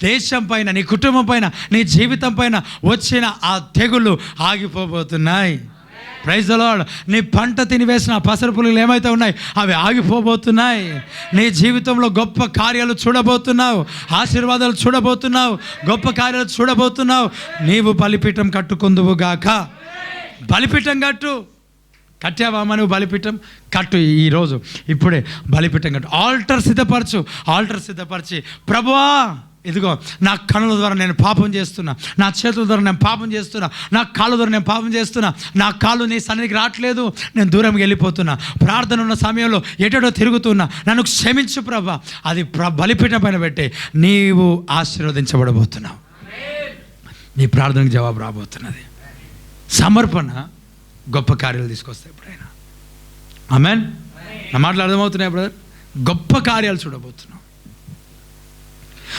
దేశం పైన, నీ కుటుంబం పైన, నీ జీవితం పైన వచ్చిన ఆ తెగులు ఆగిపోబోతున్నాయి. Praise the Lord. నీ పంట తినివేసిన పసరు పురుగులు ఏమైతే ఉన్నాయి అవి ఆగిపోబోతున్నాయి. నీ జీవితంలో గొప్ప కార్యాలు చూడబోతున్నావు, ఆశీర్వాదాలు చూడబోతున్నావు, గొప్ప కార్యాలు చూడబోతున్నావు. నీవు బలిపీఠం కట్టుకుందువు గాక. బలిపీఠం కట్టావా నువ్వు? బలిపీఠం కట్టు. ఈరోజు ఇప్పుడే బలిపీఠం కట్టు. ఆల్టర్ సిద్ధపరిచి ప్రభువా, ఇదిగో నా కన్నుల ద్వారా నేను పాపం చేస్తున్నా, నా చేతుల ద్వారా నేను పాపం చేస్తున్నా, నా కాళ్ళ ద్వారా నేను పాపం చేస్తున్నా, నా కాళ్ళు నీ సన్నిధికి రావట్లేదు, నేను దూరంగా వెళ్ళిపోతున్నా, ప్రార్థన ఉన్న సమయంలో ఎటో తిరుగుతున్నా, నన్ను క్షమించు ప్రభా. అది బలిపీఠం పైన పెట్టి నీవు ఆశీర్వదించబడబోతున్నావు. నీ ప్రార్థనకు జవాబు రాబోతున్నది. సమర్పణ గొప్ప కార్యాలు తీసుకొస్తాయి ఎప్పుడైనా. ఆమేన్. నా మాటలు అర్థమవుతున్నాయి బ్రదర్? గొప్ప కార్యాలు చూడబోతున్నావు.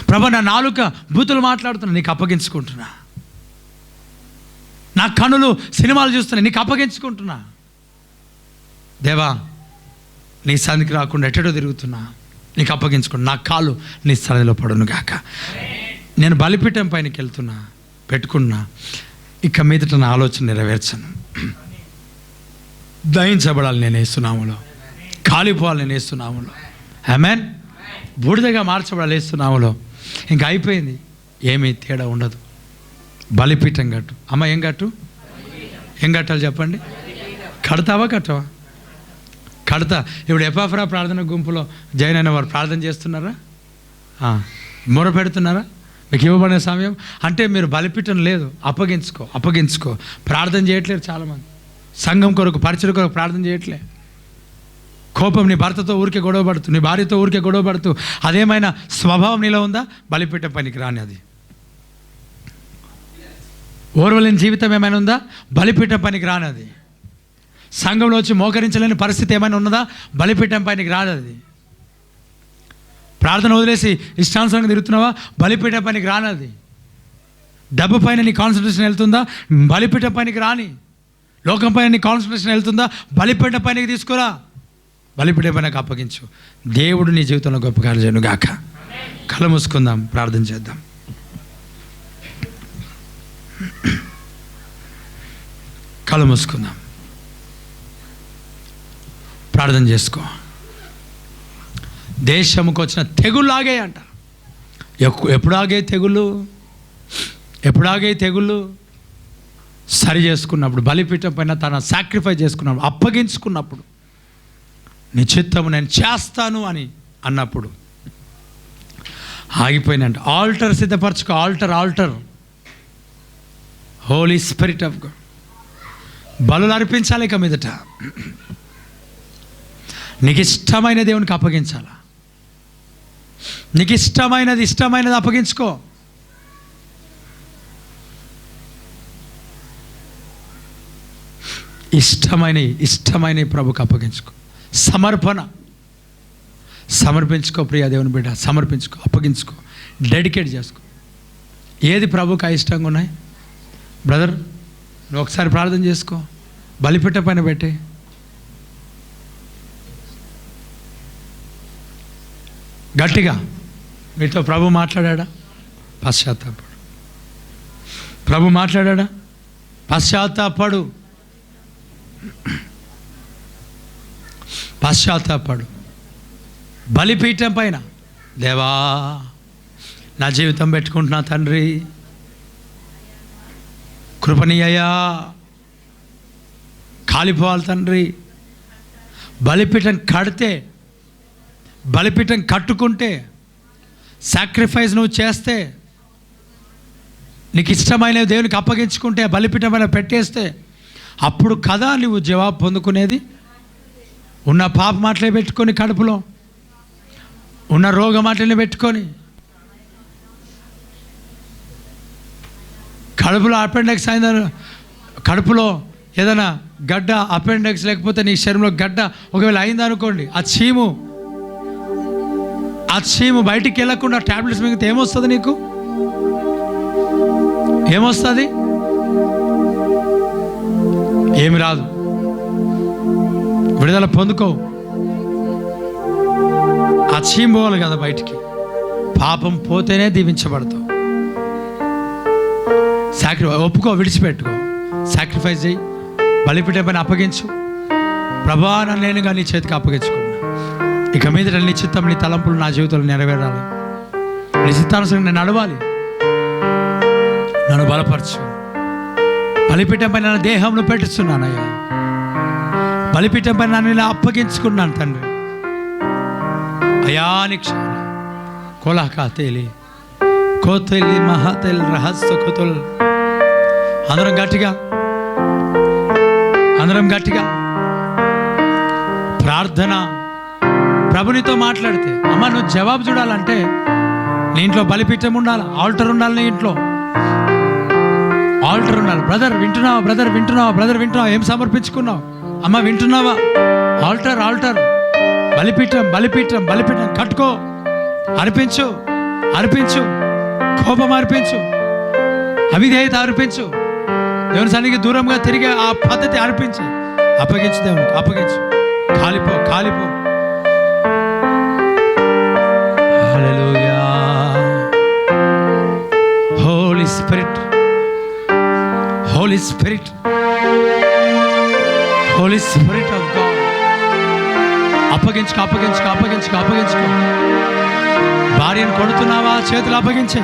ప్రభా, నా నాలుక బూతులు మాట్లాడుతున్నా, నీకు అప్పగించుకుంటున్నా. నా కనులు సినిమాలు చూస్తున్నా, నీకు అప్పగించుకుంటున్నా. దేవా, నీ సన్నిధికి రాకుండా ఎటో తిరుగుతున్నా, నీకు అప్పగించుకుంటున్నా. నా కాలు నీ సన్నిధిలో పడును గాక. నేను బలిపీఠం పైనకి వెళ్తున్నా, పెట్టుకున్నా. ఇక మీదట నా ఆలోచన నెరవేర్చను. దయించబడాలి నేను యేసునామములో, కాలిపోవాలి నేను యేసునామములో. ఆమేన్. బూడిదగా మార్చబడాలి యేసునామములో. ఇంకా అయిపోయింది, ఏమీ తేడా ఉండదు. బలిపీఠం కట్టు. అమ్మ, ఏం కట్టాలి చెప్పండి? కడతావా కట్టవా? కడతా. ఇప్పుడు ఎపాఫ్రా ప్రార్థన గుంపులో జాయిన్ అయిన వారు ప్రార్థన చేస్తున్నారా? మొర పెడుతున్నారా? మీకు ఇవ్వబడిన సమయం అంటే మీరు బలిపీఠం లేదు, అప్పగించుకో. ప్రార్థన చేయట్లేదు చాలామంది. సంఘం కొరకు, పరిచయం కొరకు ప్రార్థన చేయట్లే. కోపం, నీ భర్తతో ఊరికే గొడవపడుతూ, నీ భార్యతో ఊరికే గొడవపడుతూ, అదేమైనా స్వభావం నీలో ఉందా? బలిపీఠం పనికి రాని అది. ఓర్వలేని జీవితం ఏమైనా ఉందా? బలిపీఠం పనికి రానది. సంఘంలో వచ్చి మోకరించలేని పరిస్థితి ఏమైనా ఉన్నదా? బలిపీఠం పనికి రానది. ప్రార్థన వదిలేసి ఇష్టానుసారంగా తిరుగుతున్నావా? బలిపీఠం పనికి రానది. డబ్బు పైన నీ కాన్సన్ట్రేషన్ వెళ్తుందా? బలిపీఠం పనికి రాని. లోకం పైన నీ కాన్సన్ట్రేషన్ వెళ్తుందా? బలిపీఠం పైనకి తీసుకురా. బలిపీఠం పైనకి అప్పగించు. దేవుడు నీ జీవితంలో గొప్ప కార్యాలు చేయను గాక. కళ్ళు మూసుకుందాం, ప్రార్థన చేద్దాం. కళ్ళు మూసుకుందాం, ప్రార్థన చేసుకో. దేశముకు వచ్చిన తెగుళ్ళు ఆగాయి అంట. ఎప్పుడు ఆగే తెగుళ్ళు? సరి చేసుకున్నప్పుడు, బలిపీఠం పైన తన సాక్రిఫైస్ చేసుకున్నప్పుడు, అప్పగించుకున్నప్పుడు, నీ చిత్తము నేను చేస్తాను అని అన్నప్పుడు ఆగిపోయినంట. ఆల్టర్ సిద్ధపరచుకో. Altar Holy Spirit of God. బలులు అర్పించాలి. ఇక మీదట నీకు ఇష్టమైన దేవునికి అప్పగించాలా. నీకు ఇష్టమైనది అప్పగించుకో. ఇష్టమైన ప్రభుకి అప్పగించుకో. సమర్పించుకో ప్రియా దేవుని బిడ్డ. సమర్పించుకో, అప్పగించుకో, డెడికేట్ చేసుకో. ఏది ప్రభుకి అయిష్టంగా ఉన్నాయి బ్రదర్? నువ్వు ఒకసారి ప్రార్థన చేసుకో. బలిపీఠం పైన పెట్టి గట్టిగా మీతో ప్రభు మాట్లాడా? పశ్చాత్తాపడు. ప్రభు మాట్లాడా? పశ్చాత్తాపడు. బలిపీఠం పైన, దేవా నా జీవితం పెట్టుకుంటున్నా తండ్రి, కృపణీయయా, కాలిపోవాలి తండ్రి. బలిపీఠం కడితే బలిపీఠం కట్టుకుంటే, సాక్రిఫైస్ నువ్వు చేస్తే, నీకు ఇష్టమైన దేవునికి అప్పగించుకుంటే, బలిపీఠం పైన పెట్టేస్తే, అప్పుడు కదా నువ్వు జవాబు పొందుకునేది. ఉన్న పాప మాటలే పెట్టుకొని, కడుపులో ఉన్న రోగ మాటలే పెట్టుకొని, కడుపులో అపెండిక్స్ అయిందని, కడుపులో ఏదైనా గడ్డ, అపెండిక్స్ లేకపోతే నీ శరీరంలో గడ్డ ఒకవేళ అయిందనుకోండి, ఆ చీము బయటికి వెళ్ళకుండా ట్యాబ్లెట్స్ మిగితే ఏమొస్తుంది? నీకు ఏమొస్తుంది? ఏమి రాదు. విడుదల పొందుకో. ఆ చీము పోవాలి కదా బయటికి. పాపం పోతేనే దీవించబడతావు. ఒప్పుకో, విడిచిపెట్టుకో, సాక్రిఫైస్ చేయి, బలిపీఠం పైన అప్పగించు. ప్రభా నేనుగా నీ చేతికి అప్పగించుకున్నా. ఇక మీద నీ చిత్తం, నీ తలంపులు నా జీవితంలో నెరవేరాలి. నీ చిత్తానుసరంగా నేను నడవాలి. నన్ను బలపరచు. బలిపీఠం పైన నా దేహంలో పెట్టుస్తున్నానయ్యా. బలిపీఠం పైన నన్ను ఇలా అప్పగించుకున్నాను తండ్రి. అయా నిక్ష కోలాకా తేలి కోతేలి మహాతేలి రహస్య కోతలు. అందరం గట్టిగా ప్రార్థన. ప్రభునితో మాట్లాడితే, అమ్మ నువ్వు జవాబు చూడాలంటే నీ ఇంట్లో బలిపీఠం ఉండాలి, ఆల్టర్ ఉండాలి. నీ ఇంట్లో ఆల్టర్ ఉండాలి. బ్రదర్ వింటున్నావా? ఏం సమర్పించుకున్నావు? అమ్మ వింటున్నావా? ఆల్టర్ బలిపీఠం కట్టుకో. అర్పించు. కోపం అర్పించు. అవిధేయత అర్పించు. దేవుని సన్నిధికి దూరంగా తిరిగి ఆ పద్ధతి అర్పించి అప్పగించు. దేవునికి అప్పగించు. కాలిపో. Hallelujah. Holy Spirit of God. అప్పగించుకో. భార్యను కొడుతున్నావా? చేతులు అప్పగించే.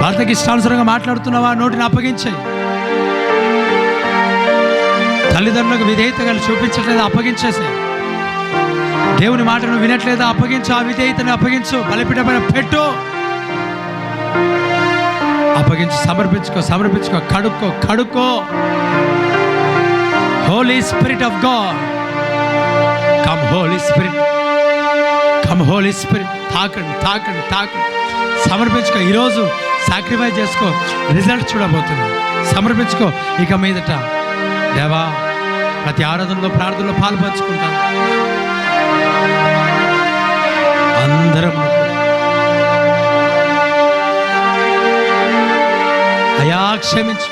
భర్తకి ఇష్టానుసారంగా మాట్లాడుతున్నావా? నోటిని అప్పగించే. తల్లిదండ్రులకు విధేయతగా చూపించట్లేదు, అప్పగించేసే. దేవుని మాటను వినట్లేదా? అప్పగించు. ఆ విధేయతను అప్పగించు. బలిపీఠం పైన పెట్టు. అప్పగించు. సమర్పించుకో. కడుక్కో. Holy Spirit of God, come Holy Spirit. తాకండి. సమర్పించుకో. ఈరోజు సాక్రిఫైస్ చేసుకో. రిజల్ట్ చూడబోతున్నావు. సమర్పించుకో. ఇక మీదట దేవా ప్రతి ఆరాధనలో, ప్రార్థనలో పాల్పంచుకుంటాం. అందరం అయా క్షమించు.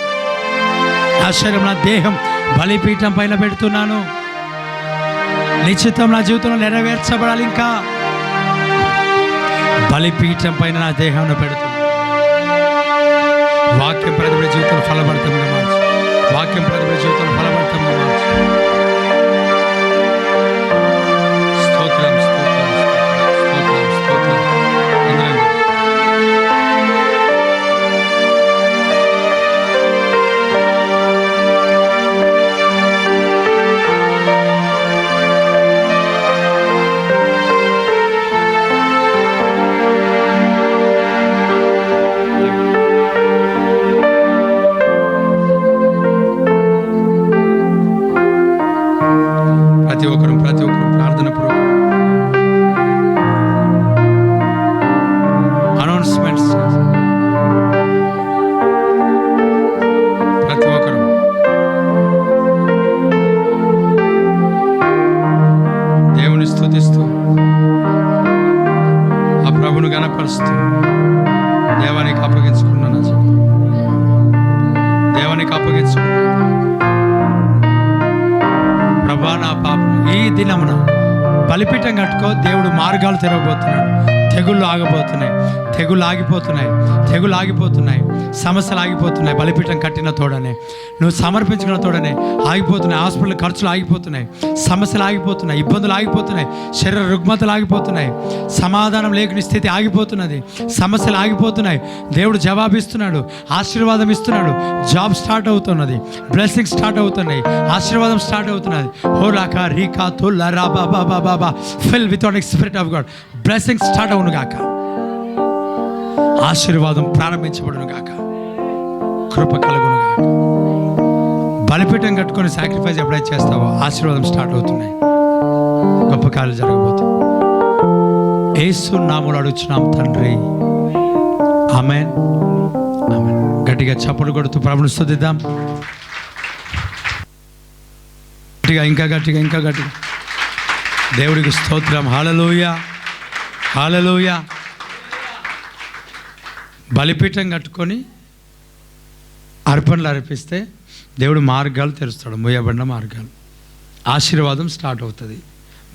నా శరీరం, నా దేహం బలిపీఠం పైన పెడుతున్నాను. నిశ్చితం నా జీవితంలో నెరవేర్చబడాలి. ఇంకా బలిపీఠం పైన నా దేహాన్ని పెడుతున్నాను. వాక్యం ప్రతిబడి జీవితంలో ఫలభరితంగా మార్చు. స్తోత్రం. ప్రతి ఒక్కరు ప్రార్థన అనౌన్స్మెంట్స్. ప్రతి ఒక్కరు దేవుని స్తుతిస్తూ, ఆ ప్రభును గణపరుస్తూ దేవానికి అప్పగించుకున్నాను. ప్రభా నా పాపం ఈ దినమున బలిపీఠం కట్టుకో. దేవుడు మార్గాలు తెరవబోతున్నాడు. తెగుళ్ళు ఆగిపోతున్నాయి, తెగుళ్ళు ఆగిపోతున్నాయి, తెగుళ్ళు ఆగిపోతున్నాయి, సమస్యలు ఆగిపోతున్నాయి. బలిపీఠం కట్టిన తోడనే, నువ్వు సమర్పించిన తోడనే ఆగిపోతున్నాయి. హాస్పిటల్ ఖర్చులు ఆగిపోతున్నాయి, సమస్యలు ఆగిపోతున్నాయి, ఇబ్బందులు ఆగిపోతున్నాయి, శరీర రుగ్మతలు ఆగిపోతున్నాయి, సమాధానం లేని స్థితి ఆగిపోతున్నది, సమస్యలు ఆగిపోతున్నాయి. దేవుడు జవాబిస్తున్నాడు, ఆశీర్వాదం ఇస్తున్నాడు. జాబ్ స్టార్ట్ అవుతున్నది, బ్లెస్సింగ్ స్టార్ట్ అవుతున్నాయి, ఆశీర్వాదం స్టార్ట్ అవుతున్నది. హోరాకా రీకా తుల్లా రా బాబా బాబా fill with Spirit of God. Blessing start అవును గాక, ఆశీర్వాదం ప్రారంభించబడును గాక, కృప కలుగును గాక. బలిపీఠం కట్టుకొని సాక్రిఫైస్ ఎప్పుడైతే చేస్తావో ఆశీర్వాదం స్టార్ట్ అవుతున్నాయి, గొప్ప కార్యాలు జరగబోతుంది. యేసు నామములో అడుగుచున్నాం తండ్రి, ఆమేన్, ఆమేన్. గట్టిగా చప్పట్లు కొడుతూ ప్రభువుని స్తుతిద్దాం. గట్టిగా, ఇంకా గట్టిగా, ఇంకా గట్టిగా. దేవుడికి స్తోత్రం. హల్లెలూయా, హల్లెలూయా. బలిపీఠం కట్టుకొని అర్పణలు అర్పిస్తే దేవుడు మార్గాలు తెరుస్తాడు, మూయబడిన మార్గాలు. ఆశీర్వాదం స్టార్ట్ అవుతుంది,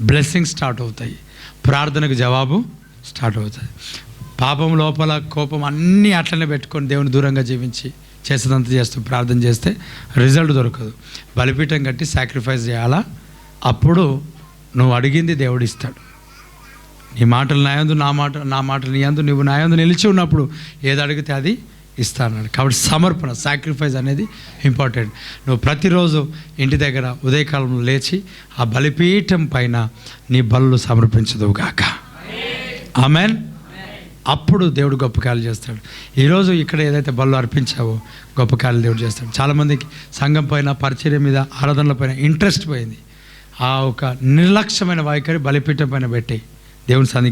బ్లెస్సింగ్ స్టార్ట్ అవుతాయి, ప్రార్థనకు జవాబు స్టార్ట్ అవుతుంది. పాపం లోపల కోపం అన్నీ అట్లనే పెట్టుకొని దేవుని దూరంగా జీవించి చేసేదంతా చేస్తూ ప్రార్థన చేస్తే రిజల్ట్ దొరకదు. బలిపీఠం కట్టి సాక్రిఫైస్ చేయాలా, అప్పుడు నువ్వు అడిగింది దేవుడు ఇస్తాడు. నీ మాటలు నాయందు, నా మాటలు నీ యందు, నువ్వు నాయందు నిలిచి ఉన్నప్పుడు ఏది అడిగితే అది ఇస్తాను. కాబట్టి సమర్పణ, సాక్రిఫైస్ అనేది ఇంపార్టెంట్. నువ్వు ప్రతిరోజు ఇంటి దగ్గర ఉదయకాలంలో లేచి ఆ బలిపీఠం పైన నీ బలులు సమర్పించదువు గాక. ఆమేన్. అప్పుడు దేవుడు గొప్ప కార్యాలు చేస్తాడు. ఈరోజు ఇక్కడ ఏదైతే బలు అర్పించావో గొప్ప కార్యాలు దేవుడు చేస్తాడు. చాలామందికి సంఘం పైన, పరిచర్య మీద, ఆరాధనల పైన ఇంట్రెస్ట్ పోయింది. ఆ ఒక నిర్లక్ష్యమైన వైఖరి బలిపీఠం పైన పెట్టి దేవుని సన్నిధి